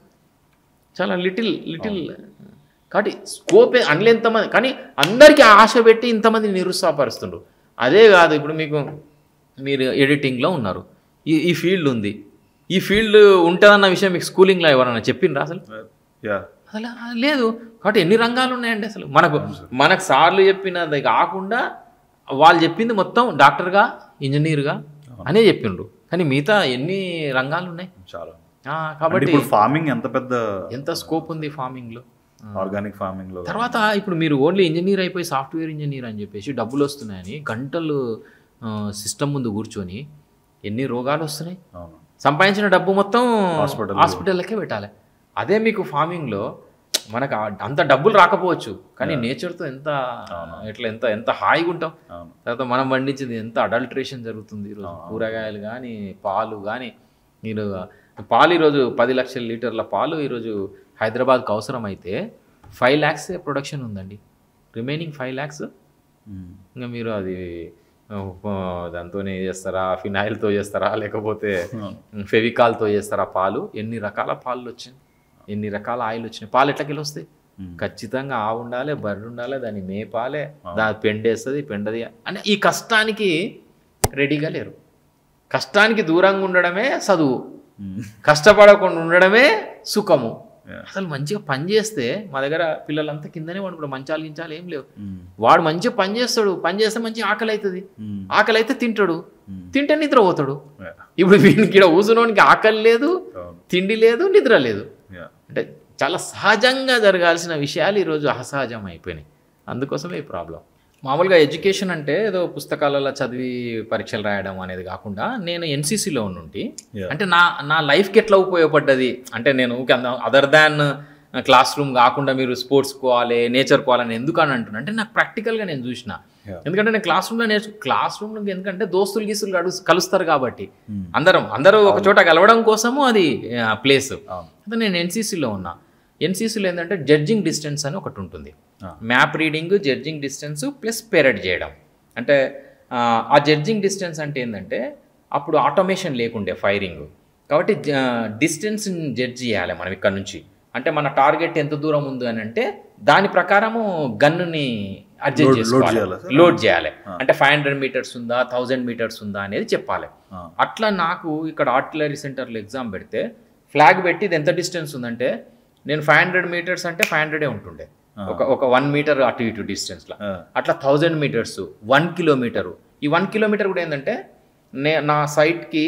చాలా లిటిల్ కాబట్టి స్కోపే అనలే ఎంతమంది, కానీ అందరికీ ఆశ పెట్టి ఇంతమంది నిరుత్సాహపరుస్తుండ్రు. అదే కాదు, ఇప్పుడు మీరు ఎడిటింగ్లో ఉన్నారు, ఈ ఫీల్డ్ ఉంది, ఈ ఫీల్డ్ ఉంటుందన్న విషయం మీకు స్కూలింగ్లో ఎవరన్నా చెప్పిండ్రా? అసలు లేదు. కాబట్టి ఎన్ని రంగాలు ఉన్నాయండి అసలు. మనకు సార్లు చెప్పినది కాకుండా వాళ్ళు చెప్పింది మొత్తం డాక్టర్గా, ఇంజనీర్గా అనే చెప్పిండ్రు. కానీ మిగతా ఎన్ని రంగాలు ఉన్నాయి? కాబట్టి ఇప్పుడు ఫార్మింగ్ ఎంత స్కోప్ ఉంది ఫార్మింగ్లో, ఆర్గానిక్ ఫార్మింగ్లో. తర్వాత ఇప్పుడు మీరు ఓన్లీ ఇంజనీర్ అయిపోయి సాఫ్ట్వేర్ ఇంజనీర్ అని చెప్పేసి డబ్బులు వస్తున్నాయని గంటలు సిస్టమ్ ముందు కూర్చొని ఎన్ని రోగాలు వస్తున్నాయి. సంపాదించిన డబ్బు మొత్తం హాస్పిటల్కే పెట్టాలి. అదే మీకు ఫార్మింగ్లో మనకు అంత డబ్బులు రాకపోవచ్చు, కానీ నేచర్తో ఎంత ఎంత హాయిగా ఉంటాం. తర్వాత మనం పండించింది ఎంత అడల్ట్రేషన్ జరుగుతుంది ఈరోజు. కూరగాయలు కానీ పాలు కానీ, మీరు పాలు ఈరోజు 10 లక్షల లీటర్ల పాలు ఈరోజు హైదరాబాద్కు అవసరం అయితే 5 lakhs ప్రొడక్షన్ ఉందండి. రిమైనింగ్ 5 lakhs ఇంకా మీరు అది దాంతోనే చేస్తారా, ఫినాయిల్తో చేస్తారా, లేకపోతే ఫెవికాల్తో చేస్తారా పాలు. ఎన్ని రకాల పాలు వచ్చినాయి, ఎన్ని రకాల ఆయిల్ వచ్చినాయి. పాలు ఎట్లా కిలో వస్తాయి? ఖచ్చితంగా ఆవు ఉండాలి, బర్రె ఉండాలి, దాన్ని మేపాలి, దాని పెండేస్తుంది, పెండది అని. ఈ కష్టానికి రెడీగా లేరు. కష్టానికి దూరంగా ఉండడమే చదువు, కష్టపడకుండా ఉండడమే సుఖము. అసలు మంచిగా పని చేస్తే, మా దగ్గర పిల్లలంతా కిందనే వాడు ఇప్పుడు మంచాలు గించాలు ఏం లేవు. వాడు మంచిగా పని చేస్తాడు, పని చేస్తే మంచిగా ఆకలి అవుతుంది, ఆకలి అయితే తింటాడు, తింటే నిద్ర పోతాడు. ఇప్పుడు వీనికి ఇక్కడ ఊసునోనికి ఆకలి లేదు, తిండి లేదు, నిద్ర లేదు. అంటే చాలా సహజంగా జరగాల్సిన విషయాలు ఈరోజు అసహజం అయిపోయినాయి. అందుకోసమే ఈ ప్రాబ్లం. మామూలుగా ఎడ్యుకేషన్ అంటే ఏదో పుస్తకాలలో చదివి పరీక్షలు రాయడం అనేది కాకుండా, నేను ఎన్సీసీలో ఉండి అంటే నా లైఫ్కి ఎట్లా ఉపయోగపడ్డది అంటే, నేను అదర్ దాన్ క్లాస్ రూమ్ కాకుండా మీరు స్పోర్ట్స్ కోవాలి, నేచర్ కోవాలని ఎందుకని అంటున్నా అంటే, నాకు ప్రాక్టికల్గా నేను చూసిన. ఎందుకంటే నేను క్లాస్ రూమ్లో ఎందుకంటే దోస్తులు గీస్తులు కలుస్తారు కాబట్టి, అందరూ ఒక చోట కలవడం కోసము అది ప్లేస్. అయితే నేను ఎన్సీసీలో ఉన్నా. ఎన్సీసీలో ఏంటంటే జడ్జింగ్ డిస్టెన్స్ అని ఒకటి ఉంటుంది. Map reading, judging distance plus parade చేయడం. అంటే ఆ జడ్జింగ్ డిస్టెన్స్ అంటే ఏంటంటే, అప్పుడు ఆటోమేషన్ లేకుండే ఫైరింగ్, కాబట్టి డిస్టెన్స్ జడ్జ్ చేయాలి మనం ఇక్కడ నుంచి. అంటే మన టార్గెట్ ఎంత దూరం ఉంది అని అంటే దాని ప్రకారము గన్నుని అడ్జస్ట్ చేసుకోవాలి, లోడ్ చేయాలి. అంటే 500 meters ఉందా, 1000 meters ఉందా అనేది చెప్పాలి. అట్లా నాకు ఇక్కడ ఆర్టిలరీ సెంటర్లో ఎగ్జామ్ పెడితే ఫ్లాగ్ పెట్టి ఇది ఎంత డిస్టెన్స్ ఉందంటే, నేను 500 meters అంటే 500 ఉంటుండే, ఒక 1 meter అటు ఇటు డిస్టెన్స్లో. అట్లా 1000 meters, 1 kilometer. ఈ 1 kilometer కూడా ఏంటంటే, నా సైట్కి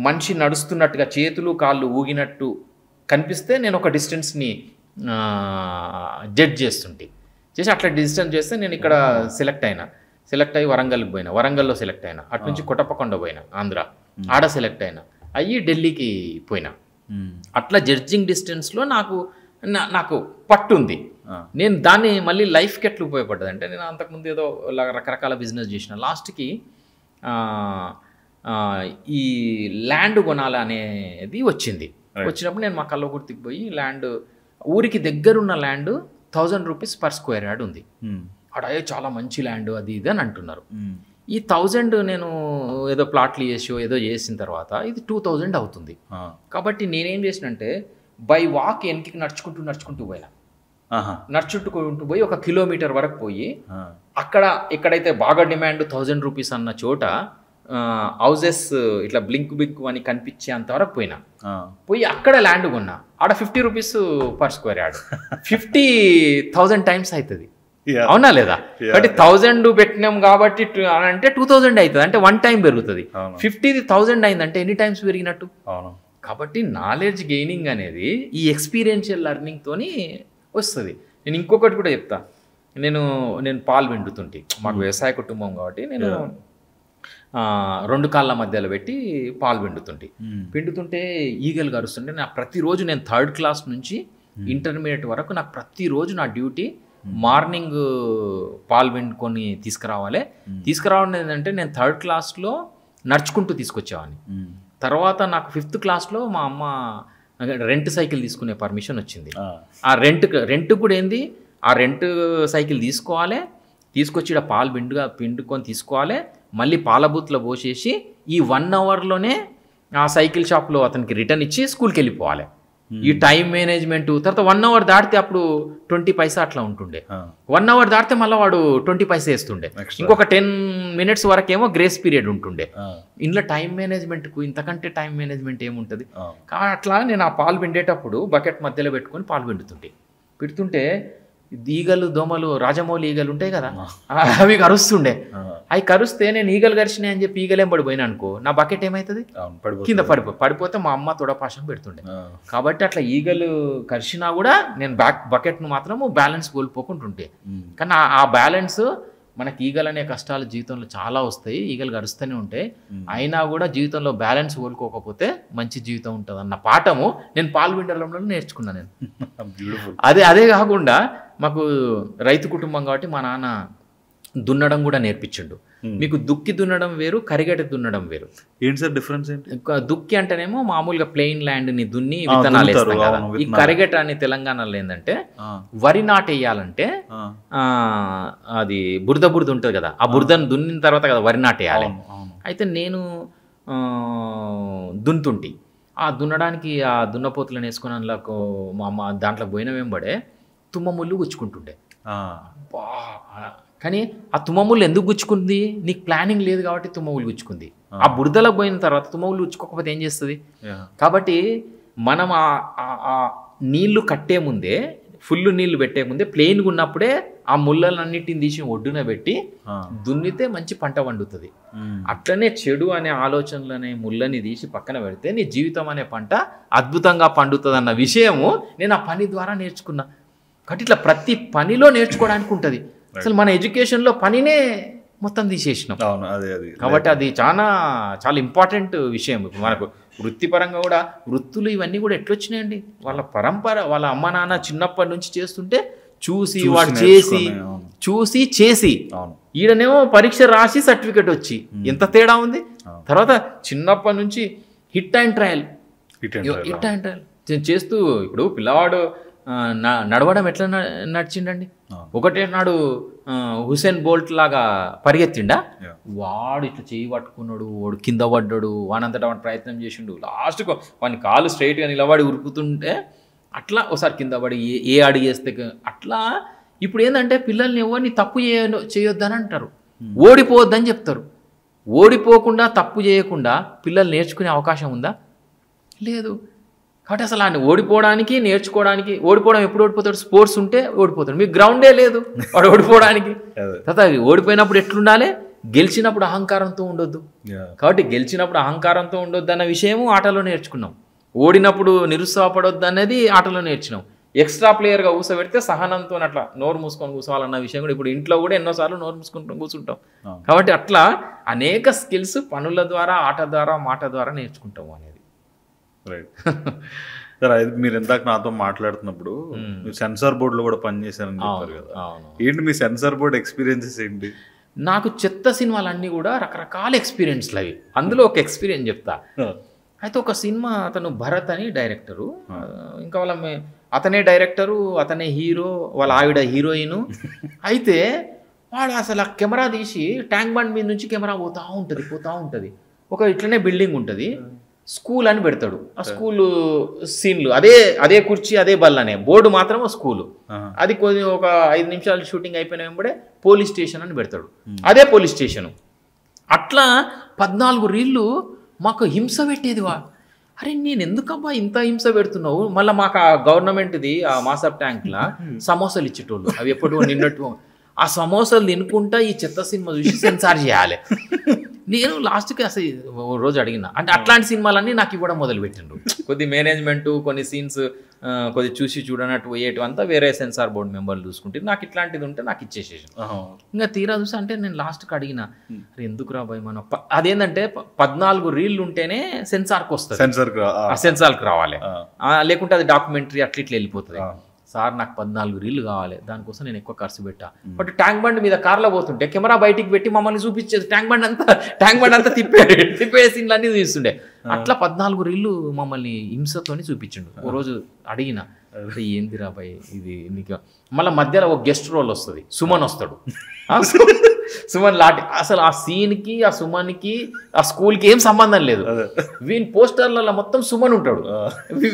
మనిషి నడుస్తున్నట్టుగా చేతులు కాళ్ళు ఊగినట్టు కనిపిస్తే నేను ఒక డిస్టెన్స్ని జడ్జ్ చేసి అట్లా డిస్టెన్స్ చేస్తే నేను ఇక్కడ సెలెక్ట్ అయ్యి వరంగల్కి పోయినా, వరంగల్లో సెలెక్ట్ అయినా, అటు నుంచి కొట్టపకొండ పోయినా ఆంధ్ర, ఆడ సెలెక్ట్ అయినా, అయ్యి ఢిల్లీకి పోయినా. అట్లా జడ్జింగ్ డిస్టెన్స్లో నాకు పట్టుంది. నేను దాన్ని మళ్ళీ లైఫ్కి ఎట్లా ఉపయోగపడ్డది అంటే, నేను అంతకుముందు ఏదో రకరకాల బిజినెస్ చేసిన, లాస్ట్కి ఈ ల్యాండ్ కొనాలి అనేది వచ్చినప్పుడు నేను మా కల్లకుర్తికి పోయి ల్యాండ్, ఊరికి దగ్గరున్న land 1000 rupees per square yard ఉంది. అడే చాలా మంచి ల్యాండ్ అది ఇది అని అంటున్నారు. ఈ 1000 నేను ఏదో ప్లాట్లు ఏదో చేసిన తర్వాత ఇది 2000 అవుతుంది. కాబట్టి నేనేం చేసినంటే, బై వాక్ వెనక్కి నడుచుకుంటూ పోయినా. నడుచుకుంటూ పోయి 1 kilometer వరకు పోయి, ఎక్కడైతే బాగా డిమాండ్ 1000 rupees అన్న చోట హౌజెస్ ఇట్లా బ్లింక్ అని కనిపించే అంతవరకు పోయి అక్కడ ల్యాండ్ కొన్నా. ఆడ 50 rupees per square yard, 50,000 times అవుతుంది. అవునా లేదా? కాబట్టి 1000 పెట్టినాం కాబట్టి అంటే 2000 అవుతుంది, అంటే 1 time పెరుగుతుంది. 50,000 అయిందంటే ఎన్ని టైమ్స్ పెరిగినట్టు. కాబట్టి నాలెడ్జ్ గెయినింగ్ అనేది ఈ ఎక్స్పీరియన్షియల్ లెర్నింగ్తోని వస్తుంది. నేను ఇంకొకటి కూడా చెప్తా. నేను పాలు పిండుతుంటే, మాకు వ్యవసాయ కుటుంబం కాబట్టి నేను 2 కాళ్ళ మధ్యలో పెట్టి పాలు పిండుతుంటే ఈగలు కరుస్తుంటే, ప్రతిరోజు నేను 3rd class నుంచి ఇంటర్మీడియట్ వరకు నాకు ప్రతిరోజు నా డ్యూటీ మార్నింగ్ పాలు పిండుకొని తీసుకురావడం ఏంటంటే, నేను 3rd classలో నడుచుకుంటూ తీసుకొచ్చేవాడిని. తర్వాత నాకు 5th classలో మా అమ్మ రెంట్ సైకిల్ తీసుకునే పర్మిషన్ వచ్చింది. ఆ రెంట్ కూడా ఏంది, ఆ రెంట్ సైకిల్ తీసుకొచ్చి ఇక్కడ పాలు పిండుకొని తీసుకోవాలి, మళ్ళీ పాల బూత్లో పోసేసి ఈ 1 hourలోనే ఆ సైకిల్ షాప్లో అతనికి రిటర్న్ ఇచ్చి స్కూల్కి వెళ్ళిపోవాలి. ఈ టైం మేనేజ్మెంట్. తర్వాత 1 hour దాటితే అప్పుడు 20 paisa అట్లా ఉంటుండే. 1 hour దాటితే మళ్ళీ వాడు 20 paisa వేస్తుండే. ఇంకొక 10 minutes వరకేమో గ్రేస్ పీరియడ్ ఉంటుండే. ఇంట్లో టైం మేనేజ్మెంట్కు ఇంతకంటే టైం మేనేజ్మెంట్ ఏముంటుంది. కాబట్టి అట్లా నేను ఆ పాలు పిండేటప్పుడు బకెట్ మధ్యలో పెట్టుకొని పాలు పెడుతుంటే ఈగలు దోమలు రాజమౌళి ఈగలు ఉంటాయి కదా, అవి కరుస్తుండే. అవి కరుస్తే నేను ఈగలు కరిచినాయి అని చెప్పి ఈగలేం పడిపోయినా అనుకో, నా బకెట్ ఏమవుతుంది, కింద పడిపోతే మా అమ్మ తొడపాశం పెడుతుండే. కాబట్టి అట్లా ఈగలు కరిచినా కూడా నేను బకెట్ను మాత్రము బ్యాలెన్స్ కోల్పోకుంటుంటే. కానీ ఆ బ్యాలెన్స్ మనకి ఈగలు అనే కష్టాలు జీవితంలో చాలా వస్తాయి, ఈగలు గరుస్తూనే ఉంటాయి. అయినా కూడా జీవితంలో బ్యాలెన్స్ కోలుకోకపోతే మంచి జీవితం ఉంటుంది అన్న పాఠము నేను పాల్విండలంలో నేర్చుకున్నాను నేను. అదే కాకుండా మాకు రైతు కుటుంబం కాబట్టి మా నాన్న దున్నడం కూడా నేర్పించిండు. మీకు దుక్కి దున్నడం వేరు, కరిగెట దున్నడం వేరు. ఏంటి సార్ డిఫరెన్స్ ఏంటి? దుక్కి అంటేనేమో మామూలుగా ప్లెయిన్ ల్యాండ్ని దున్ని విత్తనాలు వేస్తాం కదా. ఈ కరిగెట అని తెలంగాణలో ఏంటంటే వరి నాటు వేయాలంటే అది బురద ఉంటుంది కదా, ఆ బురదను దున్నిన తర్వాత కదా వరి నాటు వేయాలి. అయితే నేను దున్తుంటి, ఆ దున్నడానికి ఆ దున్నపోతులను వేసుకుని అందులో మా అమ్మ దాంట్లో పోయిన వెంబడే తుమ్మ ముళ్ళు గుచ్చుకుంటుండే. కానీ ఆ తుమ్మముళ్ళు ఎందుకు గుచ్చుకుంది, నీకు ప్లానింగ్ లేదు కాబట్టి తుమ్మముళ్ళు గుచ్చుకుంది. ఆ బురదలకు పోయిన తర్వాత తుమ్మముళ్ళు గుచ్చుకోకపోతే ఏం చేస్తుంది. కాబట్టి మనం ఆ నీళ్లు కట్టే ముందే, ఫుల్ నీళ్లు పెట్టే ముందే ప్లెయిన్గా ఉన్నప్పుడే ఆ ముళ్ళలన్నిటిని తీసి ఒడ్డున పెట్టి దున్నితే మంచి పంట పండుతుంది. అట్లనే చెడు అనే ఆలోచనలనే ముళ్ళని తీసి పక్కన పెడితే నీ జీవితం అనే పంట అద్భుతంగా పండుతుంది అన్న విషయము నేను ఆ పని ద్వారా నేర్చుకున్నా. కాబట్టి ఇట్లా ప్రతి పనిలో నేర్చుకోవడానికి ఉంటుంది. అసలు మన ఎడ్యుకేషన్లో పనినే మొత్తం తీసేసినాం. కాబట్టి అది చాలా ఇంపార్టెంట్ విషయం. మనకు వృత్తిపరంగా కూడా వృత్తులు ఇవన్నీ కూడా ఎట్లొచ్చినాయండి, వాళ్ళ పరంపర, వాళ్ళ అమ్మ నాన్న చిన్నప్పటి నుంచి చేస్తుంటే చూసి వాడు చూసి చేసి ఈడనేమో పరీక్ష రాసి సర్టిఫికెట్ వచ్చి ఎంత తేడా ఉంది. తర్వాత చిన్నప్పటి నుంచి హిట్ అండ్ ట్రయల్ చేస్తూ ఇప్పుడు పిల్లవాడు నడవడం ఎట్లా నడిచిండండి. ఒకటే నాడు హుసేన్ బోల్ట్ లాగా పరిగెత్తిండా, వాడు ఇట్లా చేయి పట్టుకున్నాడు, వాడు కింద పడ్డాడు, వానంతటా వాడు ప్రయత్నం చేసిండు, లాస్ట్కు వాని కాలు స్ట్రైట్గా నిలబడి ఉరుకుతుంటే అట్లా ఒకసారి కింద పడి ఏ అడుగు వేస్తే అట్లా. ఇప్పుడు ఏంటంటే పిల్లల్ని ఎవరిని తప్పు చేయొద్దని అంటారు, ఓడిపోవద్దని చెప్తారు. ఓడిపోకుండా తప్పు చేయకుండా పిల్లలు నేర్చుకునే అవకాశం ఉందా? లేదు. కాబట్టి అసలు ఆయన ఓడిపోవడానికి నేర్చుకోవడానికి, ఓడిపోవడం ఎప్పుడు ఓడిపోతాడు, స్పోర్ట్స్ ఉంటే ఓడిపోతాడు. మీకు గ్రౌండే లేదు వాడు ఓడిపోవడానికి. తర్వాత ఓడిపోయినప్పుడు ఎట్లుండాలి, గెలిచినప్పుడు అహంకారంతో ఉండొద్దు. కాబట్టి గెలిచినప్పుడు అహంకారంతో ఉండొద్దు అన్న విషయము ఆటలో నేర్చుకున్నాం. ఓడినప్పుడు నిరుత్సాహపడొద్దు అనేది ఆటలో నేర్చుకున్నాం. ఎక్స్ట్రా ప్లేయర్గా కూర్చోబెడితే సహనంతో అట్లా నోరు మూసుకొని కూర్చోవాలన్న విషయం కూడా ఇప్పుడు ఇంట్లో కూడా ఎన్నోసార్లు నోరు మూసుకుంటూ కూర్చుంటాం. కాబట్టి అట్లా అనేక స్కిల్స్ పనుల ద్వారా, ఆట ద్వారా, మాట ద్వారా నేర్చుకుంటాం అనేది. Right sir. మీరు ఇందాక నాతో మాట్లాడుతున్నప్పుడు మీరు సెన్సార్ బోర్డులో కూడా పనిచేశారని చెప్పారు కదా, ఏంటి మీ సెన్సార్ బోర్డ్ ఎక్స్పీరియన్సెస్ ఏంటి? నాకు చెత్త సినిమాలన్నీ కూడా రకరకాల ఎక్స్పీరియన్స్లు అవి. అందులో ఒక ఎక్స్పీరియన్స్ చెప్తా. అయితే ఒక సినిమా, అతను భరత్ అని డైరెక్టరు, ఇంకా అతనే డైరెక్టరు, అతనే హీరో, వాళ్ళ ఆవిడ హీరోయిన్. అయితే వాడు అసలు ఆ కెమెరా తీసి ట్యాంక్ బండ్ మీద నుంచి కెమెరా పోతూ ఉంటుంది. ఒక ఇట్లనే బిల్డింగ్ ఉంటుంది, స్కూల్ అని పెడతాడు. ఆ స్కూల్ సీన్లు అదే కుర్చీ, అదే బల్లనే, బోర్డు మాత్రం స్కూలు. అది ఒక 5 నిమిషాలు షూటింగ్ అయిపోయిన వెంబడే పోలీస్ స్టేషన్ అని పెడతాడు, అదే పోలీస్ స్టేషను. అట్లా 14 రీళ్ళు మాకు హింస పెట్టేది. అరే నేను ఎందుకబ్బా ఇంత హింస పెడుతున్నావు? మళ్ళీ మాకు ఆ గవర్నమెంట్ది ఆ మాసప్ ట్యాంక్లా సమోసాలు ఇచ్చేటోళ్ళు, అవి ఎప్పుడు నిన్నట్టు ఆ సమోసాలు తినుకుంటా ఈ చెత్త సినిమా చూసి సెన్సార్ చేయాలి. నేను లాస్ట్కి అసలు రోజు అడిగిన, అంటే అట్లాంటి సినిమాలన్నీ నాకు ఇవ్వడం మొదలుపెట్టిండ్రు. కొద్ది మేనేజ్మెంటు, కొన్ని సీన్స్ కొద్ది చూడనట్టు పోయేటు అంతా వేరే సెన్సార్ బోర్డు మెంబర్లు చూసుకుంటే, నాకు ఇట్లాంటిది ఉంటే నాకు ఇచ్చేసేసి. ఇంకా తీరా చూసి అంటే నేను లాస్ట్కి అడిగిన, ఎందుకు రాబాయ్ మనం అదేంటంటే 14 రీళ్ళు ఉంటేనే సెన్సార్కి వస్తుంది, సెన్సార్కి రావాలి, లేకుంటే అది డాక్యుమెంటరీ అట్లా ఇట్లా వెళ్ళిపోతుంది. సార్ నాకు 14 రీళ్ళు కావాలి, దానికోసం నేను ఎక్కువ ఖర్చు పెట్టా. బట్ ట్యాంక్ బండ్ మీద కార్లో పోతుంటే కెమెరా బయటికి పెట్టి మమ్మల్ని చూపించేది, ట్యాంక్ బండ్ అంతా తిప్పే సీన్లు అన్నీ చూస్తుండే. అట్లా 14 రీళ్ళు మమ్మల్ని హింసతోని చూపించిండు. ఓ రోజు అడిగిన, ఏంది రాబాయ్ ఇది నీకు? మళ్ళీ మధ్యలో ఒక గెస్ట్ రోల్ వస్తుంది, సుమన్ వస్తాడు. సుమన్ లాంటి అసలు ఆ సీన్కి, ఆ సుమన్కి, ఆ స్కూల్కి ఏం సంబంధం లేదు. వీని పోస్టర్లలో మొత్తం సుమన్ ఉంటాడు,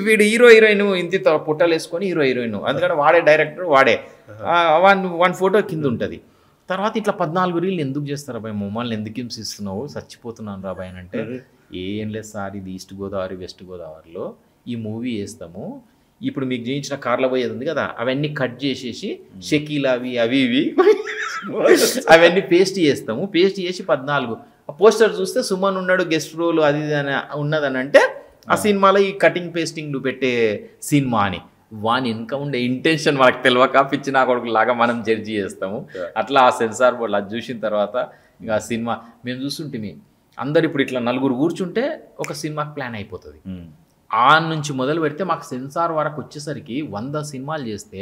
వీడు హీరోయిన్ ఇంత పుట్టలు వేసుకొని హీరోయిన్, అందుకని వాడే డైరెక్టర్, వాడే వన్ ఫోటో కింద ఉంటుంది. తర్వాత ఇట్లా 14 రీళ్ళు ఎందుకు చేస్తారు రాబాయ్, మమ్మల్ని ఎందుకు హింసిస్తున్నావు, చచ్చిపోతున్నాను రాబాయ్ అని అంటే, ఏం లేదు సార్, ఇది ఈస్ట్ గోదావరి వెస్ట్ గోదావరిలో ఈ మూవీ వేస్తాము, ఇప్పుడు మీకు చూపించిన కార్లో పోయేది ఉంది కదా, అవన్నీ కట్ చేసేసి షకీల్ అవి ఇవి అవన్నీ పేస్ట్ చేస్తాము. పేస్ట్ చేసి 14 పోస్టర్ చూస్తే సుమన్ ఉన్నాడు గెస్ట్ రోల్ అది అని ఉన్నదని అంటే ఆ సినిమాలో ఈ కటింగ్ పేస్టింగ్ పెట్టే సినిమా అని. వాని ఇంకా ఉండే ఇంటెన్షన్ మనకు తెలియక పిచ్చి నా కొడుకు లాగా మనం జడ్జి చేస్తాము. అట్లా ఆ సెన్సార్ బోర్డు అది చూసిన తర్వాత ఇంకా ఆ సినిమా మేము చూస్తుంటే అందరు ఇప్పుడు ఇట్లా 4 కూర్చుంటే ఒక సినిమాకి ప్లాన్ అయిపోతుంది. ఆ నుంచి మొదలు పెడితే మాకు సెన్సార్ వరకు వచ్చేసరికి 100 సినిమాలు చేస్తే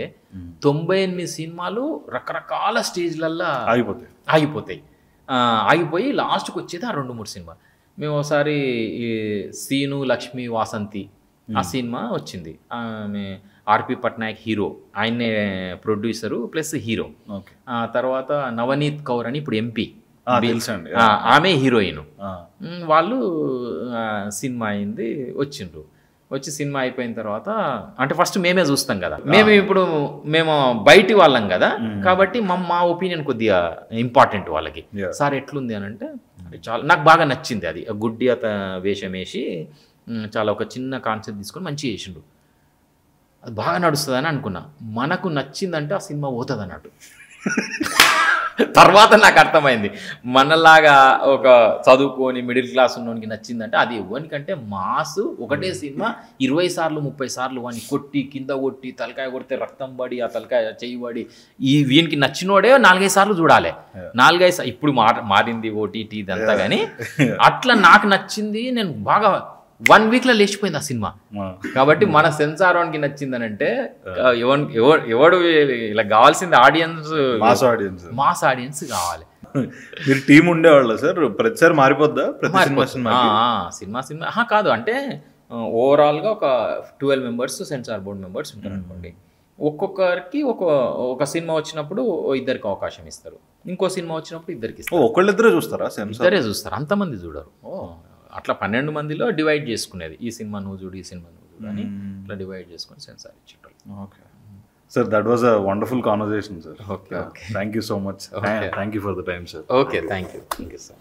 98 సినిమాలు రకరకాల స్టేజ్లల్లో ఆగిపోతాయి. ఆగిపోయి లాస్ట్కి వచ్చేది ఆ 2-3 సినిమాలు. మేము ఒకసారి ఈ సీను లక్ష్మి వాసంతి ఆ సినిమా వచ్చింది. ఆమె ఆర్పి పట్నాయక్ హీరో, ఆయన్నే ప్రొడ్యూసరు ప్లస్ హీరో. తర్వాత నవనీత్ కౌర్ అని ఇప్పుడు ఎంపీ, ఆమె హీరోయిన్. వాళ్ళు సినిమా అయింది, వచ్చిండ్రు. వచ్చి సినిమా అయిపోయిన తర్వాత అంటే ఫస్ట్ మేమే చూస్తాం కదా, మేము బయటి వాళ్ళం కదా, కాబట్టి మా ఒపీనియన్ కొద్దిగా ఇంపార్టెంట్ వాళ్ళకి. సార్ ఎట్లుంది అని అంటే చాలా నాకు బాగా నచ్చింది. అది గుడ్డి వేషం వేసి చాలా ఒక చిన్న కాన్సెప్ట్ తీసుకొని మంచిగా చేసిండు. అది బాగా నడుస్తుందని అనుకున్నా. మనకు నచ్చిందంటే ఆ సినిమా పోతుంది అన్నట్టు. తర్వాత నాకు అర్థమైంది మనలాగా ఒక చదువుకొని మిడిల్ క్లాస్ ఉన్నోనికి నచ్చిందంటే అది ఎవరికంటే మాస్. ఒకటే సినిమా 20 సార్లు 30 సార్లు వాడిని కొట్టి కింద కొట్టి తలకాయ కొడితే రక్తం పడి ఆ తలకాయ చెయ్యి పడి వీనికి నచ్చినోడే 4-5 సార్లు చూడాలి. 4-5 ఇప్పుడు మారింది ఓటీటీ ఇదంతా, కానీ అట్లా నాకు నచ్చింది. నేను బాగా 1 వీక్లో లేచిపోయింది ఆ సినిమా. కాబట్టి మన సెన్సార్ వానికి నచ్చిందని అంటే ఎవడు ఇలా కావాల్సింది ఆడియన్స్, మాస్ ఆడియన్స్ కావాలి. మీరు టీం ఉండేవాళ్ళ సార్? ప్రతిసారి మారిపోద్దా సినిమా కాదు అంటే ఓవరాల్గా ఒక 12 మెంబర్స్ సెన్సార్ బోర్డ్ మెంబర్స్ ఉంటారు అనుకోండి. ఒక్కొక్కరికి ఒక సినిమా వచ్చినప్పుడు ఇద్దరికి అవకాశం ఇస్తారు, ఇంకో సినిమా వచ్చినప్పుడు ఇద్దరికి ఇస్తారు. ఒకళ్ళిద్దరే చూస్తారా? ఇద్దరే చూస్తారు, అంతమంది చూడరు. అట్లా 12 మందిలో డివైడ్ చేసుకునేది. ఈ సినిమా నువ్వు చూడు, ఈ సినిమా నువ్వు చూడు అని ఇట్లా డివైడ్ చేసుకుని సెన్సార్ ఇచ్చేటోళ్ళు. Okay sir, that was a wonderful conversation sir. Okay, thank you so much. Thank you for the time sir. Okay, thank you sir.